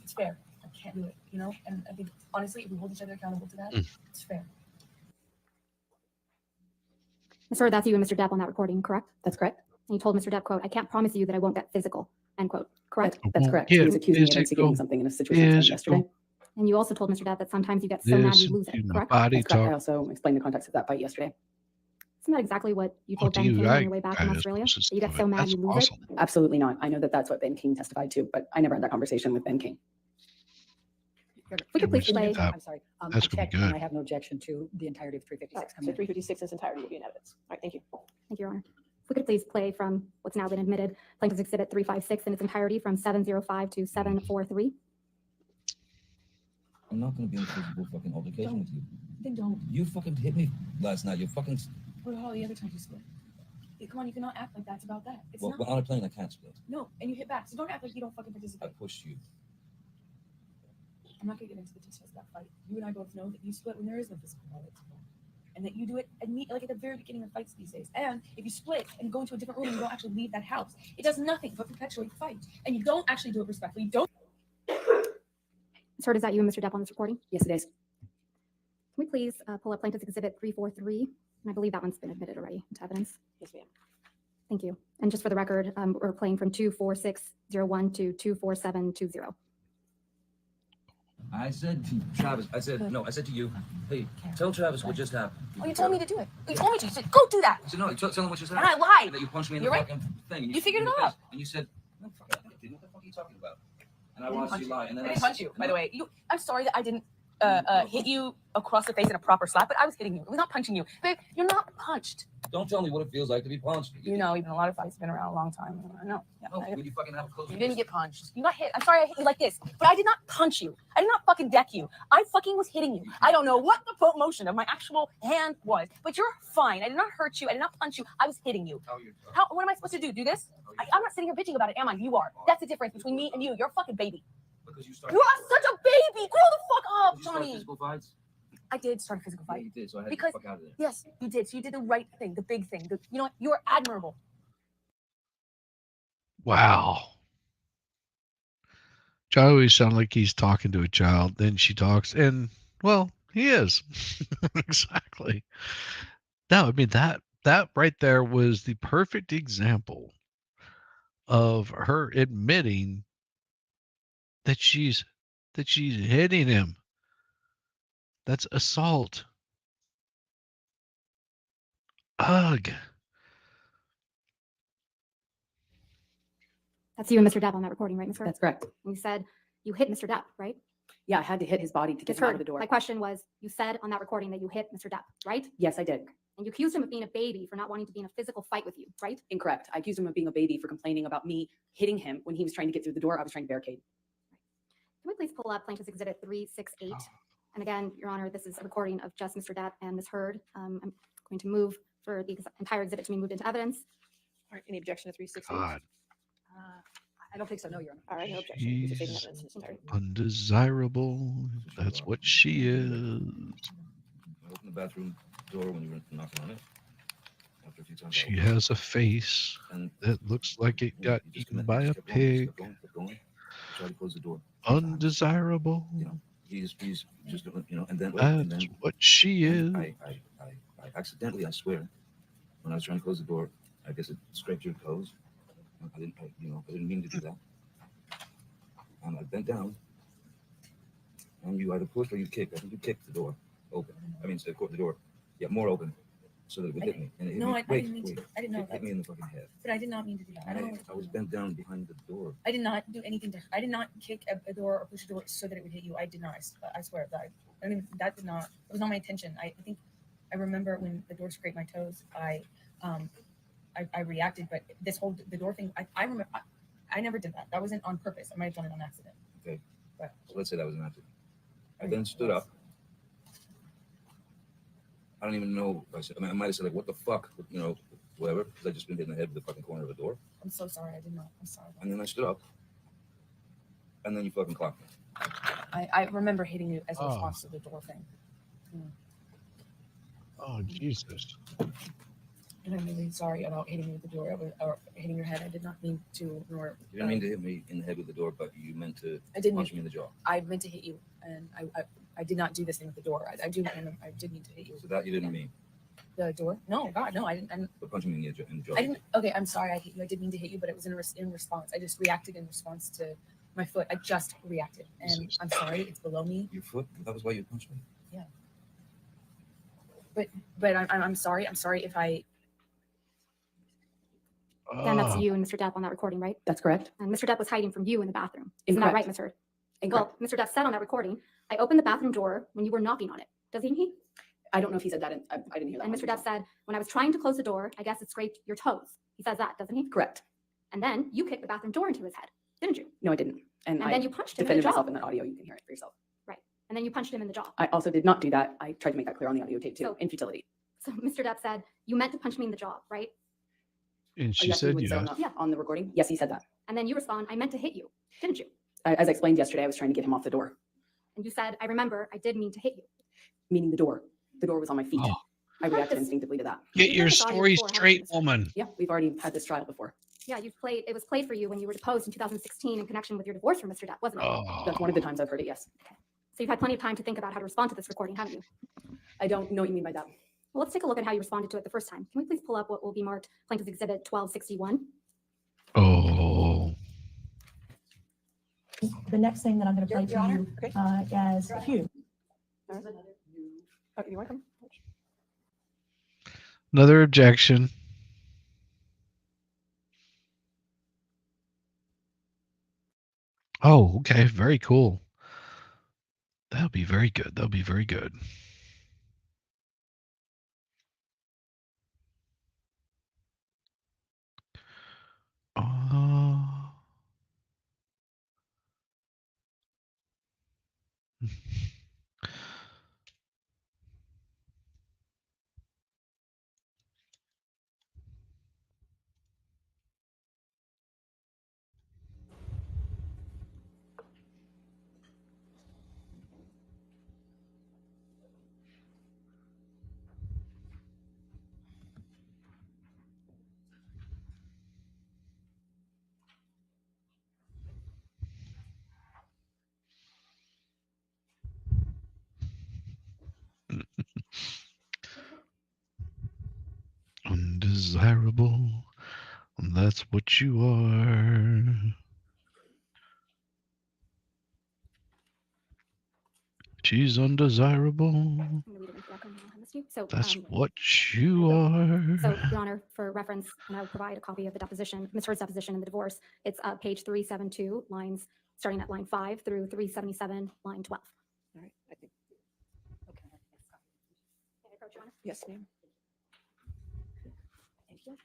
It's fair. I can't do it, you know? And I think honestly, if we hold each other accountable to that, it's fair. Ms. Heard, that's you and Mr. Depp on that recording, correct? That's correct. And you told Mr. Depp, quote, "I can't promise you that I won't get physical," end quote, correct? That's Won't correct. He get was accusing me of physical, instigating something in a situation that happened physical. yesterday. And you also told Mr. Depp that sometimes you get so mad you Listen lose to it, my correct? body That's correct. I talk. also explained the context of that fight yesterday. Isn't that exactly what you told do Ben you King on like your way back from guys? Australia? This is That you get good. so mad That's you lose awesome. it? Absolutely not. I know that that's what Ben King testified to, but I never had that conversation with Ben King. If we could please play. I'm sorry. That's I gonna be checked and good. I have no objection to the entirety of 356 So coming in. 356 in its entirety will be in evidence. All right, thank you. Thank you, Your Honor. If we could please play from what's now been admitted, Plaintiff's Exhibit 356 in its entirety from 7:05 to 7:43. I'm not gonna be in a physical fucking altercation with you. Then don't. You fucking hit me last night. You fucking. What about all the other times you split? Hey, come on, you cannot act like that's about that. It's Well, not. on a plane, I can't split. No, and you hit back. So don't act like you don't fucking I participate. pushed you. I'm not gonna get into the details of that fight. You and I both know that you split when there is no physical violence involved. And that you do it like at the very beginning of fights these days. And if you split and go into a different room and you don't actually leave that house, it does nothing but perpetuate the fight. And you don't actually do it respectfully. You don't. Ms. Heard, is that you and Mr. Depp on this recording? Yes, it is. Can we please pull up Plaintiff's Exhibit 343? And I believe that one's been admitted already into evidence. Yes, ma'am. Thank you. And just for the record, we're playing from 24601 to 24720. I said to Travis, I said to you, hey, tell Travis what just happened. Oh, you told me to do it. You told me to. You said, go do that. I said, no, tell him what just And happened. I lied. And that you punched me in You're the right. fucking thing. And You figured in it the out. face. And you said, no, fuck that. What the fuck are you talking about? And I I didn't watched punch you you. lie. And I then didn't punch you, and by the then- way. I'm sorry that I didn't hit you across the face in a proper slap, but I was hitting you. I was not punching you. Babe, you're not punched. Don't tell me what it feels like to be punched. You know, even a lot of fights have been around a long time. I know. Yeah, No, I- when you fucking have a close. You didn't get punched. You got hit. I'm sorry I hit you like this, but I did not punch you. I did not fucking deck you. I fucking was hitting you. I don't know what the motion of my actual hand was, but you're fine. I did not hurt you. I did not punch you. I was hitting you. What am I supposed to do? Do this? I'm not sitting here bitching about it, am I? You are. That's the difference between me and you. You're a fucking baby. Because you You started. are such a baby. Grow the fuck up, You started Johnny. physical fights. I did start a physical Yeah, fight. you did. So I had Because- to get the fuck out of there. Yes, you did. So you did the right thing, the big thing. You know what? You are admirable. Wow. John always sounds like he's talking to a child. Then she talks, and well, he is. Exactly. No, I mean that right there was the perfect example of her admitting that she's hitting him. That's assault. Ugh. That's you and Mr. Depp on that recording, right, Ms. Heard? That's correct. And you said you hit Mr. Depp, right? Yeah, I had to hit his body to get Ms. him out of Heard, the door. my question was, you said on that recording that you hit Mr. Depp, right? Yes, I did. And you accused him of being a baby for not wanting to be in a physical fight with you, right? Incorrect. I accused him of being a baby for complaining about me hitting him when he was trying to get through the door. I was trying to barricade. Can we please pull up Plaintiff's Exhibit 368? And again, Your Honor, this is a recording of just Mr. Depp and Ms. Heard. I'm going to move for the entire exhibit to be moved into evidence. All right, any objection to 368? God, I don't think so, no, Your Honor. All right, no objection. These are taken she's evidence in its entirety. undesirable. That's what she is. I opened the bathroom door when you were knocking on it. After a few times, I She opened it, has a face and that looks like it you got just eaten kept by going, a just kept pig. kept going. Tried to close the door. Undesirable. You know, he's just, you know, and then That's what she is. I accidentally, I swear, when I was trying to close the door, I guess it scraped your toes. I didn't mean to do that. And I bent down, and you either pushed or you kicked. I think you kicked the door open. I mean, the door, yeah, more open, so that it would hit me. And it hit No, me. I didn't mean to. I didn't know It hit that. me in the fucking head. But I did not mean to do that. I don't know what I you're was talking bent down behind the door. about. I did not do anything to her. I did not kick a door or push a door so that it would hit you. I did not. I swear that. I mean, that did not. It was not my intention. I think I remember when the door scraped my toes. I reacted, but the door thing. I remember. I never did that. That wasn't on purpose. I might have done it on accident. Okay, But so let's say that was an accident. I then stood up. I don't even know. I might have said like, "What the fuck," you know, whatever, because I just been hit in the head with the fucking corner of a door. I'm so sorry. I did not. I'm sorry. And then I stood up, and then you fucking clocked me. I remember hitting you as a Oh. response to the door thing. Oh, Jesus. And I'm really sorry about hitting you with the door or hitting your head. I did not mean to, nor You didn't mean to hit me in the head with the door, but you meant to I didn't. punch me in the jaw. I meant to hit you, and I did not do this thing with the door. I did mean to hit you. So that you didn't mean, The door? No, God, no, I didn't. but punching me in the jaw. I didn't. Okay, I'm sorry. I hit you. I did mean to hit you, but it was in response. I just reacted in response to my foot. I just reacted, and I'm sorry. It's below me. Your foot? That was why you punched me? But I'm sorry. I'm sorry if I. Again, that's Oh, you and Mr. Depp on that recording, right? That's correct. And Mr. Depp was hiding from you in the bathroom. Isn't that right, Incorrect. Ms. Heard? Incorrect. Well, Mr. Depp said on that recording, I opened the bathroom door when you were knocking on it. Doesn't he? I don't know if he said that. I didn't hear that. And one. Mr. Depp said, when I was trying to close the door, I guess it scraped your toes. He says that, doesn't he? Correct. And then you kicked the bathroom door into his head, didn't you? No, I didn't. And And I then you punched him in the defended jaw. myself in that audio. You can hear it for yourself. And then you punched him in the jaw. I also did not do that. I tried to make that clear on the audio tape too, So- in futility. So Mr. Depp said, you meant to punch me in the jaw, right? and Are she you asking me said what he said yes. Yeah. on the recording? Yes, he said that. And then you respond, I meant to hit you, didn't you? As I explained yesterday, I was trying to get him off the door, And you said, I remember, I did mean to hit you. meaning the door. The door was on my feet. Oh. I We've had reacted this- instinctively to that. Get We've your had this audio story before, haven't straight, we? woman. Yeah, we've already had this trial before. Yeah, it was played for you when you were deposed in 2016 in connection with your divorce from Mr. Depp, wasn't it? Oh, That's one of the times I've heard it, yes. So you've had plenty of time to think about how to respond to this recording, haven't you? I don't know what you mean by that. Well, let's take a look at how you responded to it the first time. Can we please pull up what will be marked Plaintiff's Exhibit 1261? oh, The next thing that I'm going to play Your for Honor? you Okay. is Hugh. Oh, you want to come? another objection. Oh, okay. Very cool. That'll be very good. That'll be very good. Uh, undesirable. That's what you are. She's undesirable. I'm going to read it into the record and I'll hand this to you. So, That's what you are. so, Your Honor, for reference, and I will provide a copy of the deposition, Ms. Heard's deposition in the divorce. It's page 372, lines starting at line 5 through 377, line 12. All right, I think, May I approach, Your Honor? yes, ma'am. Thank you.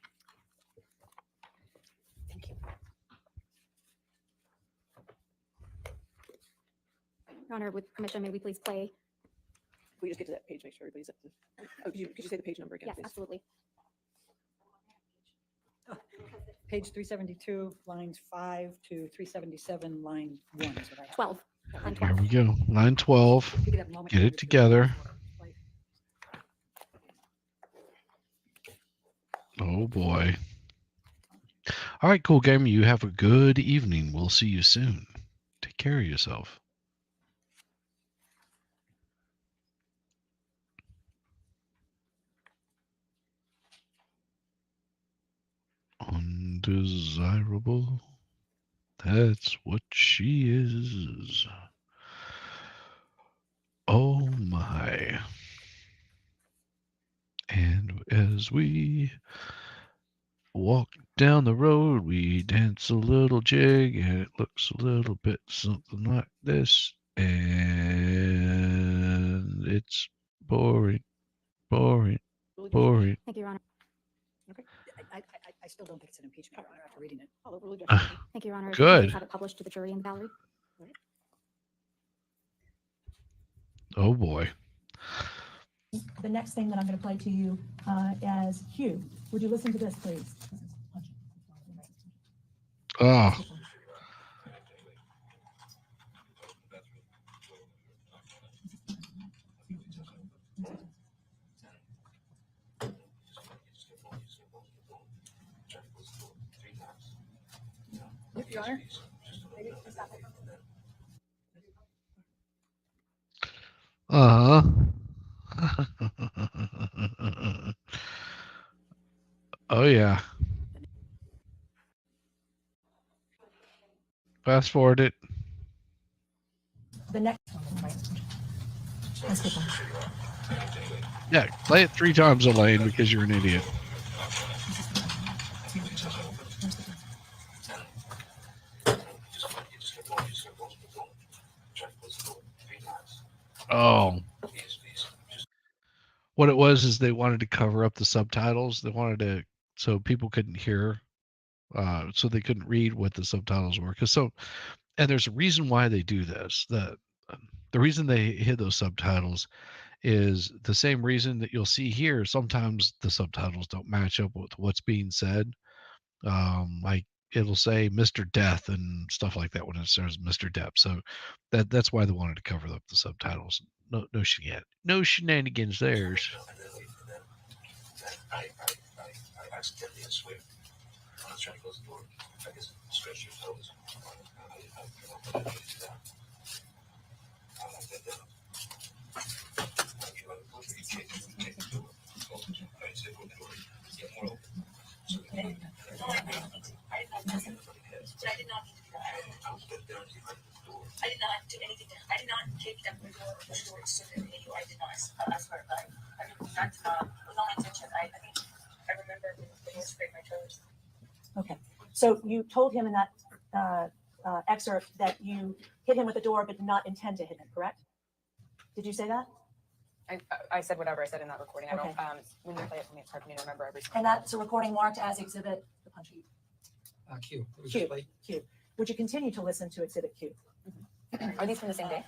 Thank you. Your Honor, with permission, may we please play? Can we just get to that page, make sure everybody's up to, oh, could you say the page number again, Yes, please? absolutely. Page 372, lines 5 to 377, line 1 is what I have. 12. Line Here 12. we go. Line 12. If you could have a moment Get here it to- together. Oh boy. All right, cool gamer. You have a good evening. We'll see you soon. Take care of yourself. Undesirable. That's what she is. Oh my. And as we walk down the road, we dance a little jig, and it looks a little bit something like this. And it's boring, boring, boring. Thank you, Your Honor. I still don't think it's an impeachment, Your Honor, after reading it. I'll overrule Judge. Thank you, Your Honor. If you could Good. please have it published to the jury in the gallery. Oh boy. The next thing that I'm going to play to you as Hugh. Would you listen to this, please? Oh, Your Honor? uh-huh. Oh yeah. Fast forward it. The next Let's get them. Yeah, play it 3 times, Elaine, because you're an idiot. Oh. What it was is they wanted to cover up the subtitles. They wanted to, so people couldn't hear, so they couldn't read what the subtitles were. And there's a reason why they do this. The reason they hid those subtitles is the same reason that you'll see here. Sometimes the subtitles don't match up with what's being said. Like it'll say Mr. Death and stuff like that when it says Mr. Depp. So that's why they wanted to cover up the subtitles. No shenanigans there. I accidentally swear. I was trying to close the door. I guess stretch your toes. I like that down. I did not mean to do that. I did not do anything. I did not kick down the door or the door so that you. I did not. I swear, but I mean, that was not my intention. I think I remember the door scraped my toes. Okay. So you told him in that excerpt that you hit him with the door but did not intend to hit him, correct? Did you say that? I said whatever I said in that recording. I don't, Okay. when you play it for me, it's hard for me to remember every And that's a recording marked as exhibit the punch. Q. Q. Q. Would you continue to listen to exhibit Q? Are these from the same day?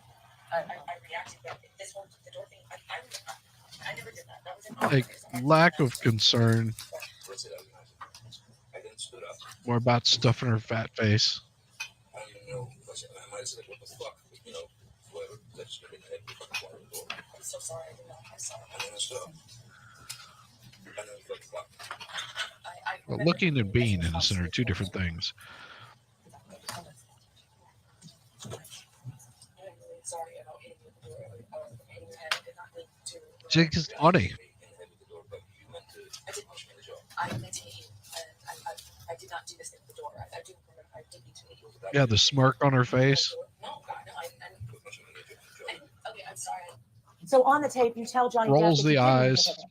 I reacted that this whole the door thing. I never did that. That was an Like lack of concern, I then stood up. more about stuffing her fat face. I don't even know. I might have said, what the fuck? You know, whoever. That just made my head be fucking quiet the door. I'm so sorry. I did not. I'm sorry. And then I stood up. And then I flipped the clock. But looking and being innocent are 2 different things. I'm really sorry about hitting you with the door. I did not mean to. Jake is funny. I did push me in the jaw. I meant to hit you, and I did not do this thing with the door. I do remember I did need to hit you. Yeah, the smirk on her face. No, okay, I'm sorry. So on the tape, you tell Johnny Depp Rolls that you the didn't mean to eyes. hit him.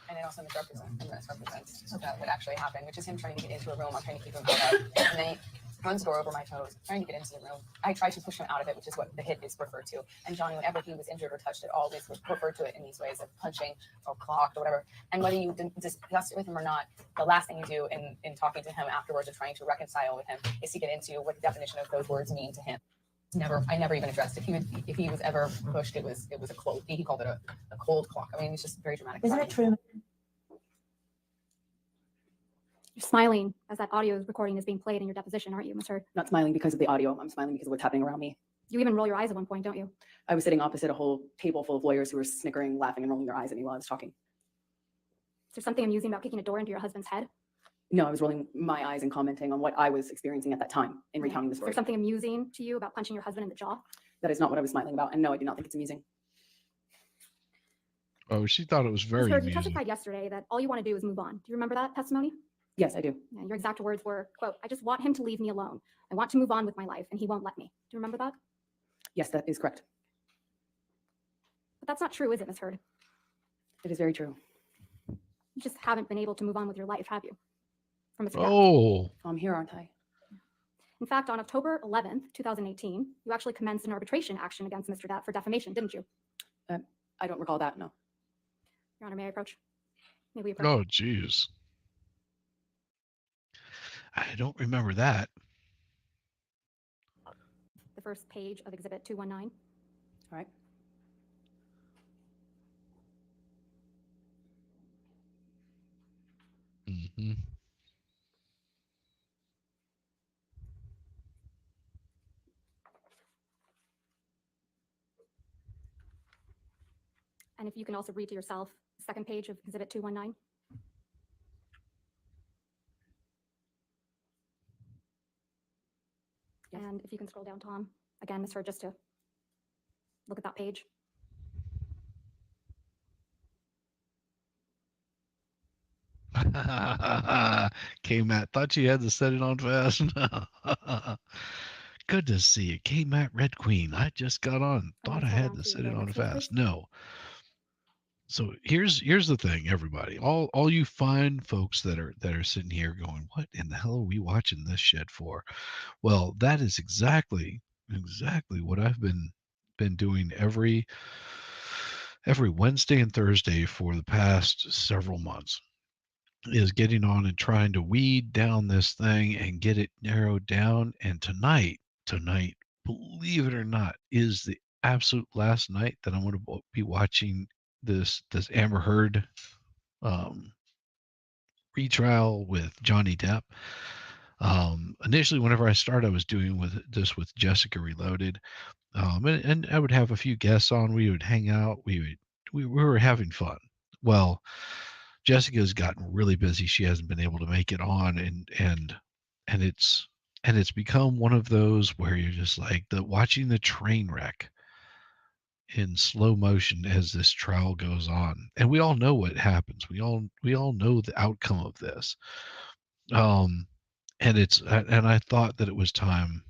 And it also misrepresents what actually happened, which is him trying to get into a room. I'm trying to keep him out of. And then tons tore over my toes, trying to get into the room. I tried to push him out of it, which is what the hit is referred to. And Johnny, whenever he was injured or touched it, always referred to it in these ways of punching or clocked or whatever. And whether you discuss it with him or not, the last thing you do in talking to him afterwards or trying to reconcile with him is to get into what the definition of those words mean to him. I never even addressed if he was ever pushed. It was a cold. He called it a cold clock. I mean, it's just very dramatic. Isn't it true? You're smiling as that audio recording is being played in your deposition, aren't you, Ms. Heard? Not smiling because of the audio. I'm smiling because of what's happening around me. You even roll your eyes at one point, don't you? I was sitting opposite a whole table full of lawyers who were snickering, laughing, and rolling their eyes at me while I was talking. Is there something amusing about kicking a door into your husband's head? No, I was rolling my eyes and commenting on what I was experiencing at that time in recounting the Is story. there something amusing to you about punching your husband in the jaw? That is not what I was smiling about. And no, I do not think it's amusing. Oh, she thought it was Ms. very Heard, you amusing. testified yesterday that all you want to do is move on. Do you remember that testimony? Yes, I do. Yeah, your exact words were, quote, "I just want him to leave me alone. I want to move on with my life, and he won't let me." Do you remember that? Yes, that is correct. But that's not true, is it, Ms. Heard? It is very true. You just haven't been able to move on with your life, have you? From Mr. Depp. Oh, I'm here, aren't I? In fact, on October 11th, 2018, you actually commenced an arbitration action against Mr. Depp for defamation, didn't you? I don't recall that, no. Your Honor, may I approach? May we approach? oh, geez. I don't remember that. The first page of Exhibit 219. All right. Hmm. And if you can also read to yourself the second page of Exhibit 219. Yes. And if you can scroll down, Tom, again, Ms. Heard, just to look at that page. K-Matt, thought you had to set it on fast. Good to see you. K-Matt Red Queen. I just got on. I wanna Thought I scroll had down to to set the it on next page, fast. please. No. So here's the thing, everybody. All you fine folks that are sitting here going, what in the hell are we watching this shit for? Well, that is exactly what I've been doing every Wednesday and Thursday for the past several months, is getting on and trying to weed down this thing and get it narrowed down. And tonight, believe it or not, is the absolute last night that I'm going to be watching this Amber Heard retrial with Johnny Depp. Initially, whenever I started, I was doing this with Jessica Reloaded, and I would have a few guests on. We would hang out. We were having fun. Well, Jessica's gotten really busy. She hasn't been able to make it on, and it's become one of those where you're just like watching the train wreck in slow motion as this trial goes on. And we all know what happens. We all know the outcome of this. And I thought that it was time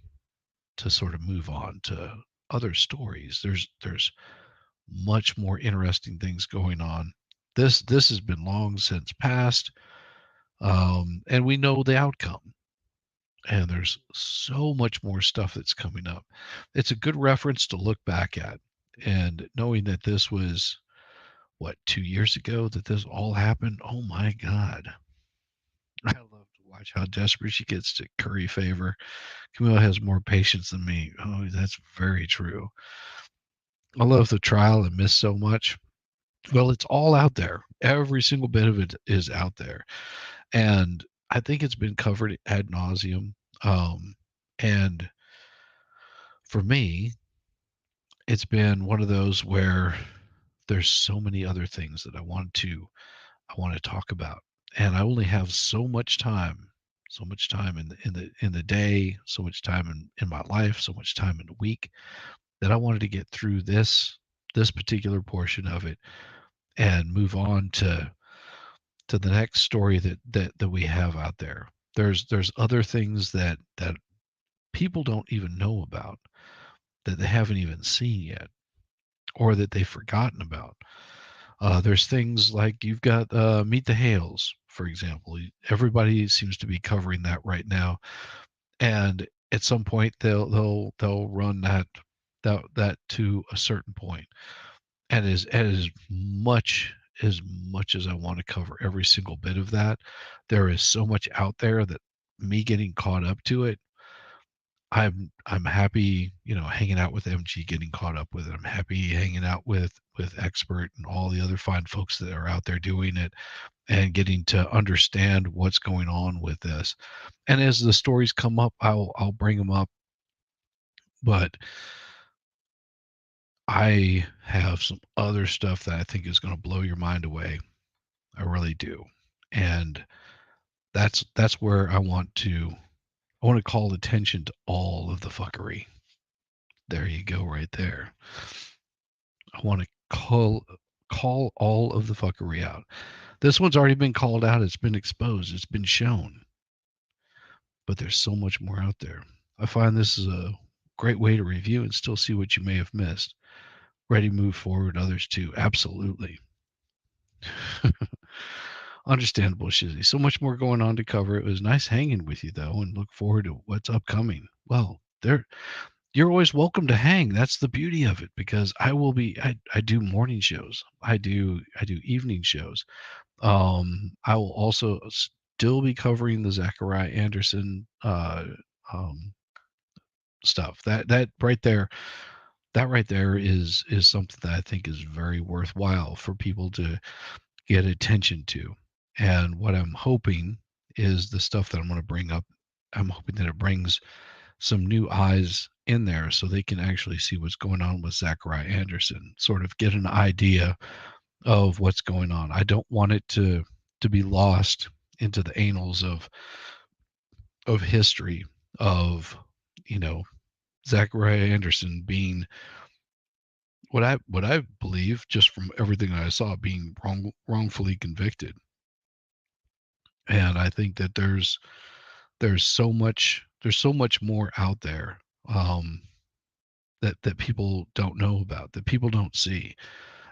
to sort of move on to other stories. There's much more interesting things going on. This has been long since past, and we know the outcome. And there's so much more stuff that's coming up. It's a good reference to look back at, and knowing that this was, what, 2 years ago that this all happened. Oh my God. I love to watch how desperate she gets to curry favor. Camille has more patience than me. Oh, that's very true. I love the trial and miss so much. Well, it's all out there. Every single bit of it is out there. And I think it's been covered ad nauseum. And for me, it's been one of those where there's so many other things that I want to talk about. And I only have so much time in the day, so much time in my life, so much time in the week, that I wanted to get through this particular portion of it and move on to the next story that we have out there. There's other things that people don't even know about, that they haven't even seen yet, or that they've forgotten about. There's things like you've got Meet the Hales, for example. Everybody seems to be covering that right now. and at some point they'll run that to a certain point. And as much as I want to cover every single bit of that, there is so much out there that me getting caught up to it, I'm happy, hanging out with MG, getting caught up with it. I'm happy hanging out with Expert and all the other fine folks that are out there doing it and getting to understand what's going on with this. And as the stories come up, I'll bring them up. But I have some other stuff that I think is going to blow your mind away. I really do. And that's where I want to call attention to all of the fuckery. There you go, right there. I want to call all of the fuckery out. This one's already been called out, it's been exposed, it's been shown. But there's so much more out there. I find this is a great way to review and still see what you may have missed. Ready to move forward, others too. Absolutely. Understandable, Shizzy. So much more going on to cover. It was nice hanging with you, though, and look forward to what's upcoming. Well, you're always welcome to hang. That's the beauty of it, because I do morning shows. I do evening shows. I will also still be covering the Zachariah Anderson stuff. That right there is something that I think is very worthwhile for people to get attention to. And what I'm hoping is the stuff that I'm going to bring up, I'm hoping that it brings some new eyes in there so they can actually see what's going on with Zachariah Anderson, sort of get an idea of what's going on. I don't want it to be lost into the annals of history of, Zachariah Anderson being what I believe, just from everything I saw, being wrongfully convicted. And I think that there's so much more out there that people don't know about, that people don't see.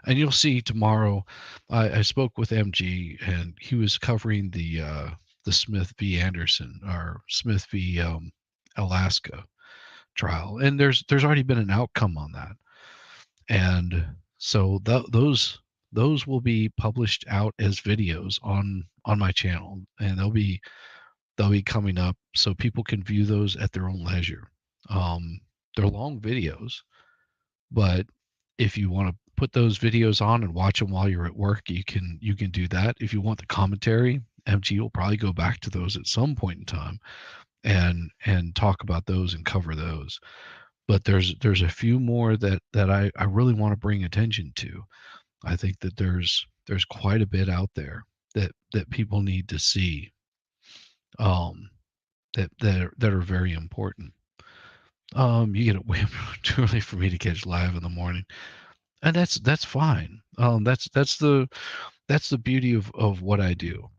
And you'll see tomorrow. I spoke with MG, and he was covering the Smith v. Anderson, or Smith v. Alaska trial, and there's already been an outcome on that. And so those will be published out as videos on my channel, and they'll be coming up so people can view those at their own leisure. They're long videos, but if you want to put those videos on and watch them while you're at work, you can do that. If you want the commentary, MG will probably go back to those at some point in time and talk about those and cover those. But there's a few more that I really want to bring attention to. I think that there's quite a bit out there that people need to see, that are very important. You get it way too early for me to catch live in the morning, and that's fine. That's the beauty of what I do,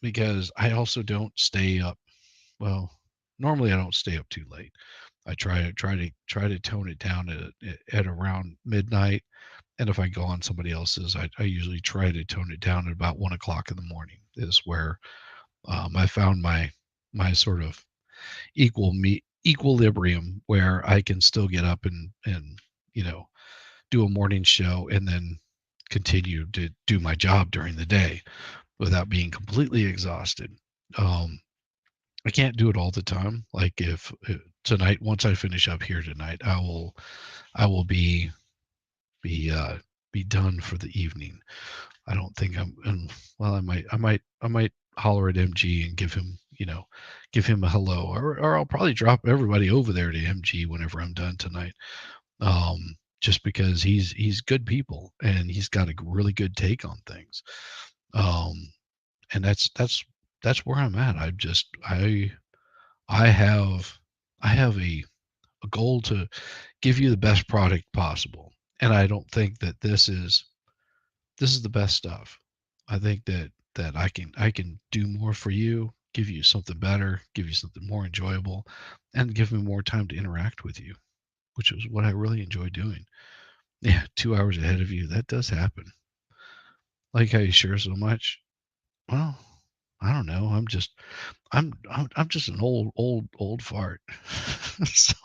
because I also don't stay up. Well, normally I don't stay up too late. I try to tone it down at around midnight, and if I go on somebody else's, I usually try to tone it down at about 1 o'clock in the morning. Is where I found my sort of equilibrium, where I can still get up and do a morning show and then continue to do my job during the day without being completely exhausted. I can't do it all the time. Like if tonight, once I finish up here tonight, I will be done for the evening. I don't think well, I might holler at MG and give him a hello, or I'll probably drop everybody over there to MG whenever I'm done tonight. Just because he's good people and he's got a really good take on things. And that's where I'm at. I have a goal to give you the best product possible. And I don't think that this is the best stuff. I think that I can do more for you, give you something better, give you something more enjoyable, and give me more time to interact with you, which is what I really enjoy doing. Yeah, 2 hours ahead of you. That does happen. Like how you share so much. Well, I don't know. I'm just an old fart. So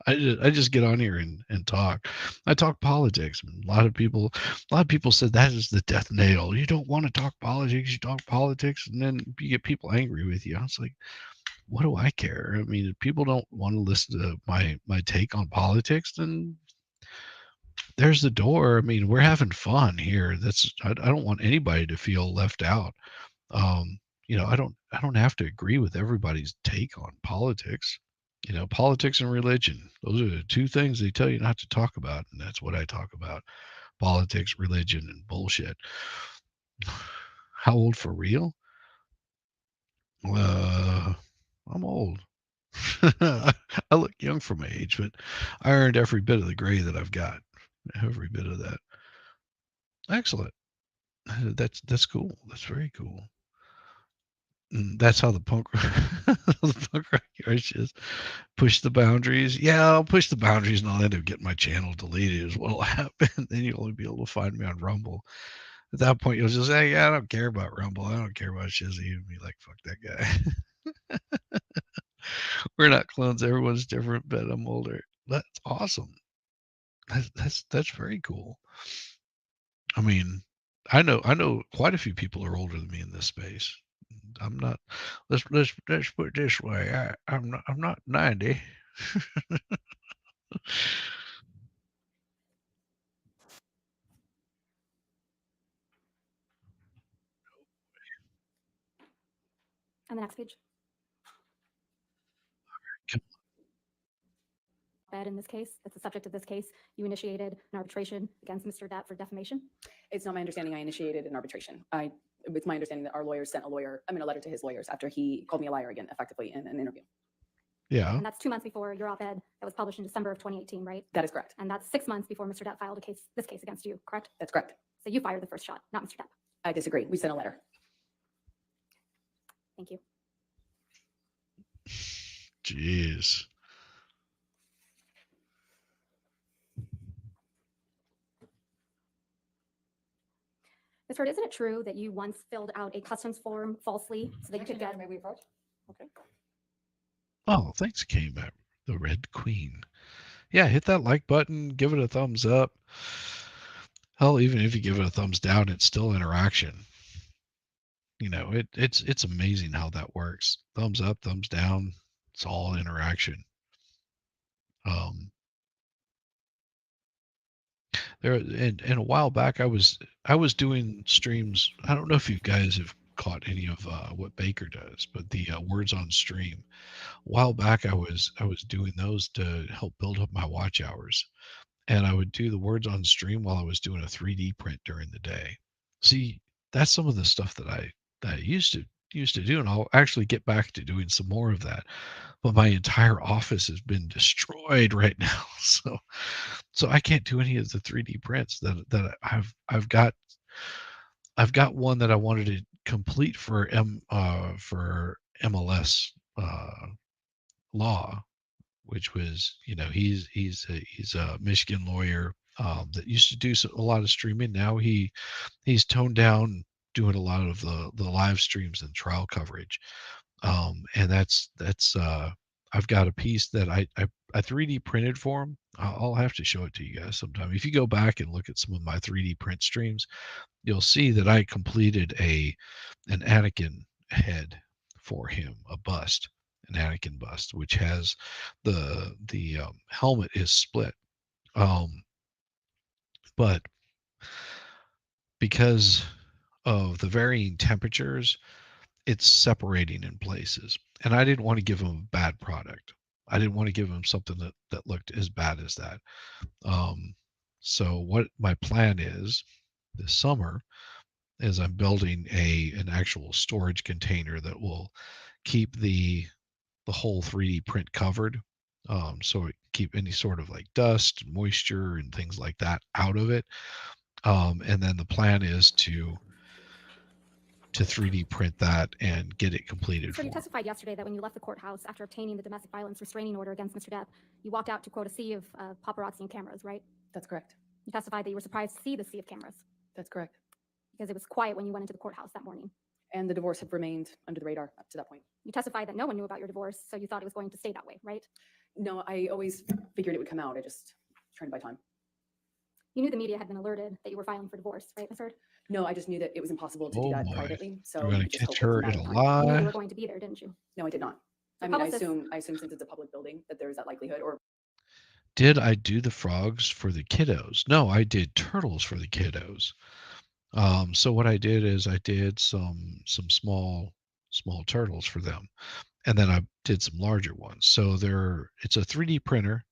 I just get on here and talk. I talk politics. A lot of people said that is the death nail. You don't want to talk politics. You talk politics, and then you get people angry with you. I was like, what do I care? I mean, if people don't want to listen to my take on politics, then there's the door. I mean, we're having fun here. I don't want anybody to feel left out. Um, I don't have to agree with everybody's take on politics. Politics and religion. Those are the two things they tell you not to talk about, and that's what I talk about. Politics, religion, and bullshit. How old for real? I'm old. I look young for my age, but I earned every bit of the gray that I've got. Every bit of that. Excellent. That's cool. That's very cool. That's how the the punk rock yards is. Push the boundaries. Yeah, I'll push the boundaries and I'll end up getting my channel deleted is what'll happen. Then you'll only be able to find me on Rumble. At that point, you'll just say, yeah, I don't care about Rumble. I don't care about Shizzy. You'll be like, fuck that guy. We're not clones. Everyone's different, but I'm older. That's awesome. That's very cool. I mean, I know quite a few people are older than me in this space. I'm not. Let's put it this way. I'm not 90. And the next page. Ed, in this case, that's the subject of this case, you initiated an arbitration against Mr. Depp for defamation. It's not my understanding I initiated an arbitration. It's my understanding that our lawyers sent a letter to his lawyers after he called me a liar again, effectively, in an interview. Yeah. And that's 2 months before your op-ed that was published in December of 2018, right? That is correct. And that's 6 months before Mr. Depp filed this case against you, correct? That's correct. So you fired the first shot, not Mr. Depp. I disagree. We sent a letter. Thank you. Jeez. Ms. Heard, isn't it true that you once filled out a customs form falsely so that you could get? May we approach? Okay. Oh, thanks, K-Mac, the Red Queen. Yeah, hit that like button, give it a thumbs up. Hell, even if you give it a thumbs down, it's still interaction. It's amazing how that works. Thumbs up, thumbs down, it's all interaction. And a while back, I was doing streams. I don't know if you guys have caught any of what Baker does, but the words on stream. A while back, I was doing those to help build up my watch hours, and I would do the words on stream while I was doing a 3D print during the day. See, that's some of the stuff that I used to do, and I'll actually get back to doing some more of that. But my entire office has been destroyed right now, so I can't do any of the 3D prints that I've got. I've got one that I wanted to complete for MLS law, which was, he's a Michigan lawyer that used to do a lot of streaming. Now he's toned down doing a lot of the live streams and trial coverage. And that's I've got a piece that I 3D printed for him. I'll have to show it to you guys sometime. If you go back and look at some of my 3D print streams, you'll see that I completed an Anakin head for him, a bust, an Anakin bust, which has the helmet is split. But because of the varying temperatures, it's separating in places. And I didn't want to give him a bad product. I didn't want to give him something that looked as bad as that. So what my plan is this summer is I'm building an actual storage container that will keep the whole 3D print covered. So it keep any sort of like dust, moisture, and things like that out of it. And then the plan is to 3D print that and get it completed. So you testified yesterday that when you left the courthouse after obtaining the domestic violence restraining order against Mr. Depp, you walked out to, quote, a sea of paparazzi and cameras, right? That's correct. You testified that you were surprised to see the sea of cameras That's correct. because it was quiet when you went into the courthouse that morning. And the divorce had remained under the radar up to that point. You testified that no one knew about your divorce, so you thought it was going to stay that way, right? No, I always figured it would come out. I just trying to buy time. You knew the media had been alerted that you were filing for divorce, right, Ms. Heard? No, I just knew that it was impossible to Oh do that boy. privately. So We're going we to just catch hoped it was her a matter in a of time. You knew you lie. were going to be there, didn't you? No, I did not. The I mean, publicist- I assume since it's a public building that there's that likelihood. Or Did I do the frogs for the kiddos? No, I did turtles for the kiddos. So what I did is I did some small turtles for them, and then I did some larger ones. So it's a 3D printer.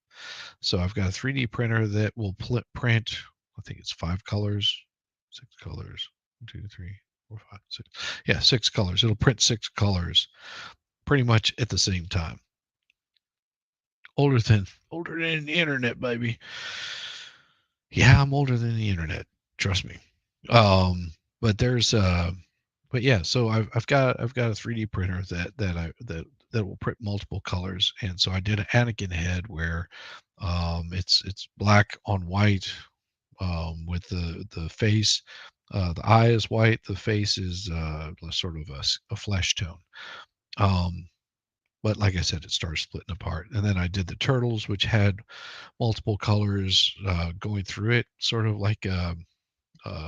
So I've got a 3D printer that will print. I think it's 5 colors, 6 colors, 1, 2, 3, 4, 5, 6. Yeah, 6 colors. It'll print 6 colors, pretty much at the same time. Older than the internet, baby. Yeah, I'm older than the internet. Trust me. But there's but yeah, so I've got a 3D printer that will print multiple colors, and so I did an Anakin head where it's black on white with the face. The eye is white. The face is sort of a flesh tone. But like I said, it started splitting apart. And then I did the turtles, which had multiple colors going through it, sort of like a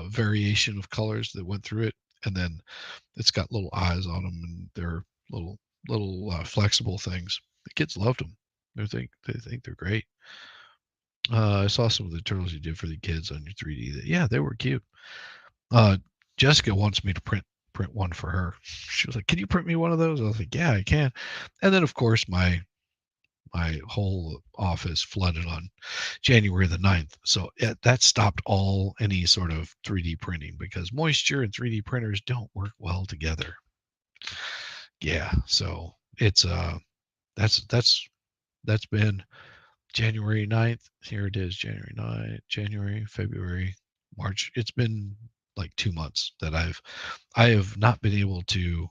variation of colors that went through it. And then it's got little eyes on them, and they're little flexible things. The kids loved them. They think they're great. I saw some of the turtles you did for the kids on your 3D. Yeah, they were cute. Jessica wants me to print one for her. She was like, "Can you print me one of those?" I was like, "Yeah, I can." And then of course my whole office flooded on January the 9th. So that stopped any sort of 3D printing because moisture and 3D printers don't work well together. Yeah, so it's that's been January 9th. Here it is, January 9th, January, February, March. It's been like 2 months that I have not been able to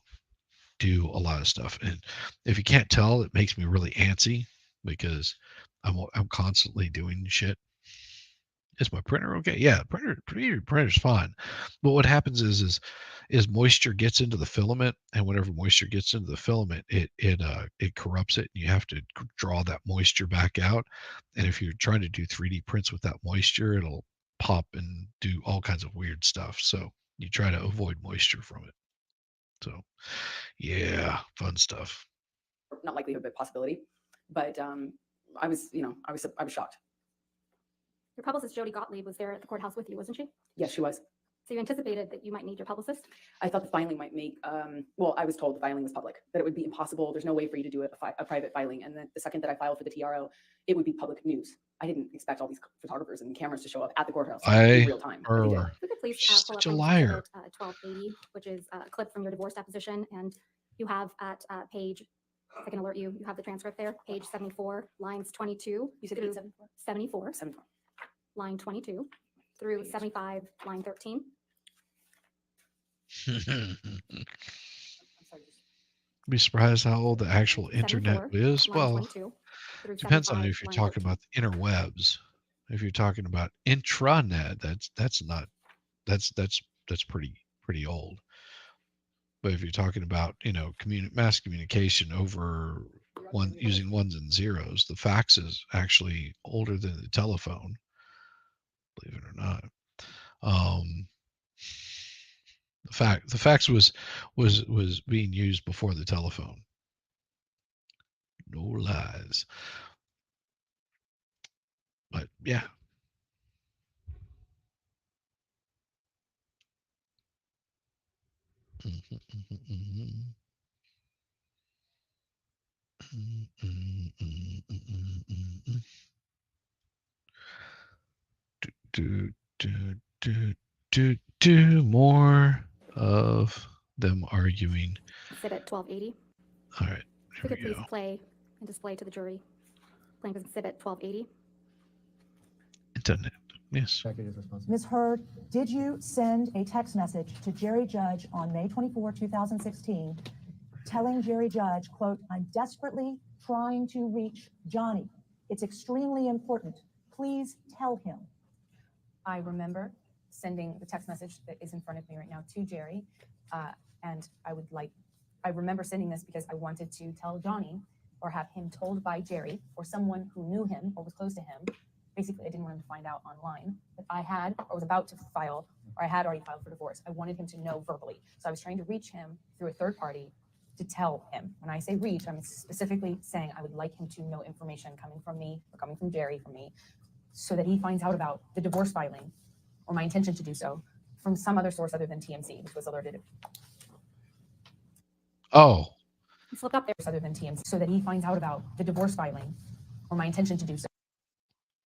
do a lot of stuff. And if you can't tell, it makes me really antsy because I'm constantly doing shit. Is my printer okay? Yeah, printer's fine. But what happens is moisture gets into the filament, and whenever moisture gets into the filament, it corrupts it, and you have to draw that moisture back out. And if you're trying to do 3D prints with that moisture, it'll pop and do all kinds of weird stuff. So you try to avoid moisture from it. So yeah, fun stuff. not likelihood, but possibility. But I was shocked. Your publicist, Jody Gottlieb, was there at the courthouse with you, wasn't she? Yes, she was. So you anticipated that you might need your publicist? I thought the filing might make, well, I was told the filing was public, that it would be impossible. There's no way for you to do a private filing. And then the second that I filed for the TRO, it would be public news. I didn't expect all these photographers and cameras to show up at the courthouse in real time. But they did. If you could please She's pull up such a on liar. exhibit, 1280, which is a clip from your divorce deposition. And you have at page, if I can alert you, you have the transcript there, page 74, lines 22 You said through 874? 74, line 22 through 75, line 13. I'm sorry. Be surprised how old the actual 74, internet is. line Well, 22 through depends on 75, if you're line talking 13. about the interwebs. If you're talking about intranet, that's pretty old. But if you're talking about mass communication over using ones and zeros, the fax is actually older than the telephone. Believe it or not. The fax was being used before the telephone. No lies. But yeah. Do more of them arguing. Exhibit 1280. All right, If you here could we please go. play and display to the jury Plaintiff's Exhibit 1280. Internet. Yes. Ms. Heard, did you send a text message to Jerry Judge on May 24, 2016, telling Jerry Judge, quote, "I'm desperately trying to reach Johnny. It's extremely important. Please tell him." I remember sending the text message that is in front of me right now to Jerry. And I remember sending this because I wanted to tell Johnny or have him told by Jerry or someone who knew him or was close to him. Basically, I didn't want him to find out online that I had or was about to file, or I had already filed for divorce. I wanted him to know verbally. So I was trying to reach him through a third party to tell him. When I say reach, I'm specifically saying I would like him to know information coming from me or coming from Jerry from me, so that he finds out about the divorce filing or my intention to do so from some other source other than TMC, which was alerted. Oh, Flip up there other than TMC, so that he finds out about the divorce filing or my intention to do so.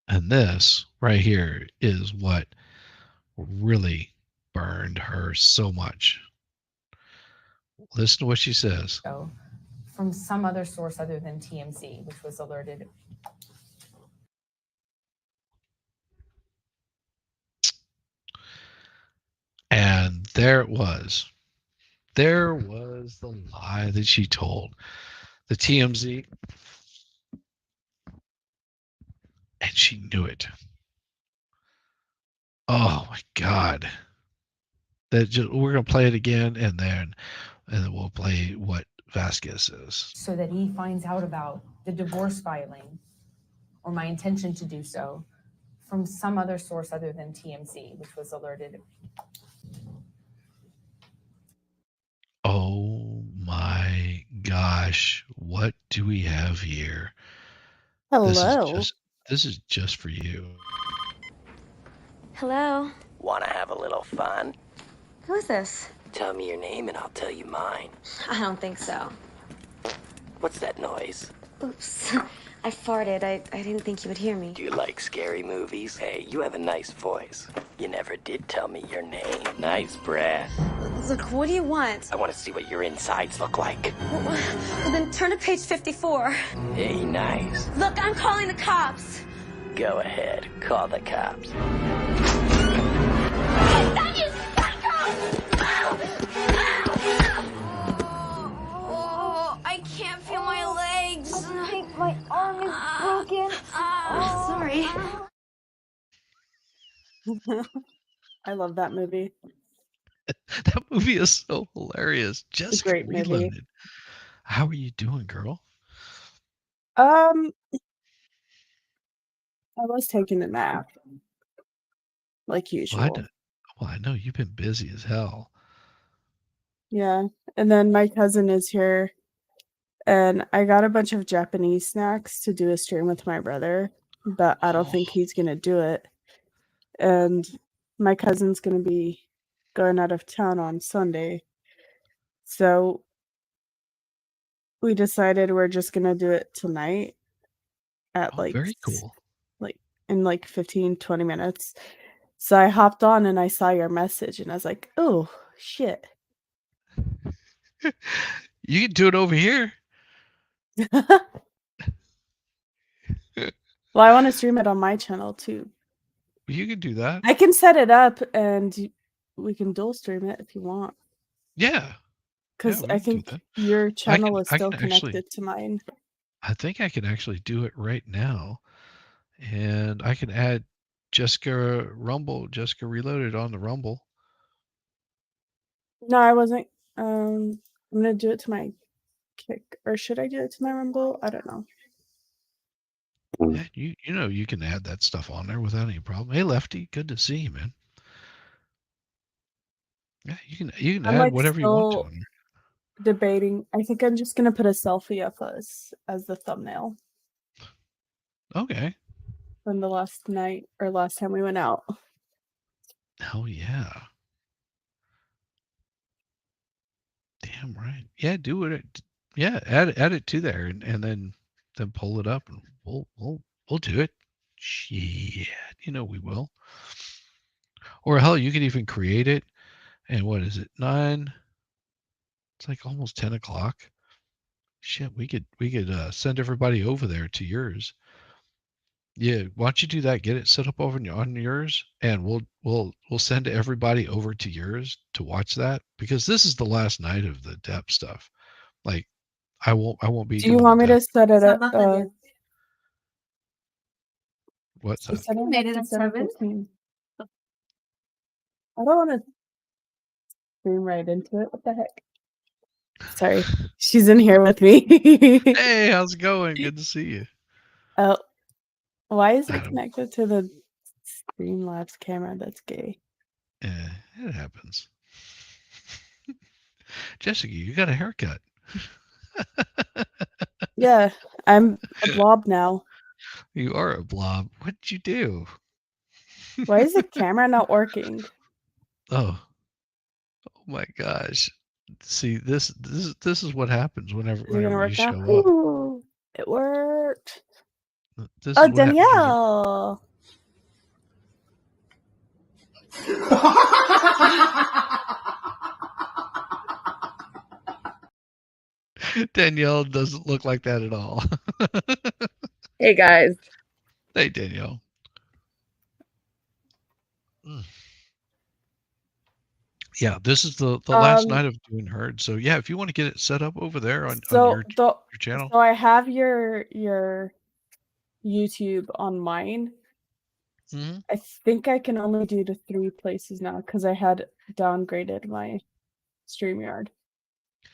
and this right here is what really burned her so much. Listen to what she says. So, from some other source other than TMC, which was alerted. And there it was. There was the lie that she told. The TMZ. And she knew it. Oh my God. We're going to play it again, and then we'll play what Vasquez says. So that he finds out about the divorce filing or my intention to do so from some other source other than TMC, which was alerted. Oh my gosh. What do we have here? Hello. This is just for you. Hello. Wanna have a little fun? Who is this? Tell me your name and I'll tell you mine. I don't think so. What's that noise? Oops. I farted. I didn't think you would hear me. Do you like scary movies? Hey, you have a nice voice. You never did tell me your name. Nice breath. Look, what do you want? I want to see what your insides look like. Well, then turn to page 54. Hey, nice. Look, I'm calling the cops. Go ahead, call the cops. Stop, you I can't feel my legs. My arm is broken. Sorry. I love that movie. That movie is so hilarious. Just great movie. Reloaded. How are you doing, girl? I was taking a nap, like usual. Well, I know you've been busy as hell. Yeah, and then my cousin is here, and I got a bunch of Japanese snacks to do a stream with my brother, but I don't think he's gonna do it. And my cousin's gonna be going out of town on Sunday, so we decided we're just gonna do it tonight at Very cool. in 15-20 minutes. So I hopped on and I saw your message and I was like, oh shit. You can do it over here. Well, I want to stream it on my channel too. You can do that. I can set it up and we can dual stream it if you want. Yeah. Because I think your channel is still connected to mine. I think I can actually do it right now. And I can add Jessica Reloaded on the Rumble. No, I wasn't. I'm gonna do it to my Kick, or should I do it to my Rumble? I don't know. Yeah, you can add that stuff on there without any problem. Hey, Lefty, good to see you, man. Yeah, you can I'm add whatever you want to still on there. debating. I think I'm just gonna put a selfie of us as the thumbnail Okay. from the last night or last time we went out. Oh yeah. Damn right. Yeah, do it. Yeah, add it to there, and then pull it up, and we'll do it. Shit, we will. Or hell, you could even create it. And what is it? 9? It's like almost 10 o'clock. Shit, we could send everybody over there to yours. Yeah, why don't you do that? Get it set up over on yours, and we'll send everybody over to yours to watch that, because this is the last night of the Depp stuff. Like, I won't be. Do you want me to set it up? What's that? Made it at 7:15. I don't want to stream right into it. What the heck? Sorry, she's in here with me. Hey, how's it going? Good to see you. Oh, why is it Adam. connected to the Streamlabs camera? That's gay. Yeah, it happens. Jessica, you got a haircut. Yeah, I'm a blob now. You are a blob. What did you do? Why is the camera not working? Oh my gosh. See, this is what happens Is it gonna whenever you work now? show up. Ooh, it worked. This Oh, is what happens when you Danielle. Danielle doesn't look like that at all. Hey guys. Hey, Danielle. Yeah, this is the last night of doing Heard. So yeah, if you want to get it set up over there on your channel. So I have your YouTube on mine. Mm-hmm. I think I can only do the 3 places now because I had downgraded my StreamYard.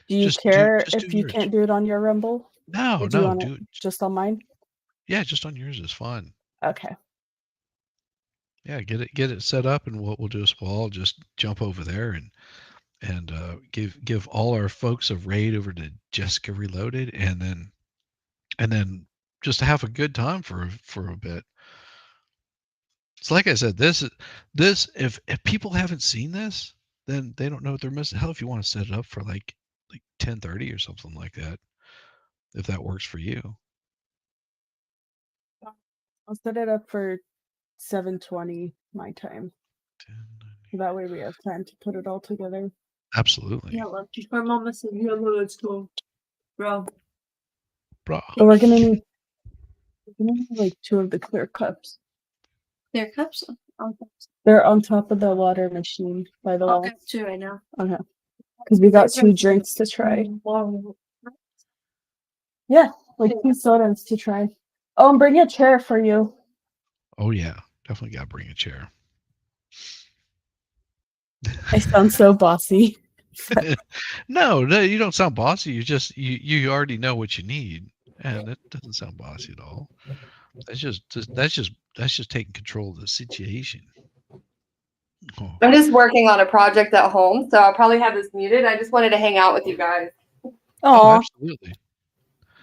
Do you care if you can't do it on your Rumble? No, do you no, want do it it. just on mine? Yeah, just on yours is fine. Okay. Yeah, get it set up, and what we'll do is we'll all just jump over there and give all our folks a raid over to Jessica Reloaded, and then just have a good time for a bit. It's like I said, this if people haven't seen this, then they don't know what they're missing. Hell, if you want to set it up for like 10:30 or something like that, if that works for you. I'll set it up for 7:20 my time. That way we have time to put it all together. Absolutely. Yeah, look, my mama said, "Yeah, let's go, bro." Bro. But we're gonna need like 2 of the clear cups. Clear cups? They're on top of the water machine by the I'll wall. get 2 right now. Okay. Because we got 2 drinks to try. Yeah, like 2 sodas to try. Oh, and bring a chair for you. Oh yeah, definitely got to bring a chair. I sound so bossy. No, you don't sound bossy. You already know what you need, and it doesn't sound bossy at all. That's just taking control of the situation. Oh. I'm just working on a project at home, so I'll probably have this muted. I just wanted to hang out with you guys. Oh, absolutely.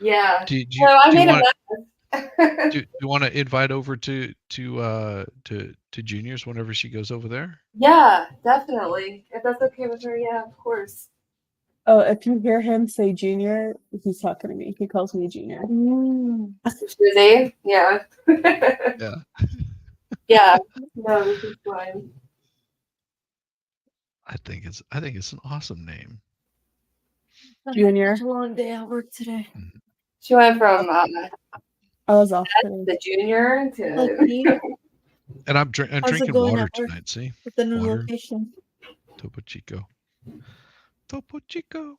Yeah. Do I made a want mess. do you want to invite over to Junior's whenever she goes over there? Yeah, definitely. If that's okay with her, yeah, of course. Oh, if you hear him say Junior, he's talking to me. He calls me Junior. Busy? Yeah. Yeah. Yeah. No, this is fine. I think it's an awesome name. Junior. It's a long day at work today. She went from I was off today. the junior to. And I'm How's it drinking going water at work tonight. See, with the new water. location? Topo Chico. Topo Chico.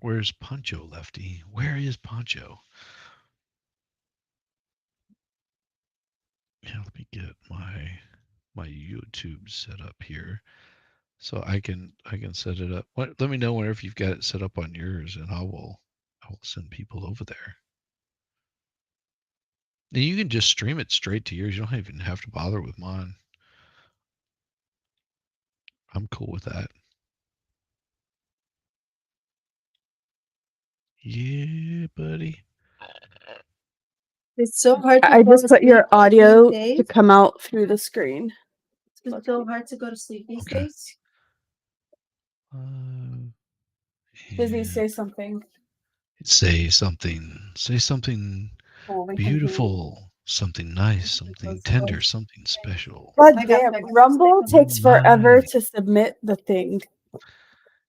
Where's Poncho, Lefty? Where is Poncho? Yeah, let me get my YouTube set up here, so I can set it up. Let me know whenever you've got it set up on yours, and I will send people over there. And you can just stream it straight to yours. You don't even have to bother with mine. I'm cool with that. Yeah, buddy. It's so hard. I just put your audio to come out through the screen. It's so hard to go to sleep these days. Disney, say something. Say something. Say something Oh, we can hear you. beautiful. Something nice. Something tender. Something special. God damn, Rumble takes forever to submit the thing.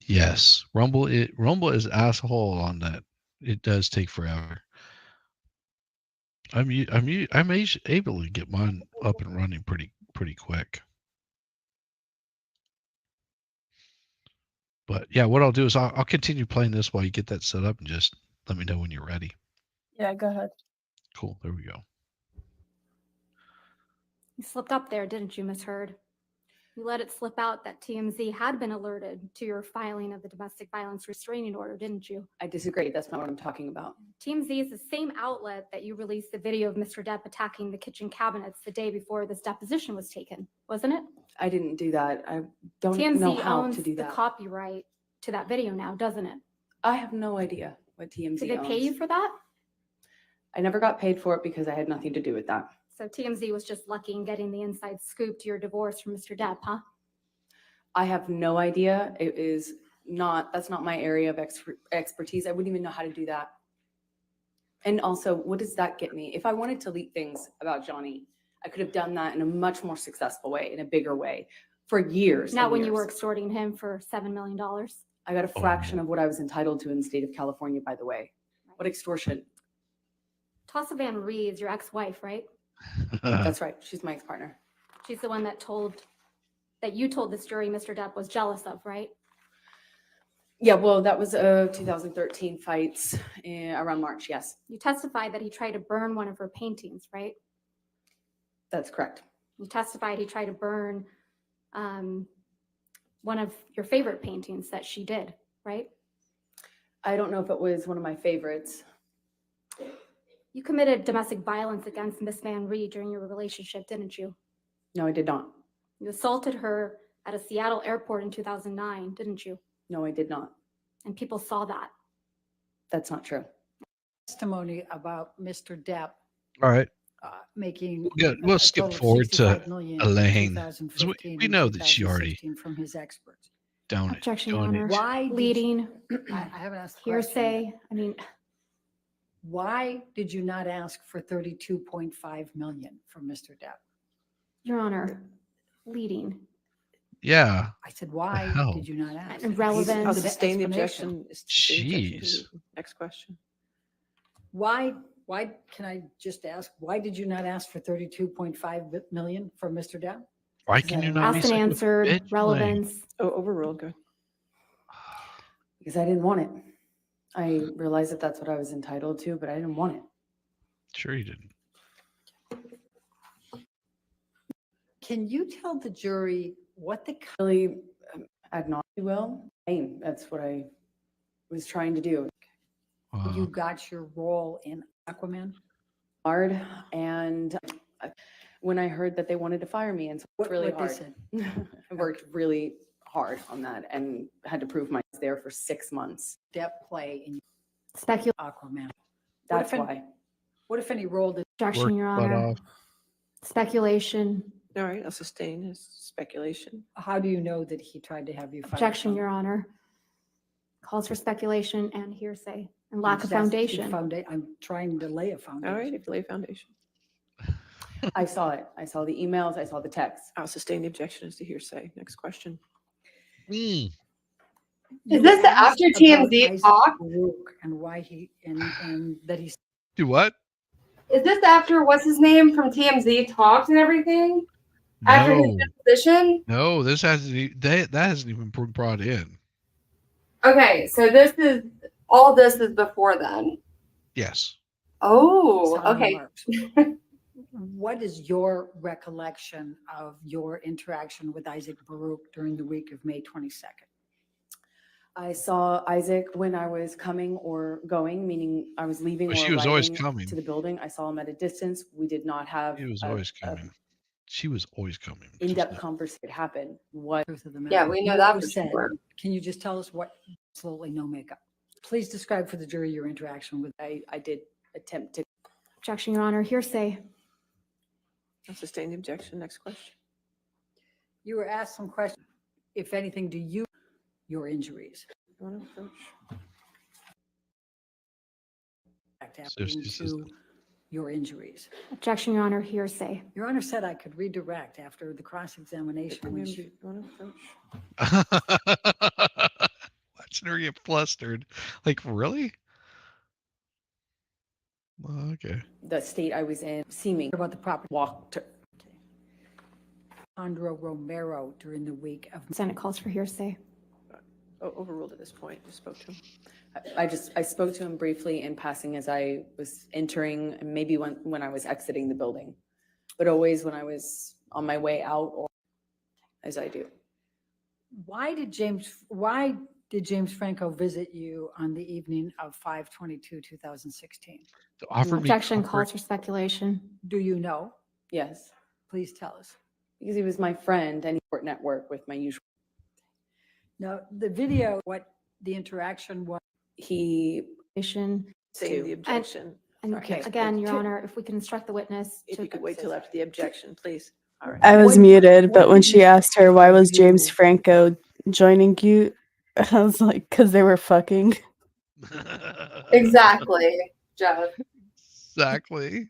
Yes, Rumble is asshole on that. It does take forever. I'm able to get mine up and running pretty quick. But yeah, what I'll do is I'll continue playing this while you get that set up, and just let me know when you're ready. Yeah, go ahead. Cool. There we go. You slipped up there, didn't you, Miss Heard? You let it slip out that TMZ had been alerted to your filing of the domestic violence restraining order, didn't you? I disagree. That's not what I'm talking about. TMZ is the same outlet that you released the video of Mr. Depp attacking the kitchen cabinets the day before this deposition was taken, wasn't it? I didn't do that. I don't know TMZ how owns to do the that. copyright to that video now, doesn't it? I have no idea what TMZ Did they owns. pay you for that? I never got paid for it because I had nothing to do with that. So TMZ was just lucky in getting the inside scoop to your divorce from Mr. Depp, huh? I have no idea. That's not my area of expertise. I wouldn't even know how to do that. And also, what does that get me? If I wanted to leak things about Johnny, I could have done that in a much more successful way, in a bigger way, for years. Not and when you were years. extorting him for $7 million. I got a fraction of what I was entitled to in the state of California, by the way. What extortion? Tassa Van Ree is your ex-wife, right? That's right. She's my ex-partner. She's the one that you told this jury Mr. Depp was jealous of, right? Yeah, well, that was 2013 fights around March, yes. You testified that he tried to burn one of her paintings, right? That's correct. You testified he tried to burn one of your favorite paintings that she did, right? I don't know if it was one of my favorites. You committed domestic violence against Miss Van Ree during your relationship, didn't you? No, I did not. You assaulted her at a Seattle airport in 2009, didn't you? No, I did not. And people saw that. That's not true. Testimony about Mr. Depp All right. making. We'll a skip total of forward to $65 million in Elaine. 'Cause 2015 we and know that she already 2016 from his experts. Objection, Your don't Honor. Why did Leading, I haven't asked the question hearsay. yet. I mean, Why did you not ask for 32.5 million from Mr. Depp? Your Honor, leading. Yeah. I said, why hell? did you not ask? Irrelevant. I'll He's- sustain the explanation. objection. Is to sustain the objection. Jeez. Next question. Why, can I just ask, why did you not ask for 32.5 million from Mr. Depp? Why can you not Asked and ask answered, bitch, relevance. Oh, overruled. Go. Because I didn't want it. I realized that that's what I was entitled to, but I didn't want it. Sure you didn't. Can you tell the jury what the Really, ad nauseam, if you will. That's what I was trying to do. you got your role in Aquaman? Hard, and when I heard that they wanted to fire me, and so it's really What they hard. said? I worked really hard on that and had to prove myself there for 6 months. Depp play in Speculation, Aquaman? That's if any- why. What if any role did? Your Butt Honor. off. Speculation. All right, I'll sustain his speculation. How do you know that he tried to have you fired? Objection, from? Your Honor. Calls for speculation and hearsay and I'm lack of just asking foundation. I'm trying to lay a All foundation. right, you have to lay a foundation. I saw it. I saw the emails. I saw the texts. I'll sustain the objection as to hearsay. Next question. Is this after asked TMZ about Isaac talk? Baruch and why he and that he's Do what? Is this after what's his name from TMZ talks and everything? After his No. deposition? No, this hasn't that hasn't even been brought in. Okay, so this is before then. Yes. Oh, sound okay. marks. What is your recollection of your interaction with Isaac Baruch during the week of May 22nd? I saw Isaac when I was coming or going, meaning I was leaving Well, or she was always arriving coming. to the building. I saw him at a distance. We did not have He was a- always a coming. She was always coming. in-depth conversation happen. What Truth of the matter. Yeah, we know What that was for said. sure. Can you just tell us what absolutely no makeup? Please describe for the jury your interaction with. I did attempt to. Objection, Your Honor. Hearsay. I'll sustain the objection. Next question. You were asked some questions. If anything, do you your injuries? You want to approach? So she says To your injuries. Objection, Your Honor. Hearsay. Your Honor said I could redirect after the cross-examination. When she, You want to approach? Watching her get flustered. Like, really? Well, okay. The state I was in, seeming about the property. walk to. Alejandro Romero during the week of. Senate calls for hearsay. Oh, overruled at this point. You spoke to him. I spoke to him briefly in passing as I was entering, and maybe when I was exiting the building. but always when I was on my way out, or as I do. Why did James Franco visit you on the evening of 5/22/2016? To offer me Objection comfort. calls for speculation. Do you know? Yes, Please tell us. because he was my friend and he worked network with my usual. Now, the video, what the interaction was. He Saying the objection. And Okay. again, Your Could- Honor, if we can instruct the witness If to you could wait till after the objection, please. All right. I was What- muted, but what when did she Mr. asked her why Franco was James do? Franco joining you, I was like, because they were fucking. Exactly, Jeff. Exactly.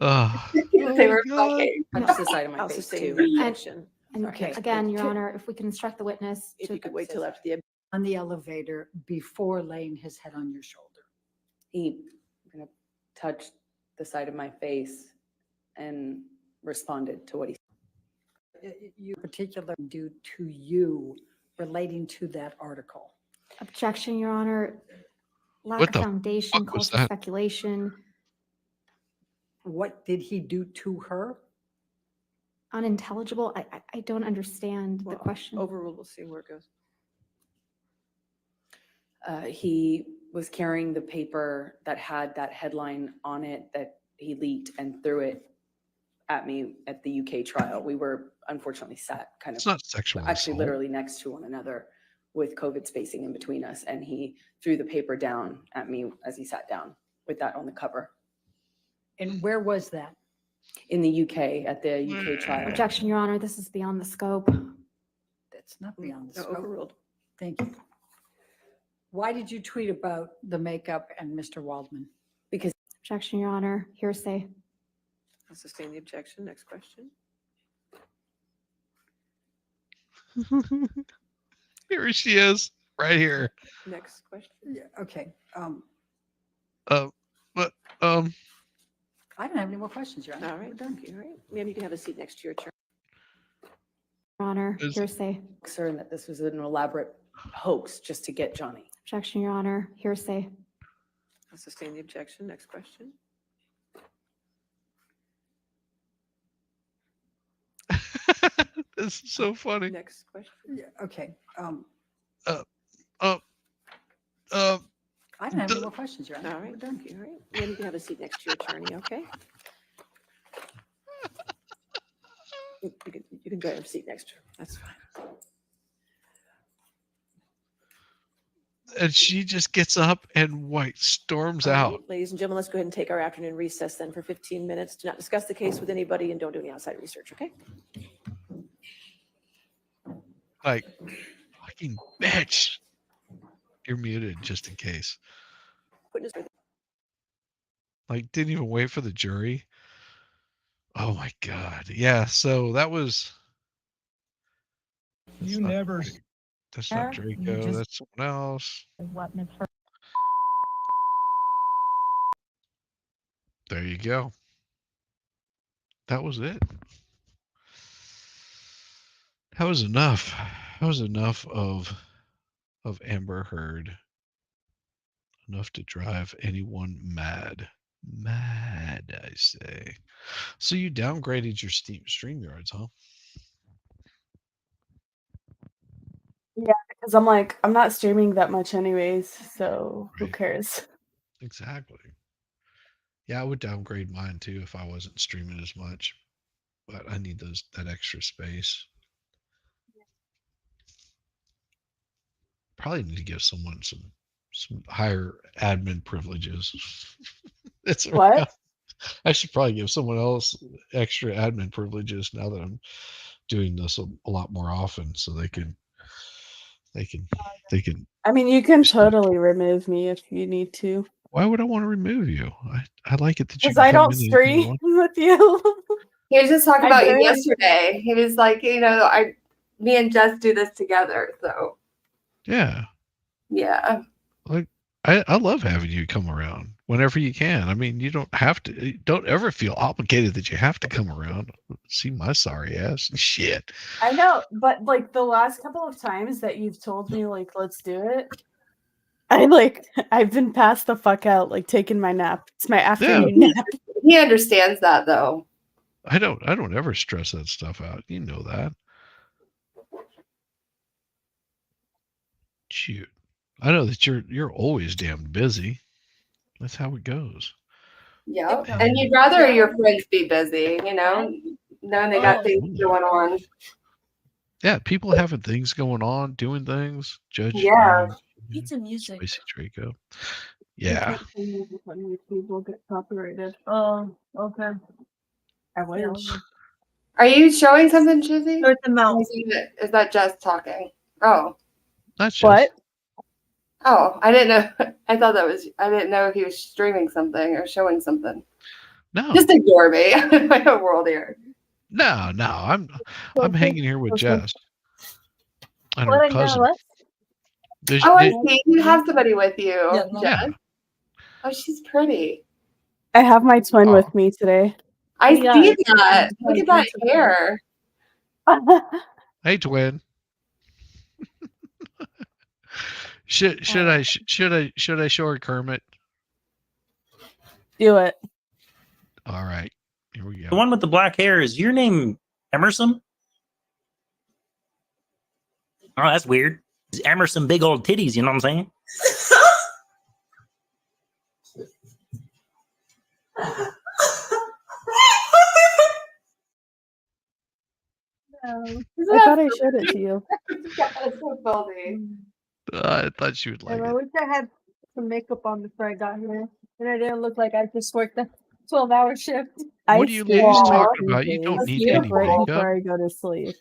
Oh, They were God. fucking. touched the side of my I'll face sustain too. the objection. And Okay. again, Your Could- Honor, if we can instruct the witness If to you could wait till after the On the elevator before laying his head on your shoulder. He kind of touched the side of my face and responded to what he said. You particular due to you relating to that article. Objection, Your Honor. Lack What of the foundation fuck was calls for that? speculation. What did he do to her? Unintelligible. I don't understand the Well, question. overruled. We'll see where it goes. He was carrying the paper that had that headline on it that he leaked and threw it at me at the UK trial. We were unfortunately sat kind It's of not sexual actually assault. literally next to one another with COVID spacing in between us. And he threw the paper down at me as he sat down with that on the cover And where was that? in the UK at the UK trial. Objection, Your Honor. This is beyond the scope. That's not beyond the No, scope. overruled. Thank you. Why did you tweet about the makeup and Mr. Waldman? Because Objection, Your Honor. Hearsay. I'll sustain the objection. Next question. Here she is, right here. Next question. Yeah, okay. But I don't have any more questions, Your Honor. All right. We're done. All right. Ma'am, you can have a seat next to your chair. Your Honor. Is- Hearsay. concerned that this was an elaborate hoax just to get Johnny. Objection, Your Honor. Hearsay. I'll sustain the objection. Next question. this is so funny. Next question. Yeah, okay. Uh, I don't have any more questions, Your Honor. All right. We're done. Thank you. All right. Ma'am, you can have a seat next to your attorney, okay? You can go ahead and have a seat next to her. That's fine. and she just gets up and storms All right, out. Ladies and gentlemen, let's go ahead and take our afternoon recess then for 15 minutes. Do not discuss the case with anybody and don't do any outside research, okay? Like, fucking bitch. You're muted just in case. Witness- Like, didn't even wait for the jury. Oh my God. Yeah. So that was. You never. That's not There, you Draco. just- That's someone else. What Ms. Heard There you go. That was it. That was enough. That was enough of Amber Heard. Enough to drive anyone mad. Mad, I say. So you downgraded your StreamYards, huh? Yeah, because I'm like, I'm not streaming that much anyways, so who Right. cares? Exactly. Yeah, I would downgrade mine too if I wasn't streaming as much. But I need that extra space. Probably need to give someone some higher admin privileges. That's What? I should probably give someone else extra admin privileges now that I'm doing this a lot more often, so they can. I mean, you can totally remove me if you need to. Why would I want to remove you? I like it that you Because can I come don't in anytime you stream want. with you. He was just talking I about you barely- yesterday. He was like, me and Jess do this together. So Yeah. yeah. Like I love having you come around whenever you can. I mean, you don't have to. Don't ever feel obligated that you have to come around. See my sorry ass. Shit. I know, but like the last couple of times that you've told me, like, let's do it, I've been passed the fuck out, like taking my nap. It's my afternoon nap. He understands that though. I don't ever stress that stuff out. You know that. Shoot. I know that you're always damn busy. That's how it goes. Yeah. And- And you'd rather your friends be busy, knowing they got things going on. Yeah, people having things going on, doing things. Judge Yeah. Pizza music. Spicy Draco. You Yeah. can't play music on YouTube, will get copyrighted. Oh, okay. I wish. Are you showing something, Chizzy? Sort them out. Is that Jess talking? Oh. That's What? Oh, I didn't know. I didn't know if he was streaming something or showing something. No. Just ignore me. I'm in my own world here. No. I'm hanging here with Jess and her What cousin. Does- Oh, I did- see. You have somebody with you. Yeah. Jess. Oh, she's pretty. I have my twin with me today. I Yeah, see it's that. my Look at that beautiful- hair. Hey, twin. should I show her Kermit? Do it. All right. Here we The go. one with the black hair, is your name Emerson? Oh, that's weird. It's Emerson big old titties, you know what I'm saying? I thought I showed it to you. God, it's so filthy. I thought she would like I it. wish I had some makeup on before I got here, and I didn't look like I just worked a 12-hour shift. What are you ladies talking about? You don't need any right makeup. before I go to sleep.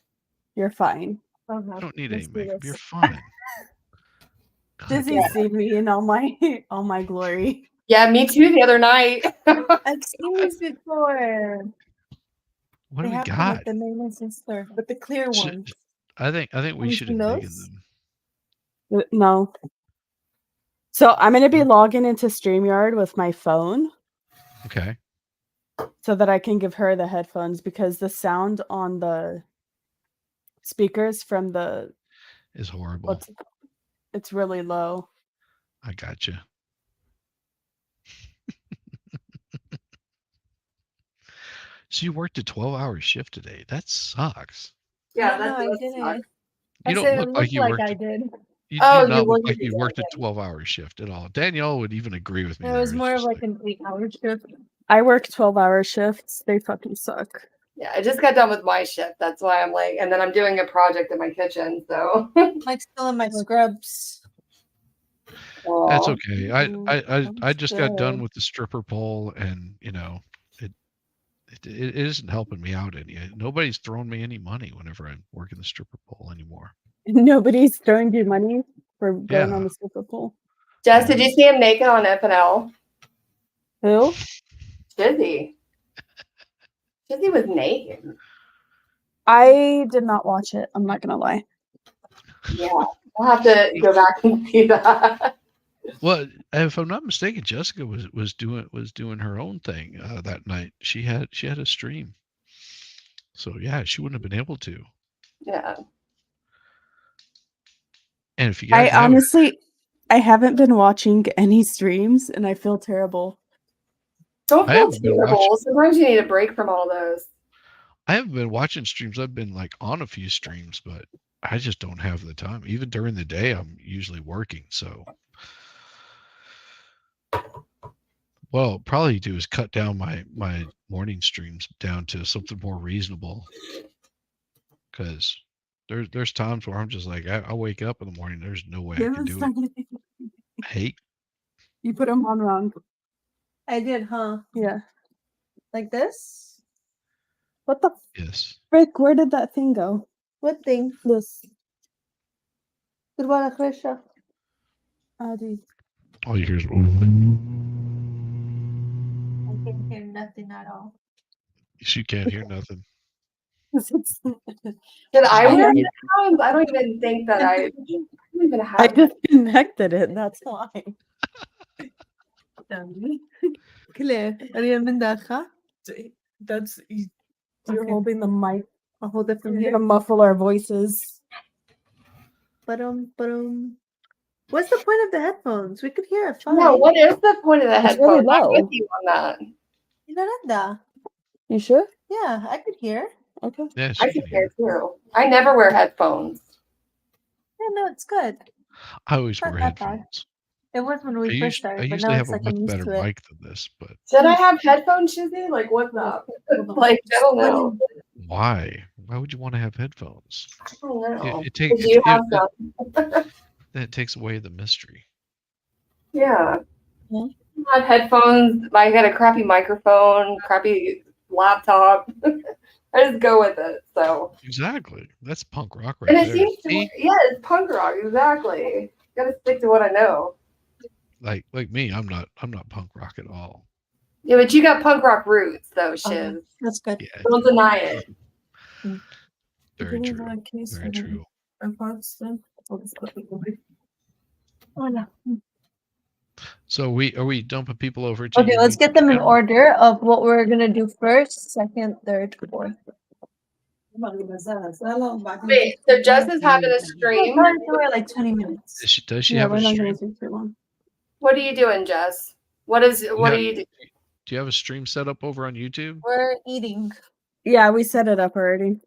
You're fine. You don't need any Let's do makeup. this. You're fine. Dizzy see me in all my glory. Yeah, me too the other night. I've seen these before. What They do we have them got? at the Mayonnaise and Slurp, but the clear ones. I think we Have you should seen have taken those? them. No. So I'm gonna be logging into StreamYard with my phone Okay. so that I can give her the headphones because the sound on the speakers from the Is horrible. it's really low. I got you. So you worked a 12-hour shift today. That sucks. Yeah, No, I does didn't. suck. I You said don't it look looked like you like worked. I did. You Oh, do you not look wouldn't like do you that, worked a yeah. 12-hour shift at all. Danielle would even agree with me. It there. was It's more of just like an 8-hour shift. I work 12-hour shifts. They fucking suck. Yeah, I just got done with my shift. That's why I'm like, and then I'm doing a project in my kitchen. So Like still in my scrubs. That's Aw. okay. I just got done good. with the stripper pole, and it isn't helping me out any. Nobody's throwing me any money whenever I'm working the stripper pole anymore. Nobody's throwing you money for going Yeah. on the stripper pole. Jess, did you see him naked on FNL? Who? Shizzy. Shizzy was naked. I did not watch it. I'm not gonna lie. Yeah, I'll have to go back and see that. Well, if I'm not mistaken, Jessica was doing her own thing that night. She had a stream, so yeah, she wouldn't have been able to. Yeah. And if you I guys have, honestly, I haven't been watching any streams, and I feel terrible. Don't I feel haven't been terrible. watching. Sometimes you need a break from all those. I haven't been watching streams. I've been like on a few streams, but I just don't have the time. Even during the day, I'm usually working. So, well, probably do is cut down my morning streams down to something more reasonable. Because there's times where I'm just like, I wake up in the morning. There's no way I can do it. Hey, You put them on wrong. I did, huh? Yeah. Like this? What the yes. frick? Where did that thing go? What thing? This. Goodbye, Krisha. Adi. All you hear is. I can't hear nothing at all. You can't hear nothing. Did I wear Okay. headphones? I don't even think that I don't even have. I disconnected it. That's why. Claire, are you in Mendacha? That's you're Okay. holding the mic. I'll hold it from You're here. gonna muffle our voices. Ba-dum. What's the point of the headphones? We could hear it fine. No, what is the point of the It's really headphones? I'm low. with you on that. Inaranda. You sure? Yeah, I could hear. Okay. Yeah, I can hear too. I never wear headphones. Yeah, no, it's good. I always Not wear that bad. headphones. It was when we first I started, but usually now have it's a like much I'm used better to it. mic than this, but Should I have headphones, Shizzy? Like, what's up? Like, I don't know. why? Why would you want to have headphones? I don't know. It Did takes you have some? that takes away the mystery. Yeah. I have headphones. I got a crappy microphone, crappy laptop. I just go with it. So. Exactly. That's punk rock right And it there. seems to, See? yeah, it's punk rock, exactly. Gotta stick to what I know. Like me, I'm not punk rock at all. Yeah, but you got punk rock roots, though, Shiz. That's good. Yeah, Don't deny it. very true. Very true. Oh, no. So are we dumping people over to Okay, your let's YouTube get them in channel? order of what we're gonna do first, second, third, fourth. Wait, so Jess is having a stream? We're like 20 minutes. Does she Yeah, have we're a not gonna stream? do too long. What are you doing, Jess? What are you doing? Do you have a stream set up over on YouTube? We're eating. Yeah, we set it up already.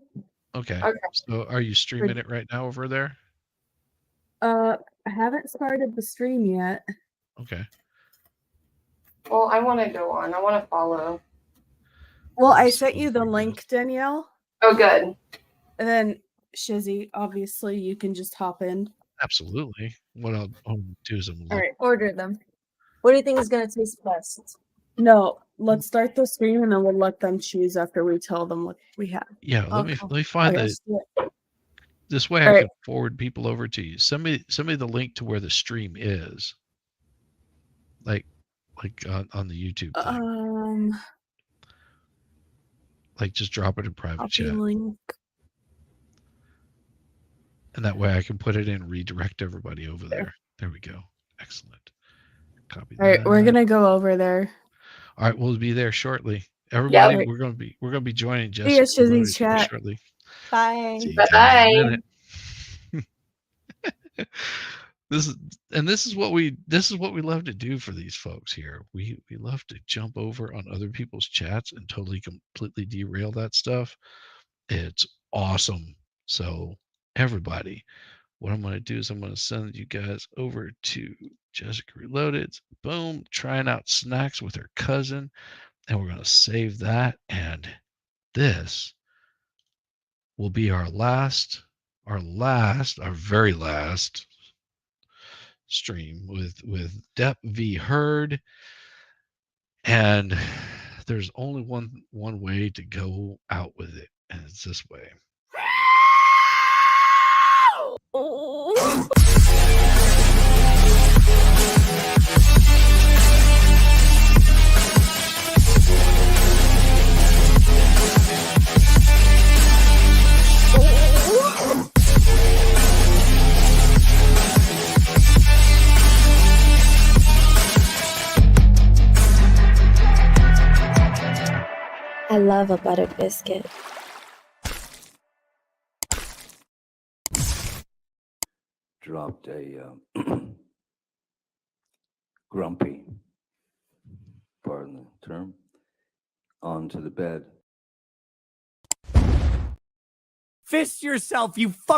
Okay. Okay. So are you streaming it right now over there? I haven't started the stream yet. Okay. Well, I want to go on. I want to follow. Well, I sent you the link, Danielle. Oh, good. And then Shizzy, obviously, you can just hop in. Absolutely. What I'll do is I'm All right, order them. What do you think is gonna taste best? No, let's start the stream and then we'll let them choose after we tell them what we have. yeah. Let me find Okay. this way All I right. can forward people over to you. Send me the link to where the stream is. Like on the YouTube thing. Like just drop it in private Copy chat. link. And that way I can put it in and redirect everybody over there. There we go. Excellent. Copy All right, we're that. gonna go over there. All right, we'll be there shortly. Everybody, Right. we're gonna be joining See ya, Jessica Shizzy's chat. shortly. Bye. See you guys in a minute. This is what we love to do for these folks here. We love to jump over on other people's chats and totally completely derail that stuff. It's awesome. So everybody, what I'm going to do is I'm going to send you guys over to Jessica Reloaded. Boom, trying out snacks with her cousin, and we're going to save that. And this will be our very last stream with Depp-Heard. And there's only one way to go out with it, and it's this way. I love a buttered biscuit. Dropped a grumpy, pardon the term, onto the bed. Fist yourself, you fuck.